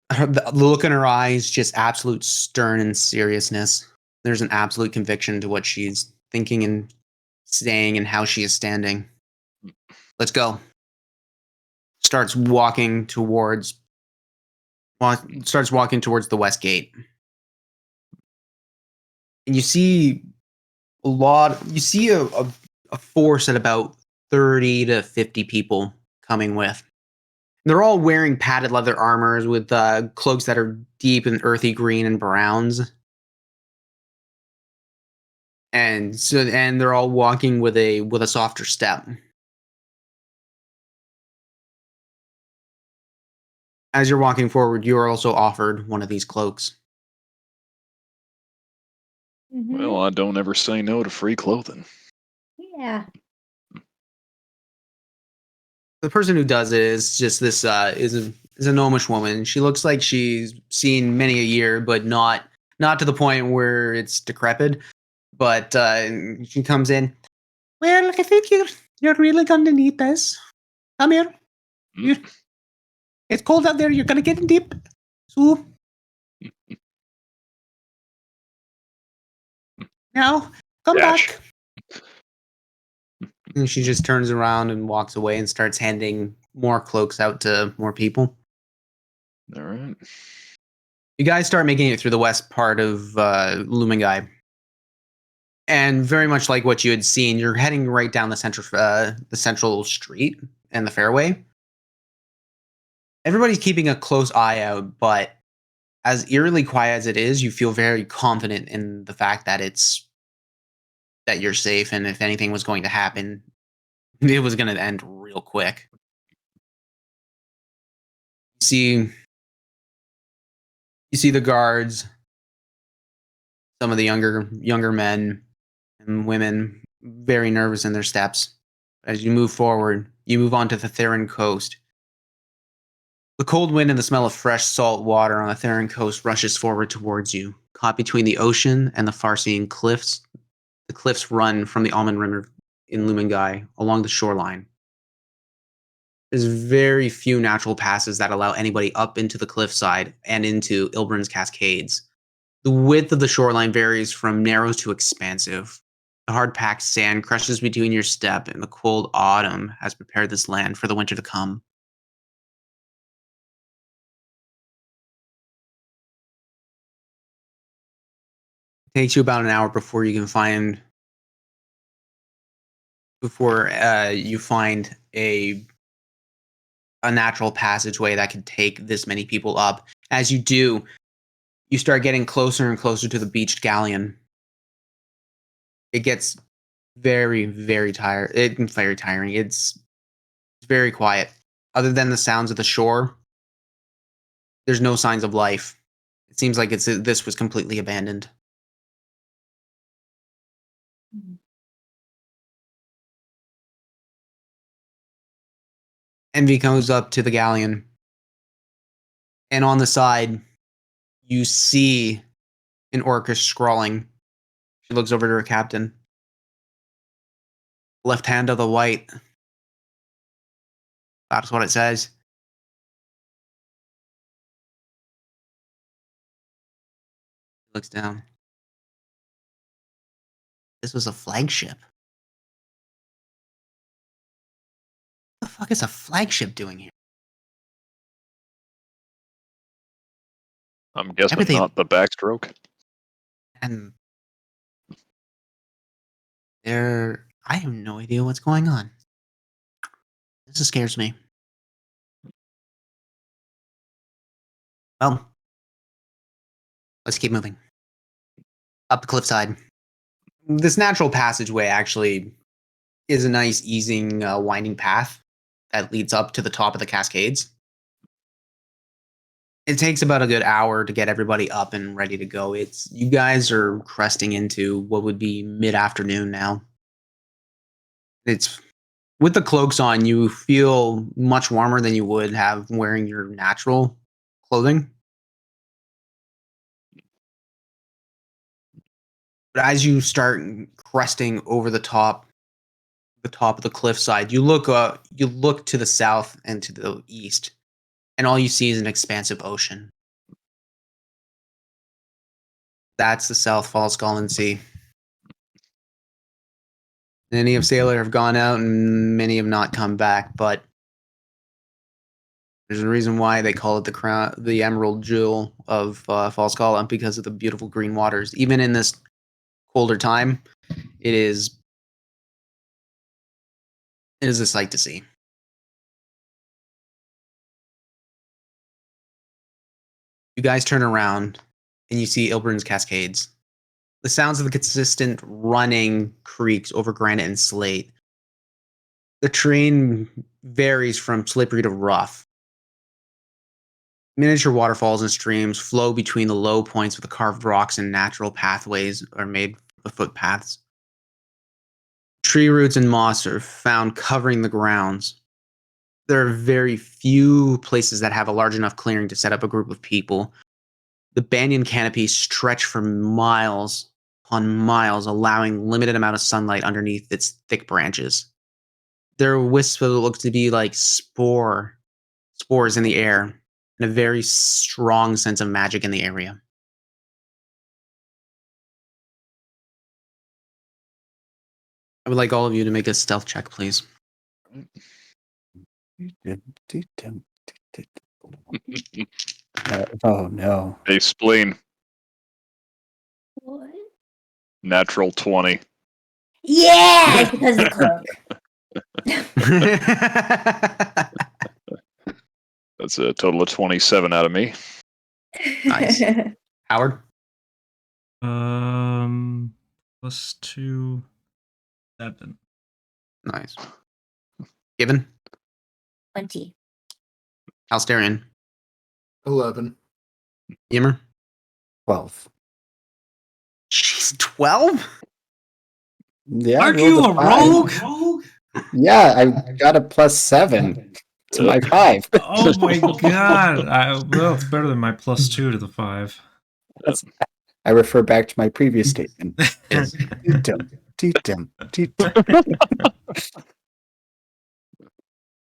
The look in her eyes, just absolute stern and seriousness. There's an absolute conviction to what she's thinking and saying and how she is standing. Let's go. Starts walking towards the west gate. And you see a force at about 30 to 50 people coming with. They're all wearing padded leather armors with cloaks that are deep in earthy green and browns. And they're all walking with a softer step. As you're walking forward, you are also offered one of these cloaks. Well, I don't ever say no to free clothing. Yeah. The person who does it is just this is a gnomish woman. She looks like she's seen many a year, but not to the point where it's decrepit. But she comes in. Well, I think you're really gonna need this. Come here. It's cold out there. You're gonna get in deep. So now come Dash. back. And she just turns around and walks away and starts handing more cloaks out to more people. All right. You guys start making it through the west part of Lumengi. And very much like what you had seen, you're heading right down the central street and the fairway. Everybody's keeping a close eye out, but as eerily quiet as it is, you feel very confident in the fact that you're safe, and if anything was going to happen, it was going to end real quick. You see the guards, some of the younger men and women, very nervous in their steps. As you move forward, you move onto the Theron coast. The cold wind and the smell of fresh salt water on the Theron coast rushes forward towards you, caught between the ocean and the far-seeing cliffs. The cliffs run from the Almond River in Lumengi along the shoreline. There's very few natural passes that allow anybody up into the cliffside and into Ilbrin's Cascades. The width of the shoreline varies from narrow to expansive. The hard-packed sand crushes between your step, and the cold autumn has prepared this land for the winter to come. It takes you about an hour before you find a a natural passageway that could take this many people up. As you do, you start getting closer and closer to the beached galleon. It gets very, very very tiring. It's very quiet. Other than the sounds of the shore, there's no signs of life. It seems like this was completely abandoned. Envy comes up to the galleon, and on the side, you see an orcish scrawling. She looks over to her captain. Left hand of the white. That's what it says. Looks down. This was a flagship. What the fuck is a flagship doing here? I'm guessing Everything- not the backstroke. And I have no idea what's going on. This scares me. Well, let's keep moving. Up the cliffside. This natural passageway actually is a nice, easing, winding path that leads up to the top of the Cascades. It takes about a good hour to get everybody up and ready to go. You guys are cresting into what would be mid-afternoon now. It's with the cloaks on, you feel much warmer than you would have wearing your natural clothing. But as you start cresting over the top of the cliffside, you look to the south and to the east, and all you see is an expansive ocean. That's the South Falskallan Sea. Many of Sailor have gone out, and many have not come back. But there's a reason why they call it the Emerald Jewel of Falskallan, because of the beautiful green waters. Even in this colder time, it is a sight to see. You guys turn around and you see Ilbrin's Cascades. The sounds of the consistent running creeks over granite and slate. The terrain varies from slippery to rough. Miniature waterfalls and streams flow between the low points with the carved rocks, and natural pathways are made for footpaths. Tree roots and moss are found covering the grounds. There are very few places that have a large enough clearing to set up a group of people. The banyan canopies stretch for miles upon miles, allowing limited amount of sunlight underneath its thick branches. There are wisps of what looks to be like spores in the air, and a very strong sense of magic in the area. I would like all of you to make a stealth check, please. Oh no. A spleen. What? Natural 20. Yeah, it's because of the cloak. That's a total of 27 out of me. Nice. Howard? +2, 7. Nice. Gibbon? 20. Alsterian? 11. Yimmer? 12. She's 12? Yeah. Aren't I you rolled a five. rogue? Yeah, I got a +7 to my 5. Oh my god! Well, it's better than my +2 to the 5. I refer back to my previous statement. Yes. Dum.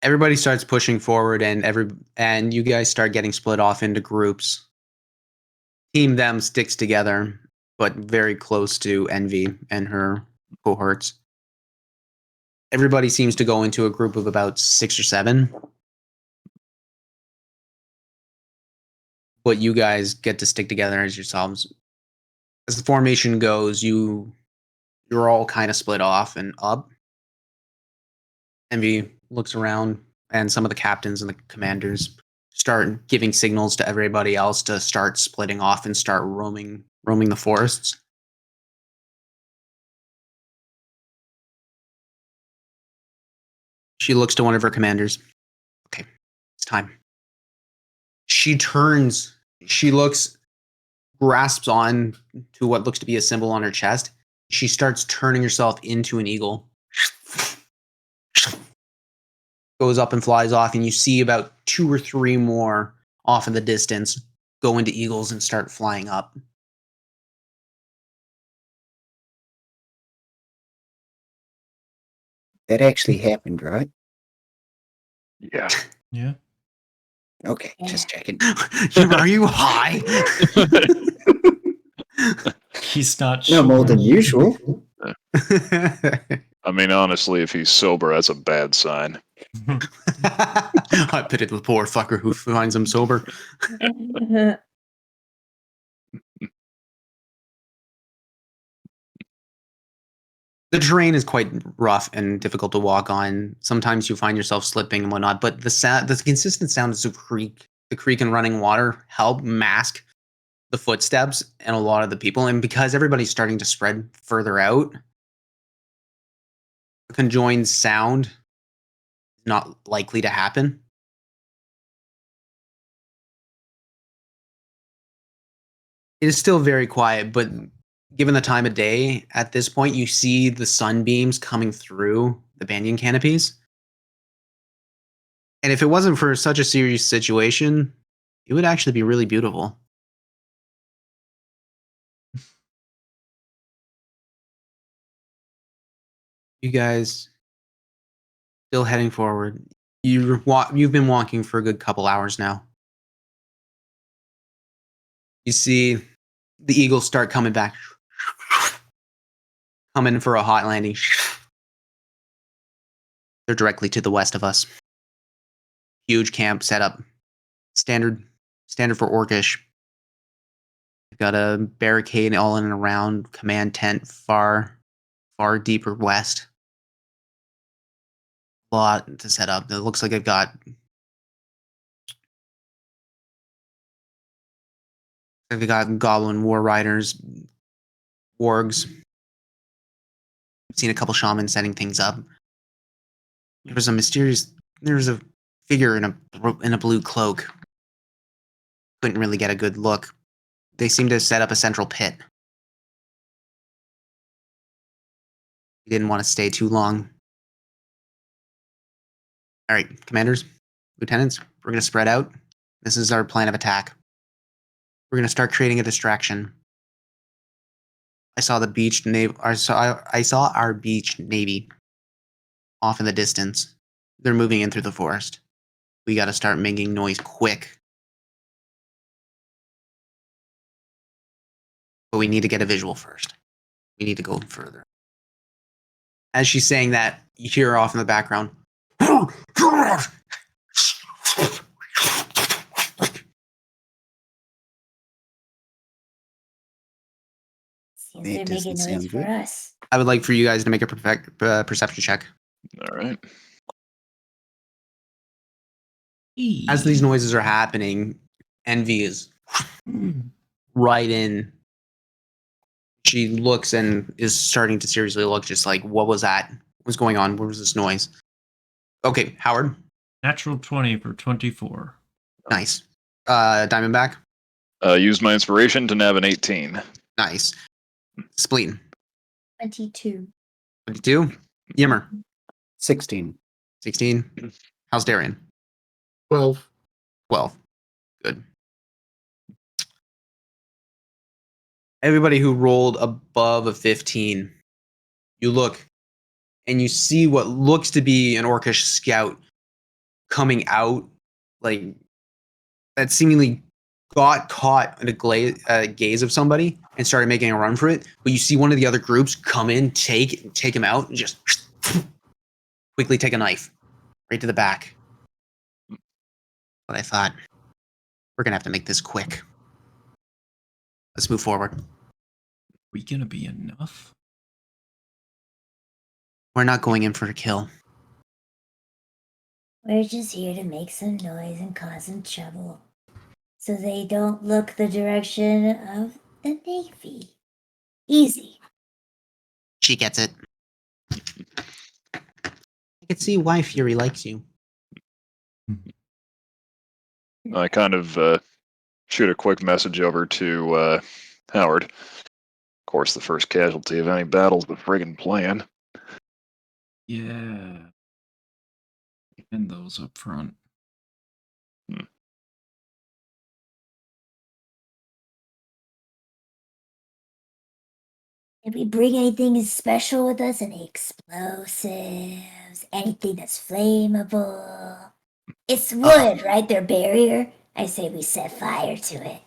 Everybody starts pushing forward, and you guys start getting split off into groups. Team Them sticks together, but very close to Envy and her cohorts. Everybody seems to go into a group of about 6 or 7. But you guys get to stick together as yourselves. As the formation goes, you're all kind of split off and up. Envy looks around and some of the captains and the commanders start giving signals to everybody else to start splitting off and start roaming the forests. She looks to one of her commanders. Okay, it's time. She turns. She looks, grasps on to what looks to be a symbol on her chest. She starts turning herself into an eagle. Goes up and flies off, and you see about 2 or 3 more off in the distance go into eagles and start flying up. That actually happened, right? Yeah. Yeah. Okay, just checking. Are you high? He's not No more sure. than usual. I mean, honestly, if he's sober, that's a bad sign. I pity the poor fucker who finds him sober. The terrain is quite rough and difficult to walk on. Sometimes you find yourself slipping and whatnot, but the consistent sounds of the creek and running water help mask the footsteps and a lot of the people. And because everybody's starting to spread further out, a conjoined sound is not likely to happen. It is still very quiet, but given the time of day, at this point, you see the sunbeams coming through the banyan canopies. And if it wasn't for such a serious situation, it would actually be really beautiful. You guys still heading forward. You've been walking for a good couple hours now. You see the eagles start coming back. Coming for a hot landing. They're directly to the west of us. Huge camp set up. Standard for Orcish. They've got a barricade all in and around, command tent far deeper west. A lot to set up. It looks like they've got goblin war riders, wargs. I've seen a couple shamans setting things up. There was a figure in a blue cloak. Couldn't really get a good look. They seem to set up a central pit. He didn't want to stay too long. All right, commanders, lieutenants, we're going to spread out. This is our plan of attack. We're going to start creating a distraction. I saw the beach navy. I saw our beach navy off in the distance. They're moving in through the forest. We got to start making noise quick. But we need to get a visual first. We need to go further. As she's saying that, you hear her off in the background. Seems they're making noise for us. I would like for you guys to make a perception check. All right. As these noises are happening, Envy is right in. She looks and is starting to seriously look, just like, what was that? What's going on? What was this noise? Okay, Howard. Natural 20 for 24. Nice. Diamondback. Use my inspiration to nab an 18. Nice. Spleen. 22. 22. Yimmer. 16. 16. How's Darian? 12. 12. Good. Everybody who rolled above a 15, you look and you see what looks to be an Orcish scout coming out, like, that seemingly got caught in a gaze of somebody and started making a run for it. But you see one of the other groups come in, take him out, and just quickly take a knife right to the back. But I thought, we're going to have to make this quick. Let's move forward. We gonna be enough? We're not going in for a kill. We're just here to make some noise and cause some trouble. So they don't look the direction of the Navy. Easy. She gets it. I can see why Fury likes you. I kind of shoot a quick message over to Howard. Of course, the first casualty of any battle's the friggin' plan. Yeah. And those up front. Did we bring anything special with us? Any explosives? Anything that's flammable? It's wood, right? Their barrier. I say we set fire to it.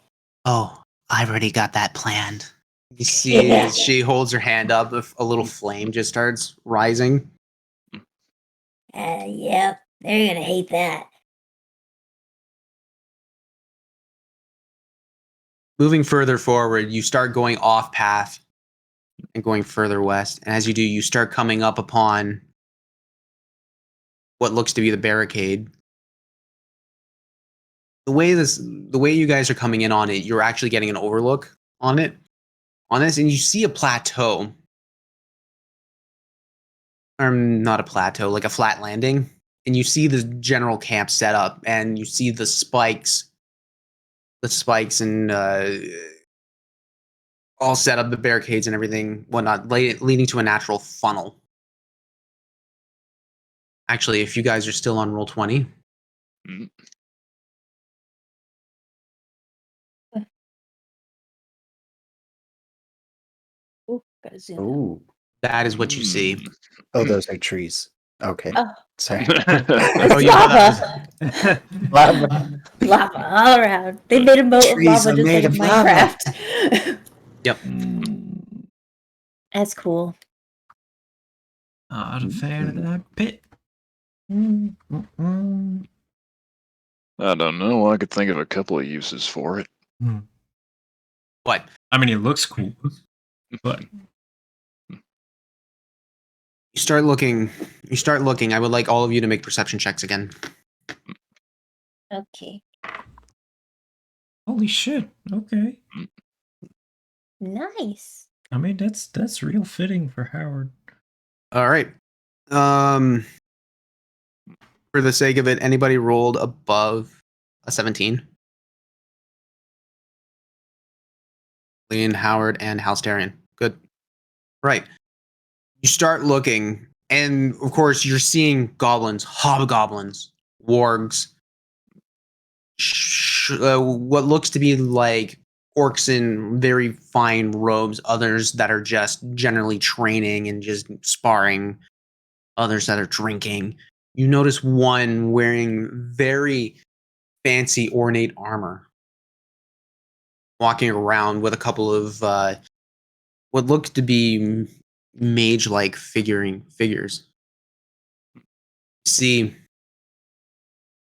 Oh, I've already got that planned. You see, Yeah. as she holds her hand up, a little flame just starts rising. Yep. They're gonna hate that. Moving further forward, you start going off path and going further west. And as you do, you start coming up upon what looks to be the barricade. The way you guys are coming in on it, you're actually getting an overlook on this, and you see a plateau. Or not a plateau, like a flat landing. And you see the general camp set up, and you see the spikes and all set up, the barricades and everything, whatnot, leading to a natural funnel. Actually, if you guys are still on roll 20. Mm. Ooh, gotta zoom. Ooh. That is what you see. Oh, those are trees. Okay. Oh. Sorry. Oh, It's you know that lava. Lava. Lava all around. They made a moat of Trees lava are just made like of lava. Minecraft. Yep. That's cool. Not a fan of that pit. I don't know. I could think of a couple of uses for it. What? I mean, it looks cool, but You start looking. I would like all of you to make perception checks again. Okay. holy shit. Okay. Nice. I mean, that's real fitting for Howard. All right. For the sake of it, anybody rolled above a 17? Lean, Howard, and Halsterian. Good. Right. You start looking, and of course, you're seeing goblins, hobgoblins, wargs, what looks to be like orcs in very fine robes, others that are just generally training and just sparring, others that are drinking. You notice one wearing very fancy, ornate armor, walking around with a couple of what looks to be mage-like figures.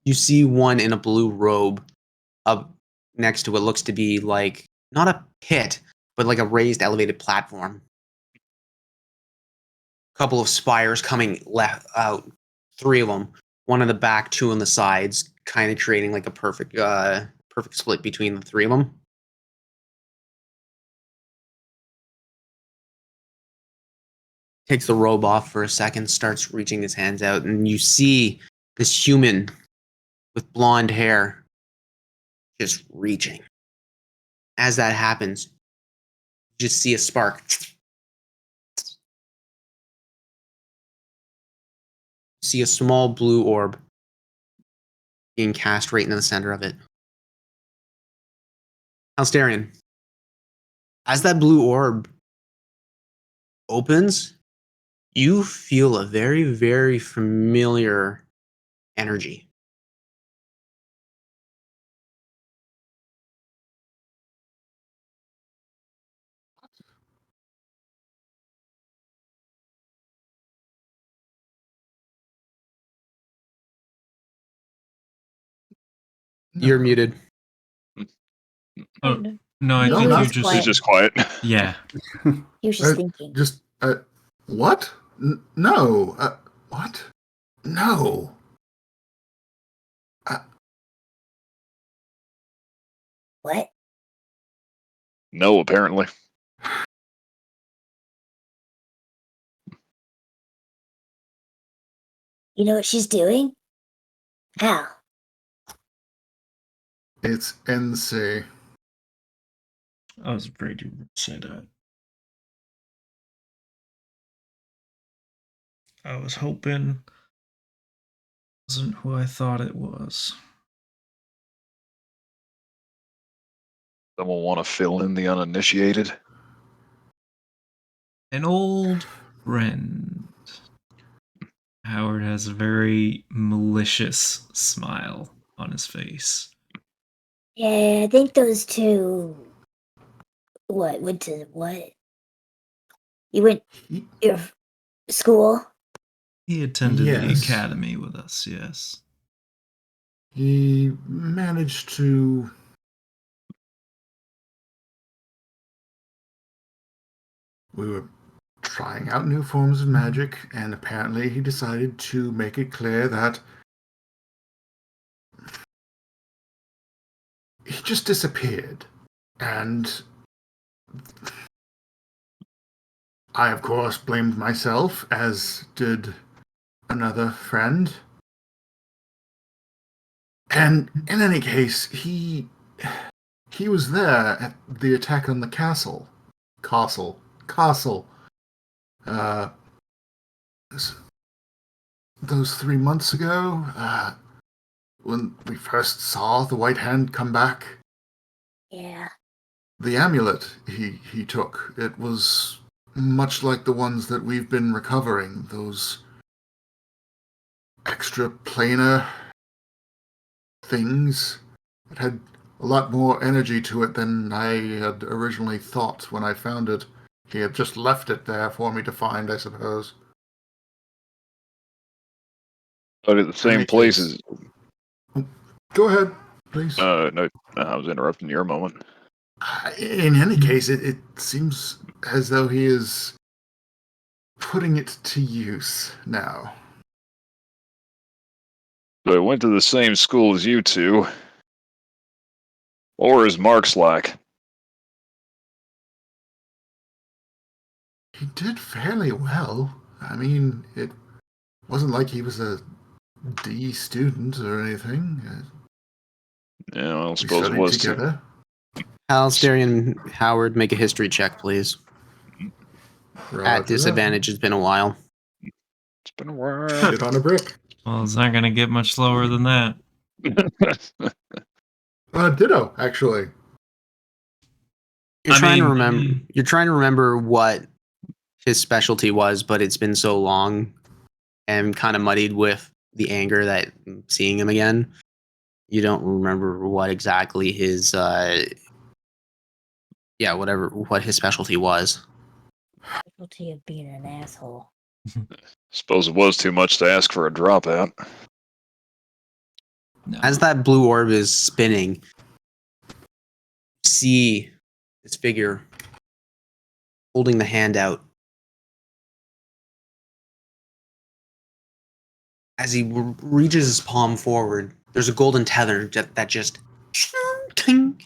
You see one in a blue robe up next to what looks to be like not a pit, but like a raised elevated platform. Couple of spires coming left out, 3 of them, one in the back, 2 on the sides, kind of creating like a perfect split between the 3 of them. Takes the robe off for a second, starts reaching his hands out, and you see this human with blonde hair just reaching. As that happens, you just see a spark. See a small blue orb being cast right into the center of it. Alsterian, as that blue orb opens, you feel a very, very familiar energy. You're muted. Oh, no, I He think was you just just. He's just quiet. Yeah. He was just thinking. Just, what? No. What? No. What? No, apparently. You know what she's doing? How? It's NC. I was afraid you would say that. I was hoping it wasn't who I thought it was. Someone want to fill in the uninitiated? An old friend. Howard has a very malicious smile on his face. Yeah, I think those two. What? Went to what? You went your school? He attended the Yes. academy with us, yes. He managed to. We were trying out new forms of magic, and apparently he decided to make it clear that he just disappeared. And I, of course, blamed myself, as did another friend. And in any case, he was there at the attack on the castle. Uh, those 3 months ago, when we first saw the White Hand come back. Yeah. The amulet he took, it was much like the ones that we've been recovering, those extra planar things. It had a lot more energy to it than I had originally thought when I found it. He had just left it there for me to find, I suppose. But at the same place as... Go ahead, please. No, I was interrupting your moment. In any case, it seems as though he is putting it to use now. So I went to the same school as you two. Or is Mark's like? He did fairly well. I mean, it wasn't like he was a D student or anything. Yeah, well, I We suppose it studied was too. together. Alistair Howard, make a history check, please. Roger At that. disadvantage, it's been a while. It's been a while. Shit on a brick. Well, it's not going to get much slower than that. Ditto, actually. You're I trying to mean- remember. You're trying to remember what his specialty was, but it's been so long and kind of muddied with the anger that seeing him again. You don't remember what exactly his what his specialty was. Specialty of being an asshole. Suppose it was too much to ask for a dropout. No. As that blue orb is spinning, see this figure holding the hand out. As he reaches his palm forward, there's a golden tether that just connects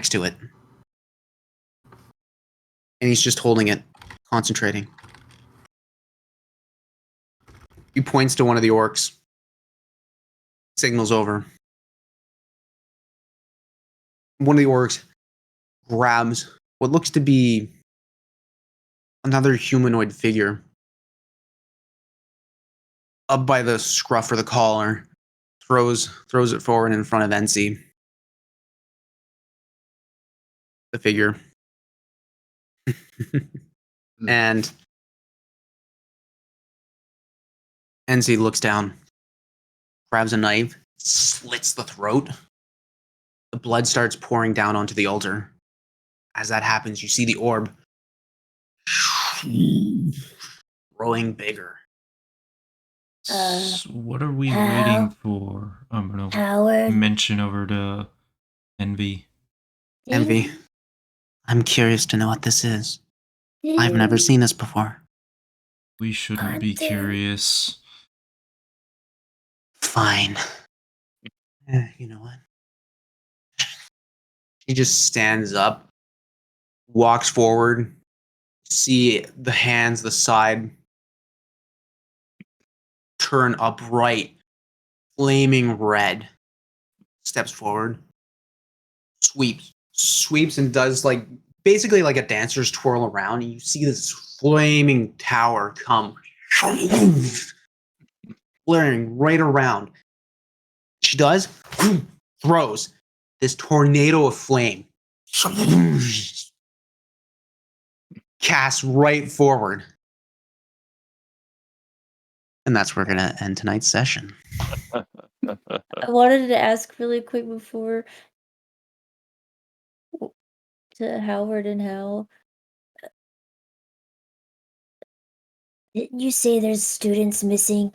to it. And he's just holding it, concentrating. He points to one of the orcs, signals over. One of the orcs grabs what looks to be another humanoid figure up by the scruff or the collar, throws it forward in front of NC. The figure. And NC looks down, grabs a knife, slits the throat. The blood starts pouring down onto the altar. As that happens, you see the orb growing bigger. So what are we Hal- waiting for? I'm going to Howard. mention over to Envy. Envy, I'm curious to know what this is. I've never seen this before. We shouldn't be Hunter. curious. Fine. You know what? He just stands up, walks forward, see the hands, the side turn upright, flaming red, steps forward, sweeps and does like basically like a dancer's twirl around, and you see this flaming tower come flaring right around. She does, throws this tornado of flame, casts right forward. And that's where we're going to end tonight's session. I wanted to ask really quick before to Howard and Hal. Didn't you say there's students missing?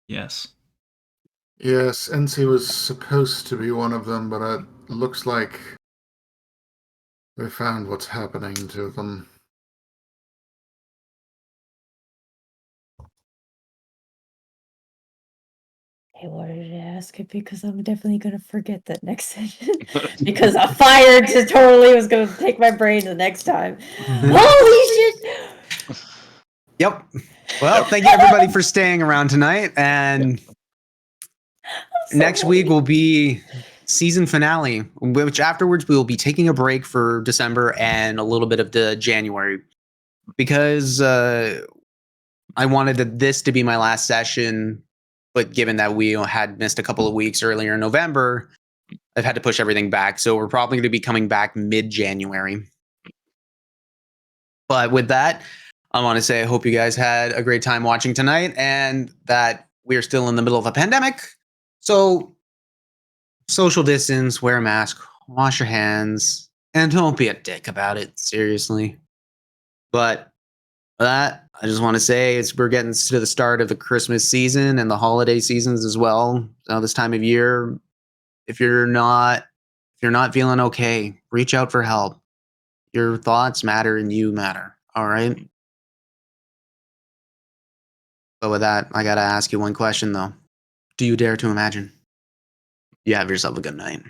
Yes. Yes, NC was supposed to be one of them, but it looks like we found what's happening to them. I wanted to ask it because I'm definitely gonna forget that next session. Because a fire just totally was gonna take my brain the next time. Holy shit! Yep. Well, thank you everybody for staying around tonight. And So next week ready. will be season finale, which afterwards we will be taking a break for December and a little bit of the January, because I wanted this to be my last session. But given that we had missed a couple of weeks earlier in November, I've had to push everything back. So we're probably going to be coming back mid-January. But with that, I want to say I hope you guys had a great time watching tonight, and that we're still in the middle of a pandemic. So social distance, wear a mask, wash your hands, and don't be a dick about it. Seriously. But for that, I just want to say we're getting to the start of the Christmas season and the holiday seasons as well. So this time of year, if you're not feeling okay, reach out for help. Your thoughts matter and you matter. All right. But with that, I gotta ask you one question though. Do you dare to imagine? You have yourself a good night.